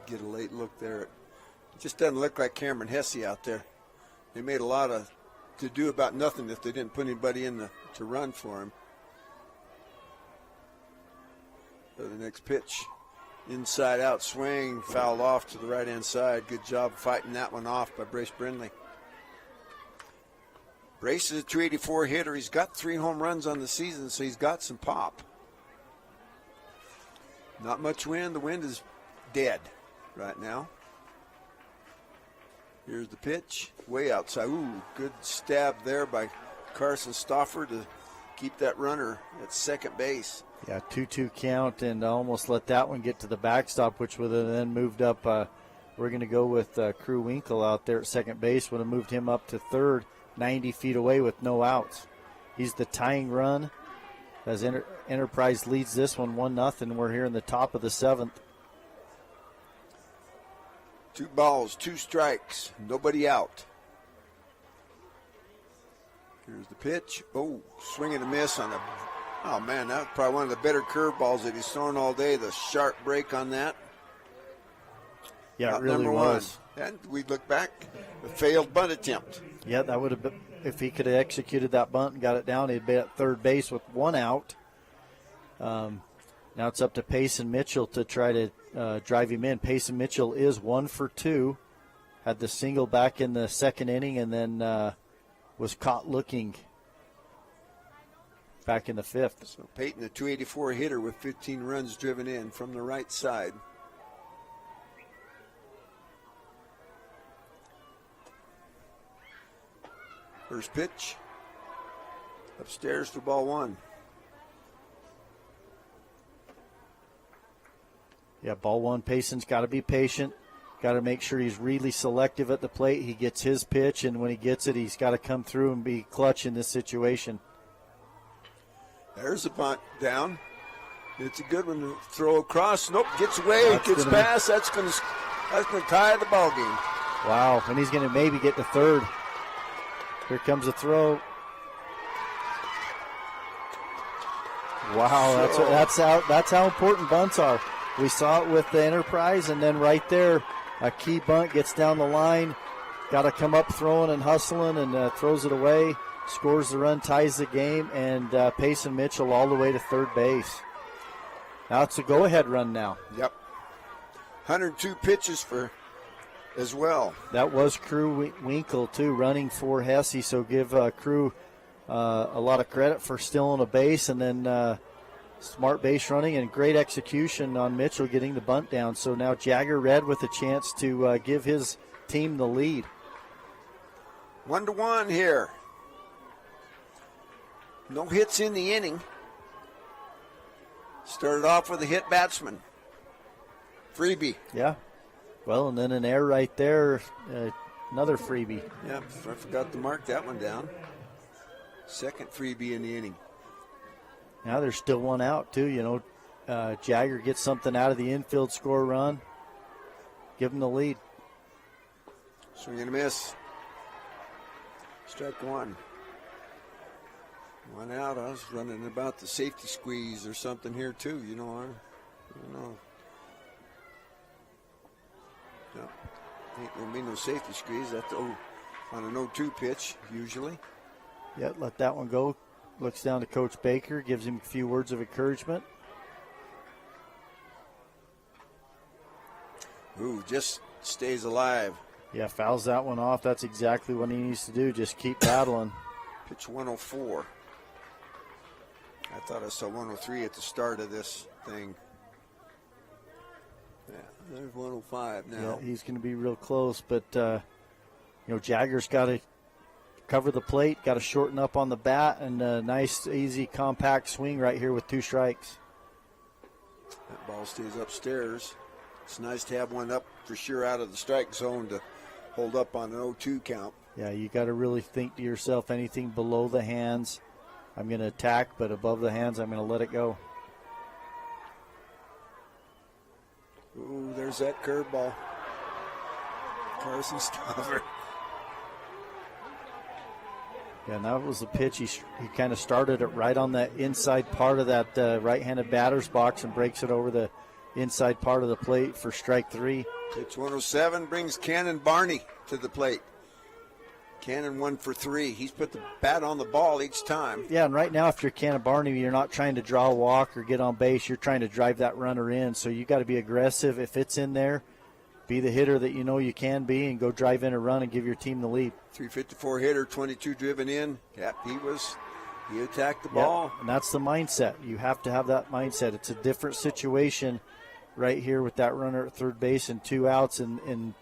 get a late look there. It just doesn't look like Cameron Hesse out there. They made a lot of to do about nothing if they didn't put anybody in to run for him. So the next pitch, inside out swing, fouled off to the right hand side. Good job fighting that one off by Brace Brindley. Brace is a 284 hitter. He's got 3 home runs on the season, so he's got some pop. Not much wind. The wind is dead right now. Here's the pitch. Way outside. Ooh, good stab there by Carson Stauffer to keep that runner at second base. Yeah, 2-2 count, and almost let that one get to the backstop, which would have then moved up. We're going to go with Crew Winkle out there at second base. Would have moved him up to third. 90 feet away with no outs. He's the tying run as Enterprise leads this one 1-0. We're here in the top of the 7th. 2 balls, 2 strikes, nobody out. Here's the pitch. Oh, swing and a miss on oh man, that's probably one of the better curveballs that he's thrown all day. The sharp break on that. Yeah, it really was. And we look back, a failed bunt attempt. Yeah, that would have been, if he could have executed that bunt and got it down, he'd be at third base with 1 out. Now it's up to Payson Mitchell to try to drive him in. Payson Mitchell is 1 for 2. Had the single back in the second inning and then was caught looking back in the 5th. So Payton, a 284 hitter with 15 runs driven in from the right side. First pitch. Upstairs for ball 1. Yeah, ball 1. Payson's got to be patient. Got to make sure he's really selective at the plate. He gets his pitch, and when he gets it, he's got to come through and be clutch in this situation. There's a bunt down. It's a good one to throw across. Nope, gets away, gets past. That's going to tie the ball game. Wow, and he's going to maybe get to third. Here comes a throw. Wow, that's how important bunts are. We saw it with the Enterprise, and then right there, a key bunt gets down the line. Got to come up throwing and hustling, and throws it away. Scores the run, ties the game, and Payson Mitchell all the way to third base. Now it's a go-ahead run now. Yep. 102 pitches for as well. That was Crew Winkle, too, running for Hesse, so give Crew a lot of credit for stealing a base and then smart base running and great execution on Mitchell getting the bunt down. So now Jagger Red with a chance to give his team the lead. 1-1 here. No hits in the inning. Started off with a hit batsman. Freebie. Yeah. Well, and then an error right there, another freebie. Yeah, I forgot to mark that one down. Second freebie in the inning. Now there's still one out, too. Jagger gets something out of the infield, score a run, give him the lead. Swing and a miss. Strike one. One out. I was running about the safety squeeze or something here, too. I don't know. No, ain't going to be no safety squeeze. That's on an 0-2 pitch, usually. Yeah, let that one go. Looks down to Coach Baker, gives him a few words of encouragement. Ooh, just stays alive. Yeah, fouls that one off. That's exactly what he needs to do. Just keep battling. Pitch 104. I thought I saw 103 at the start of this thing. Yeah, there's 105 now. Yeah, he's going to be real close, but Jagger's got to cover the plate, got to shorten up on the bat, and a nice, easy, compact swing right here with 2 strikes. That ball stays upstairs. It's nice to have one up for sure out of the strike zone to hold up on an 0-2 count. Yeah, you got to really think to yourself, anything below the hands, I'm going to attack, but above the hands, I'm going to let it go. Ooh, there's that curveball. Carson Stoffer. Yeah, and that was the pitch. He kind of started it right on the inside part of that right-handed batter's box and breaks it over the inside part of the plate for strike 3. Pitch 107 brings Cannon Barney to the plate. Cannon 1 for 3. He's put the bat on the ball each time. Yeah, and right now if you're Cannon Barney, you're not trying to draw a walk or get on base. You're trying to drive that runner in. So you got to be aggressive. If it's in there, be the hitter that you know you can be and go drive in a run and give your team the lead. 354 hitter, 22 driven in. Yeah, he attacked the ball. And that's the mindset. You have to have that mindset. It's a different situation right here with that runner at third base and 2 outs in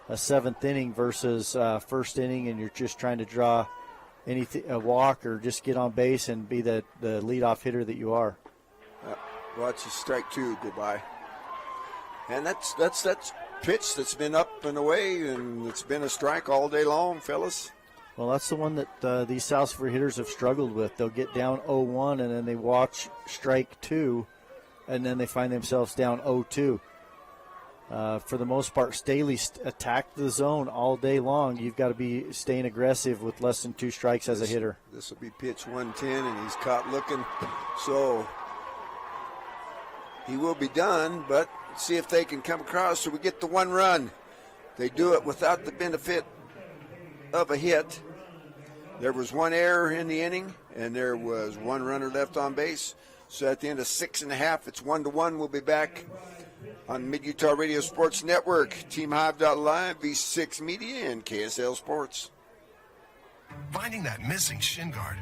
a 7th inning versus first inning, and you're just trying to draw a walk or just get on base and be the leadoff hitter that you are. Watch his strike 2 go by. And that's pitch that's been up and away, and it's been a strike all day long, fellas. Well, that's the one that these South Sevier hitters have struggled with. They'll get down 0-1, and then they watch strike 2, and then they find themselves down 0-2. For the most part, Staley attacked the zone all day long. You've got to be staying aggressive with less than 2 strikes as a hitter. This will be pitch 110, and he's caught looking. So he will be done, but see if they can come across so we get the 1 run. They do it without the benefit of a hit. There was 1 error in the inning, and there was 1 runner left on base. So at the end of 6.5, it's 1-1. We'll be back on Mid-Utah Radio Sports Network, TeamHive.live, V6 Media, and KSL Sports. Finding that missing shin guard.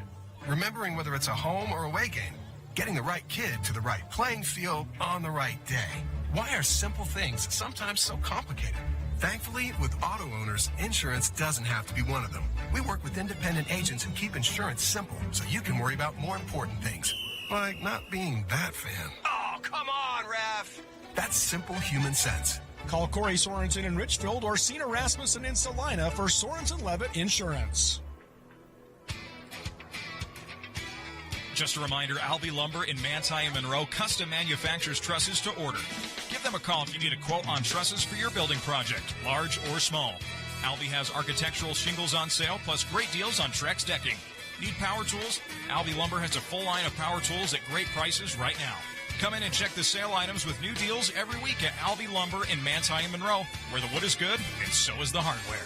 Remembering whether it's a home or away game. Getting the right kid to the right playing field on the right day. Why are simple things sometimes so complicated? Thankfully, with auto owners, insurance doesn't have to be one of them. We work with independent agents and keep insurance simple so you can worry about more important things. Like not being that fan. Oh, come on, ref. That's simple human sense. Call Corey Sorensen in Richfield or Cena Rasmussen in Salina for Sorensen-Levitt Insurance. Just a reminder, Albee Lumber in Manti and Monroe custom manufactures trusses to order. Give them a call if you need a quote on trusses for your building project, large or small. Albee has architectural shingles on sale, plus great deals on Trex decking. Need power tools? Albee Lumber has a full line of power tools at great prices right now. Come in and check the sale items with new deals every week at Albee Lumber in Manti and Monroe, where the wood is good and so is the hardware.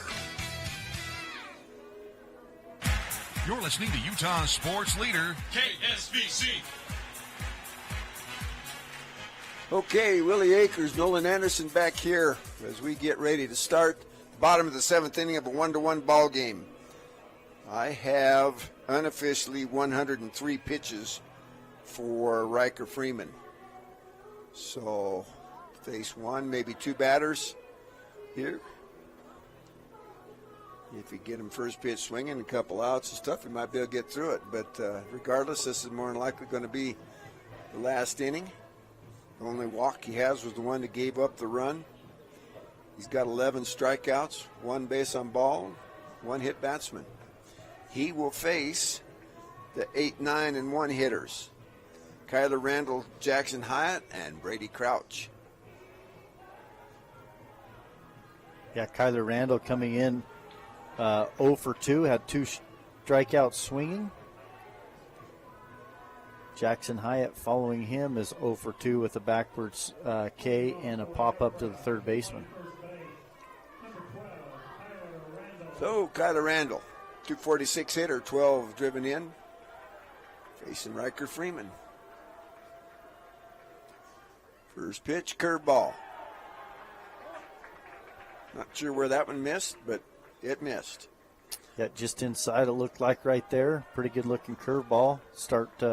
You're listening to Utah's sports leader, KSVC. Okay, Willie Akers, Nolan Anderson back here as we get ready to start bottom of the 7th inning of a 1-1 ball game. I have unofficially 103 pitches for Riker Freeman. So face 1, maybe 2 batters here. If you get him first pitch swinging, a couple outs and stuff, he might be able to get through it. But regardless, this is more than likely going to be the last inning. The only walk he has was the one that gave up the run. He's got 11 strikeouts, 1 base on ball, 1 hit batsman. He will face the 8, 9, and 1 hitters. Kyler Randall, Jackson Hyatt, and Brady Crouch. Yeah, Kyler Randall coming in 0 for 2, had 2 strikeouts swinging. Jackson Hyatt following him is 0 for 2 with a backwards K and a pop-up to the third baseman. So, Kyler Randall, 246 hitter, 12 driven in, facing Riker Freeman. First pitch, curveball. Not sure where that one missed, but it missed. Yeah, just inside it looked like right there. Pretty good looking curveball. Start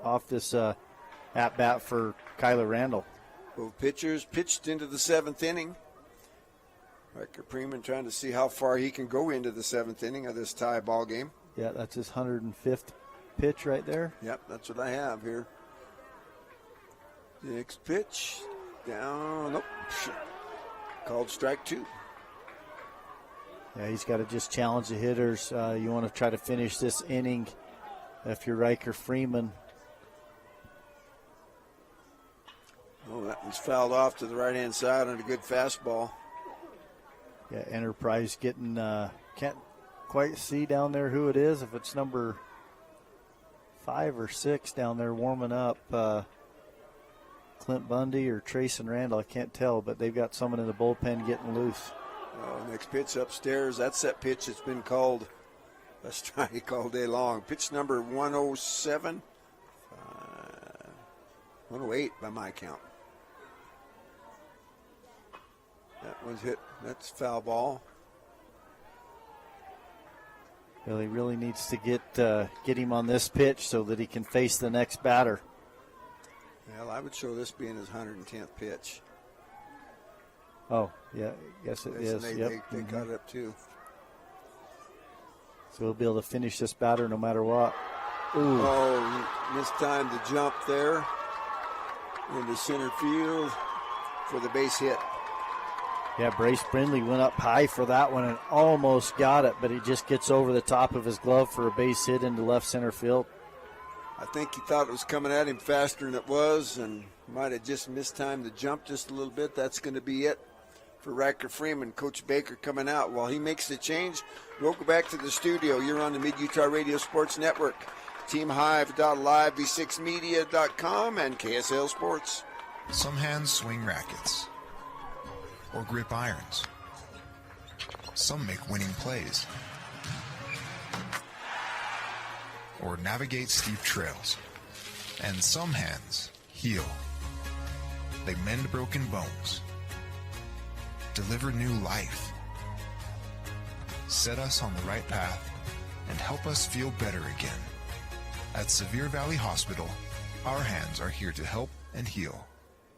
off this at-bat for Kyler Randall. Both pitchers pitched into the 7th inning. Riker Freeman trying to see how far he can go into the 7th inning of this tie ball game. Yeah, that's his 105th pitch right there. Yep, that's what I have here. Next pitch, down, nope, called strike 2. Yeah, he's got to just challenge the hitters. You want to try to finish this inning if you're Riker Freeman. Oh, that one's fouled off to the right-hand side on a good fastball. Yeah, Enterprise getting, can't quite see down there who it is, if it's number 5 or 6 down there warming up. Clint Bundy or Trayson Randall, I can't tell, but they've got someone in the bullpen getting loose. Oh, next pitch upstairs. That's that pitch that's been called a strike all day long. Pitch number 107, 108 by my count. That one's hit. That's foul ball. Well, he really needs to get him on this pitch so that he can face the next batter. Well, I would show this being his 110th pitch. Oh, yeah, I guess it is. They got it up too. So he'll be able to finish this batter no matter what. Ooh. Oh, mistimed the jump there into center field for the base hit. Yeah, Brace Brindley went up high for that one and almost got it, but he just gets over the top of his glove for a base hit into left center field. I think he thought it was coming at him faster than it was and might have just mistimed the jump just a little bit. That's going to be it for Riker Freeman. Coach Baker coming out. While he makes the change, we'll go back to the studio. You're on the Mid-Utah Radio Sports Network, TeamHive.live, V6Media.com, and KSL Sports. Some hands swing rackets or grip irons. Some make winning plays or navigate steep trails. And some hands heal. They mend broken bones, deliver new life, set us on the right path, and help us feel better again. At Sevier Valley Hospital, our hands are here to help and heal.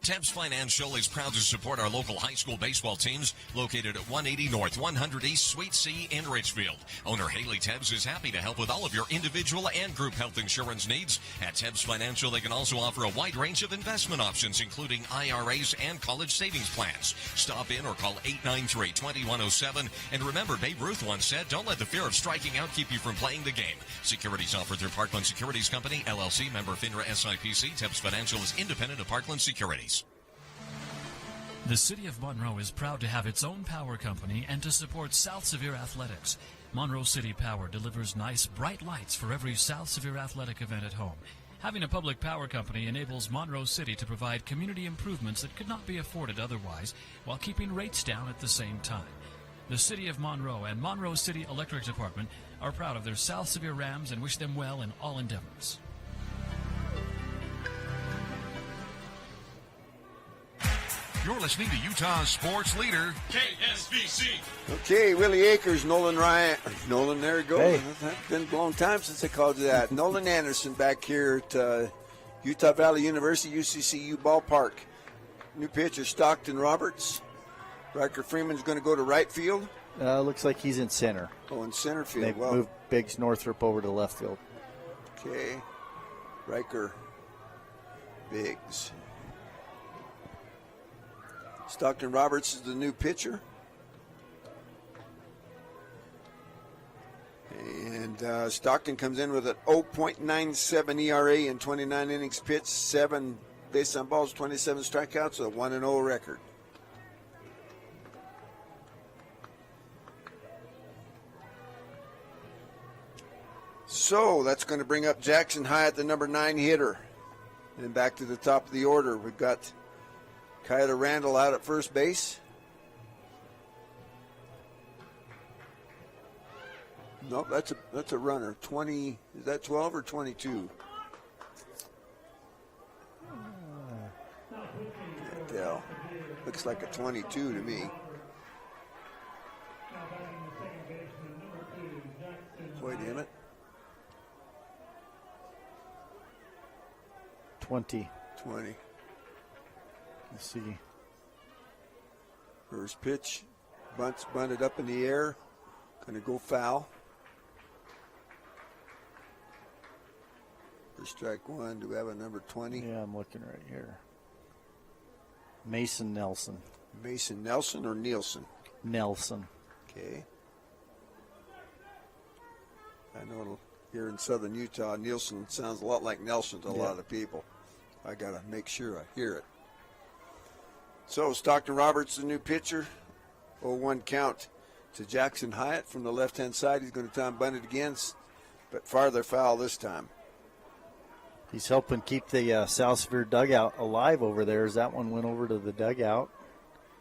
Tebs Financial is proud to support our local high school baseball teams located at 180 North, 100 East, Suite C in Richfield. Owner Haley Tebs is happy to help with all of your individual and group health insurance needs. At Tebs Financial, they can also offer a wide range of investment options, including IRAs and college savings plans. Stop in or call 893-2107. And remember, Babe Ruth once said, don't let the fear of striking out keep you from playing the game. Securities offered through Parkland Securities Company, LLC, member FINRA SIPC. Tebs Financial is independent of Parkland Securities. The City of Monroe is proud to have its own power company and to support South Sevier Athletics. Monroe City Power delivers nice, bright lights for every South Sevier athletic event at home. Having a public power company enables Monroe City to provide community improvements that could not be afforded otherwise while keeping rates down at the same time. The City of Monroe and Monroe City Electric Department are proud of their South Sevier Rams and wish them well in all endeavors. You're listening to Utah's sports leader, KSBC. Okay, Willie Akers, Nolan Ryan. Nolan, there you go. Hey. It's been a long time since I called you that. Nolan Anderson back here at Utah Valley University, UCCU ballpark. New pitcher, Stockton Roberts. Riker Freeman's going to go to right field. Looks like he's in center. Oh, in center field. They've moved Biggs Northrup over to left field. Okay. Riker, Biggs. Stockton Roberts is the new pitcher. And And Stockton comes in with an 0.97 ERA in 29 innings pitched, 7 base on balls, 27 strikeouts, a 1-0 record. So that's going to bring up Jackson Hyatt, the number 9 hitter. And back to the top of the order, we've got Kyler Randall out at first base. Nope, that's a runner. 20, is that 12 or 22? Can't tell. Looks like a 22 to me. Wait a minute. 20. 20. Let's see. First pitch. Bunt's bunted up in the air. Going to go foul. For strike one, do we have a number 20? Yeah, I'm looking right here. Mason Nelson. Mason Nelson or Nielsen? Nelson. Okay. I know here in southern Utah, Nielsen sounds a lot like Nelson to a lot of people. I got to make sure I hear it. So Stockton Roberts, the new pitcher. 0-1 count to Jackson Hyatt from the left-hand side. He's going to time bunt it again, but farther foul this time. He's helping keep the South Sevier dugout alive over there as that one went over to the dugout.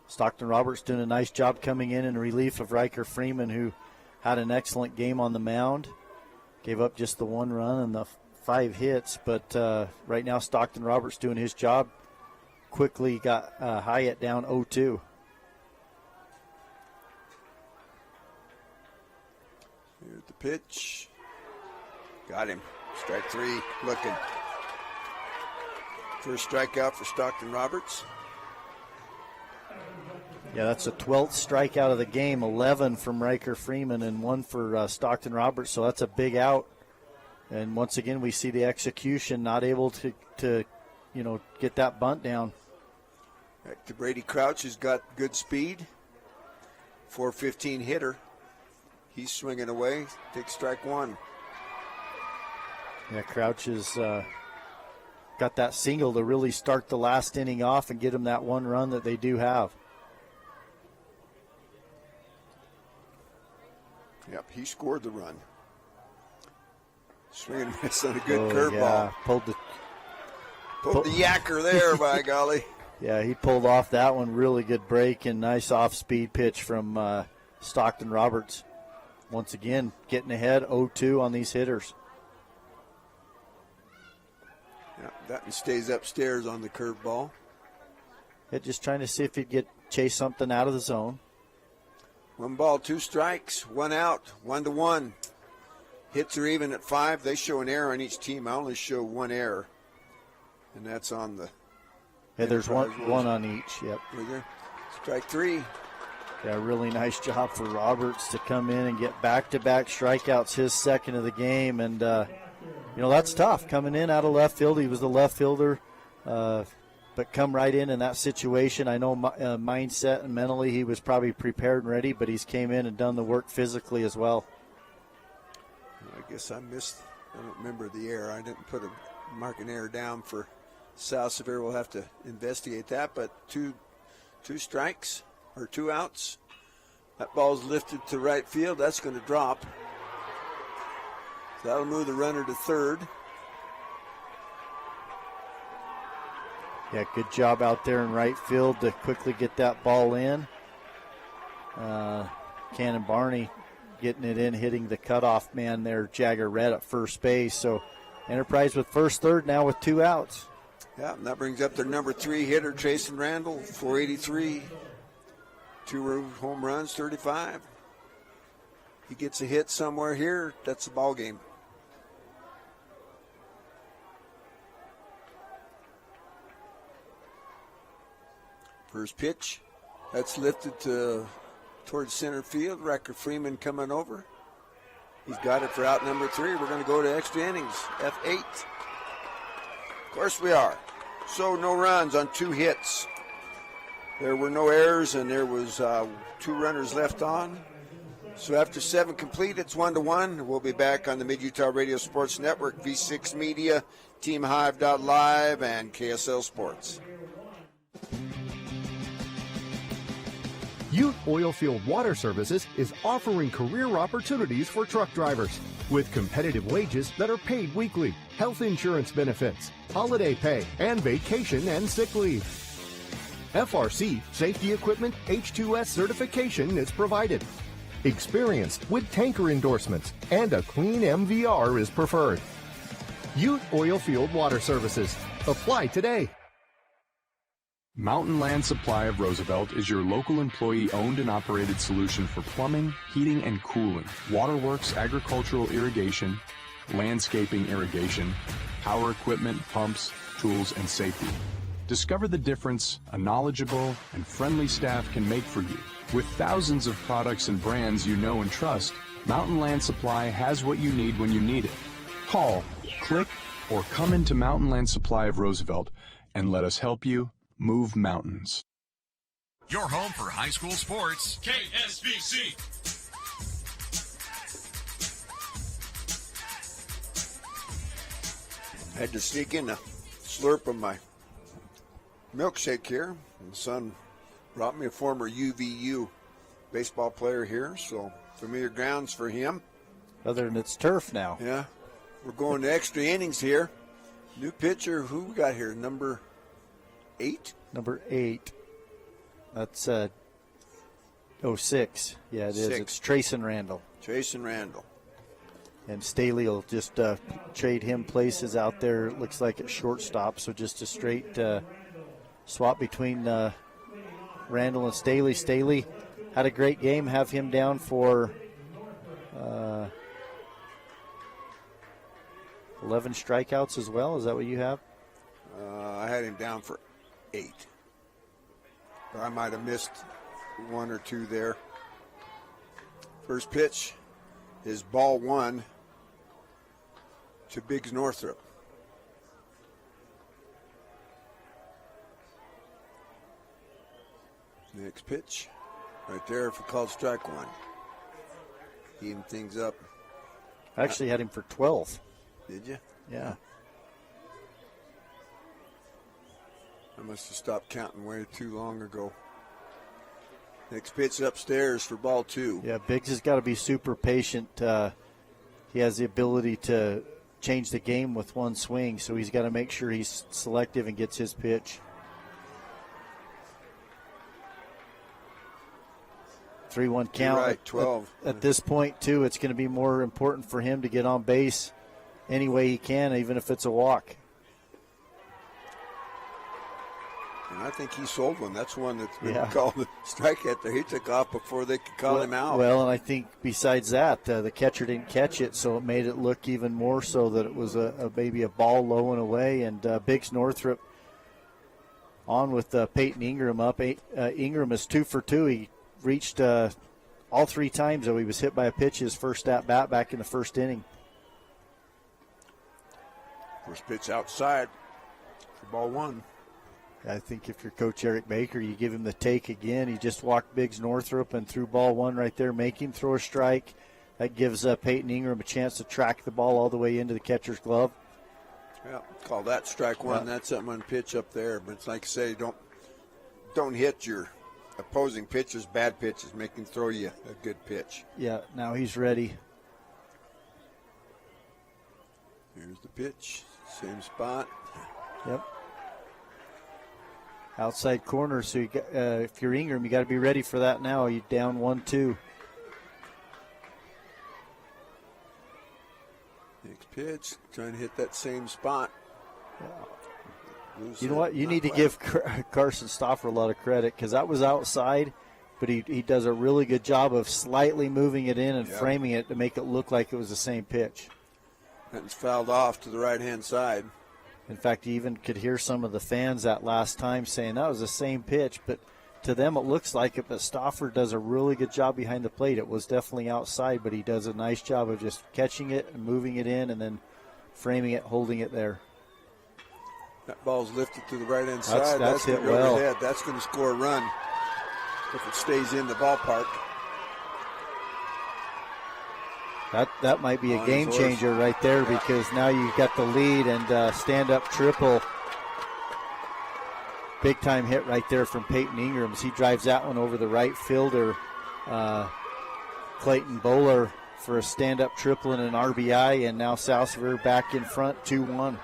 Stockton Roberts doing a nice job coming in relief of Riker Freeman, who had an excellent game on the mound. Gave up just the 1 run and the 5 hits, but right now Stockton Roberts doing his job. Quickly got Hyatt down 0-2. Here's the pitch. Got him. Strike 3 looking. First strikeout for Stockton Roberts. Yeah, that's the 12th strikeout of the game, 11 from Riker Freeman and 1 for Stockton Roberts, so that's a big out. And once again, we see the execution, not able to get that bunt down. Back to Brady Crouch, who's got good speed. 415 hitter. He's swinging away. Takes strike 1. Yeah, Crouch has got that single to really start the last inning off and get him that 1 run that they do have. Yep, he scored the run. Swing and miss on a good curveball. Yeah, pulled the yacker there, by golly. Yeah, he pulled off that one. Really good break and nice off-speed pitch from Stockton Roberts. Once again, getting ahead 0-2 on these hitters. Yeah, that one stays upstairs on the curveball. Yeah, just trying to see if he'd chase something out of the zone. 1 ball, 2 strikes, 1 out, 1-1. Hits are even at 5. They show an error on each team. I only show 1 error, and that's on the. Yeah, there's one on each. Yep. Is there? Strike 3. Yeah, really nice job for Roberts to come in and get back-to-back strikeouts, his second of the game. And, that's tough. Coming in out of left field, he was the left fielder, but come right in that situation. I know mindset and mentally he was probably prepared and ready, but he's came in and done the work physically as well. I guess I don't remember the error. I didn't put a marking error down for South Sevier. We'll have to investigate that, but two strikes. Or 2 outs. That ball's lifted to right field. That's going to drop. So that'll move the runner to third. Yeah, good job out there in right field to quickly get that ball in. Cannon Barney getting it in, hitting the cutoff man there, Jagger Red at first base. So Enterprise with first, third now with 2 outs. Yeah, and that brings up their number 3 hitter, Jason Randall, 483. 2 home runs, 35. He gets a hit somewhere here, that's the ball game. First pitch, that's lifted towards center field. Riker Freeman coming over. He's got it for out number 3. We're going to go to extra innings, F8. Of course we are. So no runs on 2 hits. There were no errors, and there was 2 runners left on. So after 7 complete, it's 1-1. We'll be back on the Mid-Utah Radio Sports Network, V6 Media, TeamHive.live, and KSL Sports. Ute Oilfield Water Services is offering career opportunities for truck drivers with competitive wages that are paid weekly, health insurance benefits, holiday pay, and vacation and sick leave. FRC safety equipment H2S certification is provided. Experience with tanker endorsements and a clean MVR is preferred. Ute Oilfield Water Services. Apply today. Mountain Land Supply of Roosevelt is your local employee-owned and operated solution for plumbing, heating, and cooling, waterworks, agricultural irrigation, landscaping irrigation, power equipment, pumps, tools, and safety. Discover the difference a knowledgeable and friendly staff can make for you. With thousands of products and brands you know and trust, Mountain Land Supply has what you need when you need it. Call, click, or come into Mountain Land Supply of Roosevelt and let us help you move mountains. Your home for high school sports, KSBC. Had to sneak in a slurp of my milkshake here. And the son brought me a former UVU baseball player here, so familiar grounds for him. Other than it's turf now. Yeah. We're going to extra innings here. New pitcher, who we got here? Number 8? Number 8. That's 06. Yeah, it is. It's Trayson Randall. Trayson Randall. And Staley will just trade him places out there. It looks like at shortstop, so just a straight swap between Randall and Staley. Staley had a great game. Have him down for 11 strikeouts as well. Is that what you have? I had him down for 8. But I might have missed 1 or 2 there. First pitch is ball 1 to Biggs Northrop. Next pitch, right there for called strike 1. Even things up. I actually had him for 12. Did you? Yeah. I must have stopped counting way too long ago. Next pitch upstairs for ball 2. Yeah, Biggs has got to be super patient. He has the ability to change the game with one swing, so he's got to make sure he's selective and gets his pitch. 3-1 count. You're right, 12. At this point, too, it's going to be more important for him to get on base any way he can, even if it's a walk. And I think he sold one. That's one that's been called a strikeout there. He took off before they could call him out. Well, and I think besides that, the catcher didn't catch it, so it made it look even more so that it was maybe a ball low and away. And Biggs Northrop on with Peyton Ingram up. Ingram is 2 for 2. He reached all 3 times, though he was hit by a pitch his first at-bat back in the first inning. First pitch outside for ball 1. I think if you're Coach Eric Baker, you give him the take again. He just walked Biggs Northrop and threw ball 1 right there, make him throw a strike. That gives Peyton Ingram a chance to track the ball all the way into the catcher's glove. Yeah, call that strike 1. That's something on pitch up there. But it's like I say, don't hit your opposing pitchers, bad pitches. Make him throw you a good pitch. Yeah, now he's ready. Here's the pitch. Same spot. Yep. Outside corner, so you got, if you're Ingram, you got to be ready for that now. You're down 1-2. Next pitch, trying to hit that same spot. You know what? You need to give Carson Stauffer a lot of credit because that was outside, but he does a really good job of slightly moving it in and framing it to make it look like it was the same pitch. That's fouled off to the right-hand side. In fact, you even could hear some of the fans that last time saying that was the same pitch, but to them it looks like it. But Stauffer does a really good job behind the plate. It was definitely outside, but he does a nice job of just catching it and moving it in and then framing it, holding it there. That ball's lifted to the right-hand side. That's hit well. Overhead. That's going to score a run if it stays in the ballpark. That might be a game changer right there, because now you've got the lead and stand-up triple. Big-time hit right there from Peyton Ingram as he drives that one over the right fielder, Clayton Bowler, for a stand-up triple and an RBI, and now South Sevier back in front, 2-1.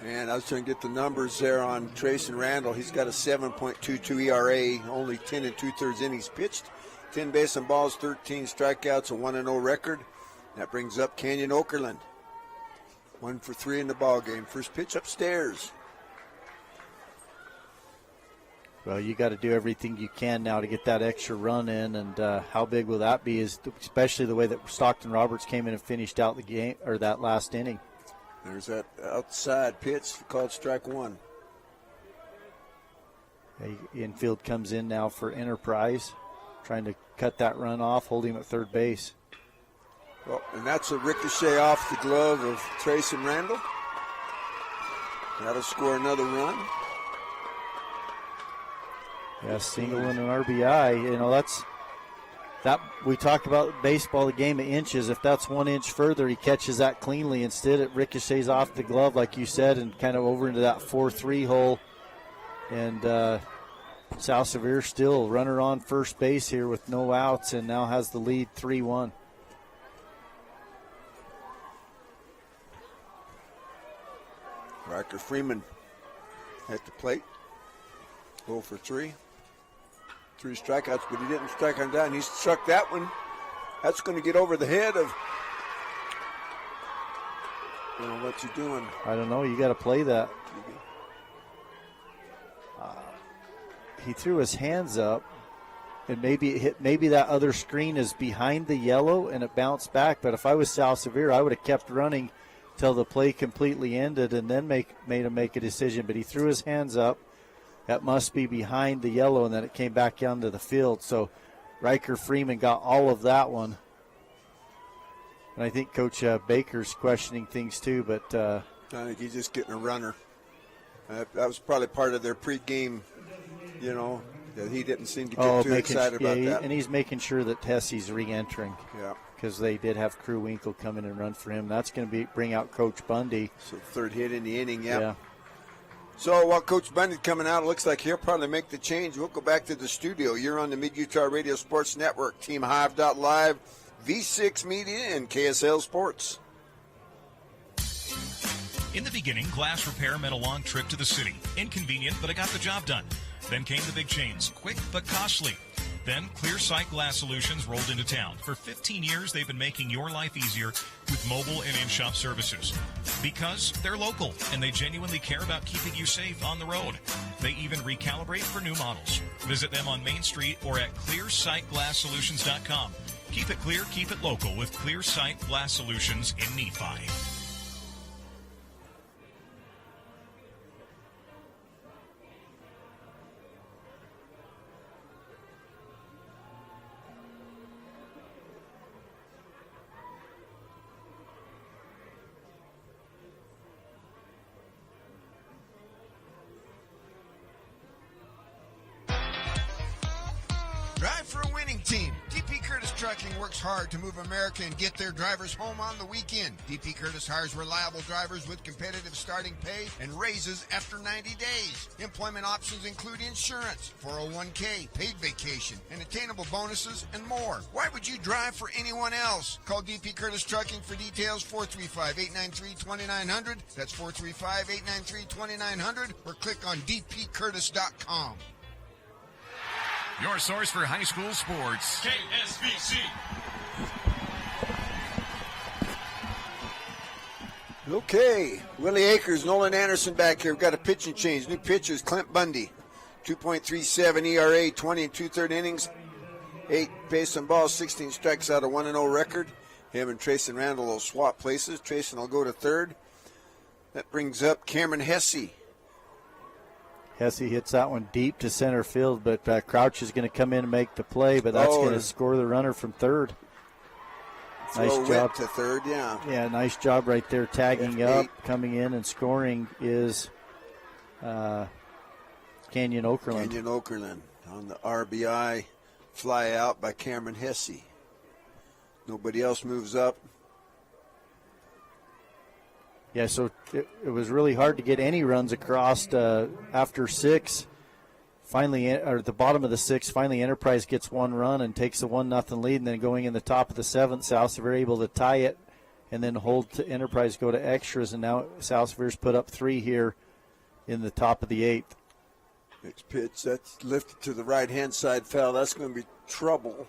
And I was trying to get the numbers there on Trayson Randall. He's got a 7.22 ERA, only 10 2/3 innings pitched, 10 base and balls, 13 strikeouts, a 1-0 record. That brings up Canyon Okerlund. 1 for 3 in the ball game. First pitch upstairs. Well, you got to do everything you can now to get that extra run in, and how big will that be? Is especially the way that Stockton Roberts came in and finished out the game, or that last inning. There's that outside pitch called strike one. Infield comes in now for Enterprise, trying to cut that run off, hold him at third base. Well, and that's a ricochet off the glove of Trayson Randall. That'll score another run. Yeah, single and an RBI. You know, that we talked about baseball, the game of inches. If that's 1 inch further, he catches that cleanly. Instead, it ricochets off the glove, like you said, and kind of over into that 4-3 hole. And South Sevier still runner on first base here with no outs, and now has the lead 3-1. Riker Freeman at the plate. 0 for 3. 3 strikeouts, but he didn't strike him down. He struck that one. That's going to get over the head of. What's he doing? I don't know. You got to play that. He threw his hands up, and maybe it hit. Maybe that other screen is behind the yellow, and it bounced back. But if I was South Sevier, I would have kept running till the play completely ended, and then made him make a decision. But he threw his hands up. That must be behind the yellow, and then it came back down to the field. So Riker Freeman got all of that one. And I think Coach Baker's questioning things too, but I think he's just getting a runner. That was probably part of their pregame, that he didn't seem to get too excited about that. And he's making sure that Tessie's re-entering. Yeah. Because they did have Crew Winkle come in and run for him. That's going to bring out Coach Bundy. So third hit in the inning, Yeah. So while Coach Bundy's coming out, it looks like he'll probably make the change. We'll go back to the studio. You're on the Mid-Utah Radio Sports Network, TeamHive.live, V6 Media, and KSL Sports. In the beginning, glass repair meant a long trip to the city. Inconvenient, but it got the job done. Then came the big chains, quick but costly. Then Clear Sight Glass Solutions rolled into town. For 15 years, they've been making your life easier with mobile and in-shop services. Because they're local, and they genuinely care about keeping you safe on the road. They even recalibrate for new models. Visit them on Main Street or at clearsightglasssolutions.com. Keep it clear, keep it local with Clear Sight Glass Solutions in Nephi. Drive for a winning team. DP Curtis Trucking works hard to move America and get their drivers home on the weekend. DP Curtis hires reliable drivers with competitive starting pay and raises after 90 days. Employment options include insurance, 401k, paid vacation, and attainable bonuses, and more. Why would you drive for anyone else? Call DP Curtis Trucking for details, 435-893-2900. That's 435-893-2900, or click on dpcurtis.com. Your source for high school sports. KSVC. Okay, Willie Akers, Nolan Anderson back here. We've got a pitching change. New pitchers, Clint Bundy, 2.37 ERA, 20 2/3 innings, 8 base and balls, 16 strikes out, a 1-0 record. Him and Trayson Randall will swap places. Trayson will go to third. That brings up Cameron Hesse. Hesse hits that one deep to center field, but Crouch is going to come in and make the play, but that's going to score the runner from third. Nice job to third, yeah. Yeah, nice job right there, tagging up, coming in and scoring is Canyon Okerlund. Canyon Okerlund on the RBI fly out by Cameron Hesse. Nobody else moves up. Yeah, so it was really hard to get any runs across after 6. Finally, or at the bottom of the 6, finally Enterprise gets one run and takes a 1-0 lead, and then going in the top of the 7th, South Sevier able to tie it and then hold to Enterprise, go to extras, and now South Sevier's put up 3 here in the top of the 8th. Next pitch, that's lifted to the right-hand side foul. That's going to be trouble,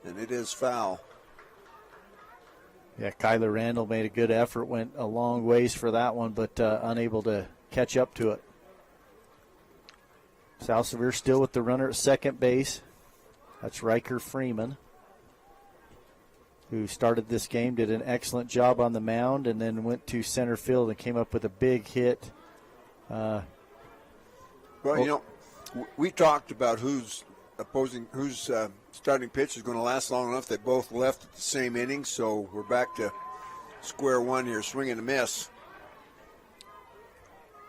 and it is foul. Yeah, Kyler Randall made a good effort, went a long ways for that one, but unable to catch up to it. South Sevier still with the runner at second base. That's Riker Freeman, who started this game, did an excellent job on the mound, and then went to center field and came up with a big hit. Well, you know, we talked about who's starting pitch is going to last long enough. They both left at the same inning, so we're back to square one here, swing and a miss.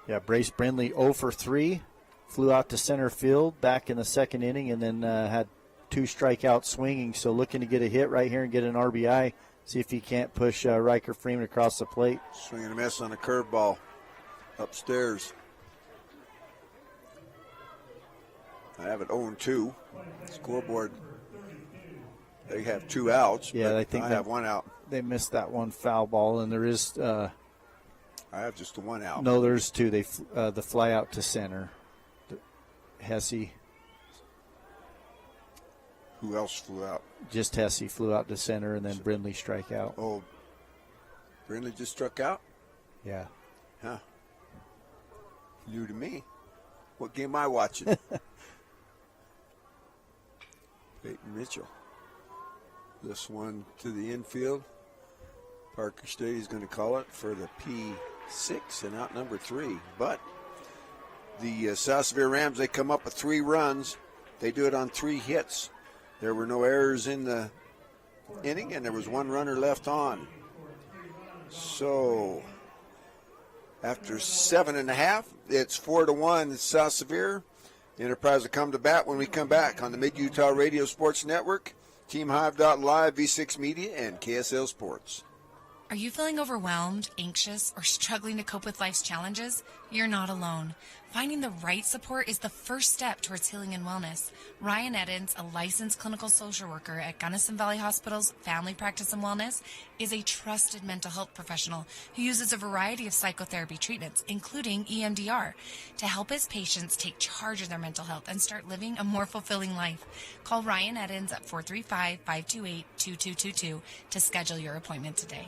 Yeah, Brace Brindley 0 for 3, flew out to center field back in the second inning, and then had 2 strikeouts swinging, so looking to get a hit right here and get an RBI, see if he can't push Riker Freeman across the plate. Swing and a miss on a curveball upstairs. I have it 0-2. Scoreboard, they have 2 outs. Yeah, I think I have 1 out. They missed that one foul ball, and there is. I have just the 1 out. No, there's 2. They the fly out to center. Hesse. Who else flew out? Just Hesse flew out to center, and then Brindley strike out. Oh, Brindley just struck out? Yeah. Huh. New to me. What game am I watching? Peyton Mitchell. This one to the infield. Parker Stady's going to call it for the P6 and out number 3. But the South Sevier Rams, they come up with 3 runs. They do it on 3 hits. There were no errors in the inning, and there was 1 runner left on. So after 7.5, it's 4-1 South Sevier. The Enterprise will come to bat when we come back on the Mid-Utah Radio Sports Network, TeamHive.live, V6 Media, and KSL Sports. Are you feeling overwhelmed, anxious, or struggling to cope with life's challenges? You're not alone. Finding the right support is the first step towards healing and wellness. Ryan Edens, a licensed clinical social worker at Gunnison Valley Hospital's Family Practice and Wellness, is a trusted mental health professional who uses a variety of psychotherapy treatments, including EMDR, to help his patients take charge of their mental health and start living a more fulfilling life. Call Ryan Edens at 435-528-2222 to schedule your appointment today.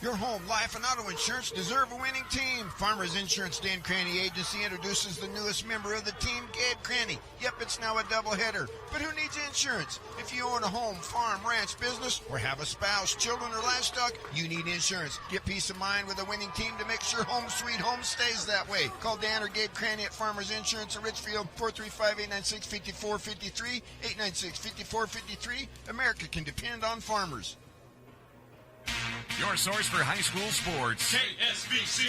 Your home, life, and auto insurance deserve a winning team. Farmers Insurance Dan Cranny Agency introduces the newest member of the team, Gabe Cranny. Yep, it's now a doubleheader. But who needs insurance? If you own a home, farm, ranch, business, or have a spouse, children, or livestock, you need insurance. Get peace of mind with a winning team to make sure Home Sweet Home stays that way. Call Dan or Gabe Cranny at Farmers Insurance in Richfield, 435-896-5453, 896-5453. America can depend on farmers. Your source for high school sports. KSVC.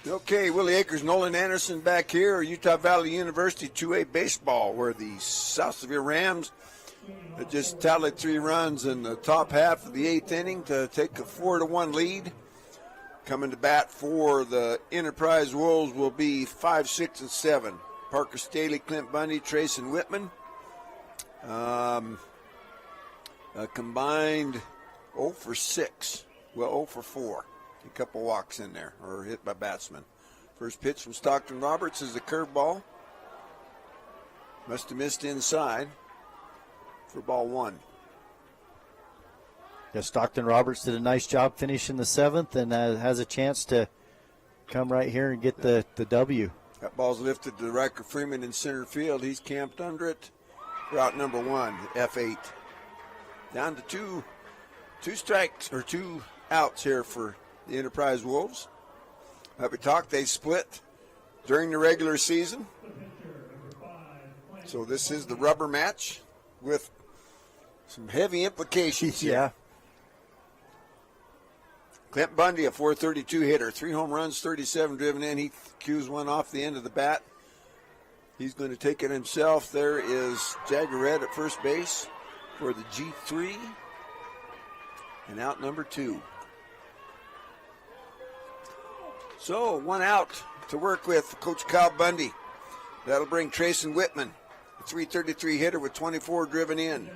Okay, Willie Akers, Nolan Anderson back here, Utah Valley University 2A baseball, where the South Sevier Rams just tallied 3 runs in the top half of the 8th inning to take a 4-1 lead. Coming to bat for the Enterprise Wolves will be 5, 6, and 7. Parker Staley, Clint Bundy, Trace, and Whitman. A combined 0 for 6. Well, 0 for 4. A couple walks in there, or hit by batsmen. First pitch from Stockton Roberts is a curveball. Must have missed inside for ball 1. Yeah, Stockton Roberts did a nice job finishing the 7th and has a chance to come right here and get the W. That ball's lifted to Riker Freeman in center field. He's camped under it. Route number 1, F8. Down to two strikes or 2 outs here for the Enterprise Wolves. Like we talked, they split during the regular season. So this is the rubber match with some heavy implications here. Yeah. Clint Bundy, a .432 hitter, 3 home runs, 37 driven in. He cues one off the end of the bat. He's going to take it himself. There is Jaggered at first base for the G3. And out number 2. So 1 out to work with Coach Kyle Bundy. That'll bring Trayson Whitman, a .333 hitter with 24 driven in.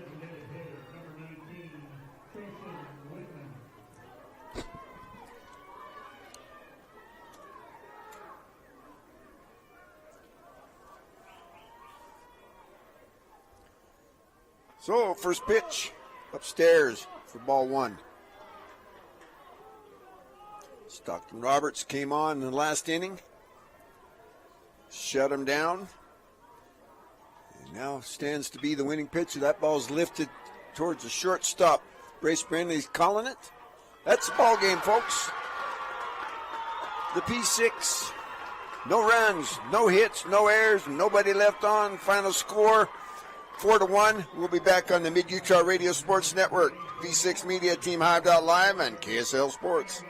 So, first pitch upstairs for ball 1. Stockton Roberts came on in the last inning. Shut him down. And now stands to be the winning pitcher. That ball's lifted towards the shortstop. Brace Brindley's calling it. That's the ball game, folks. The P6. No runs, no hits, no errors, nobody left on. Final score, 4-1. We'll be back on the Mid-Utah Radio Sports Network, V6 Media, Team Hive.live, and KSL Sports.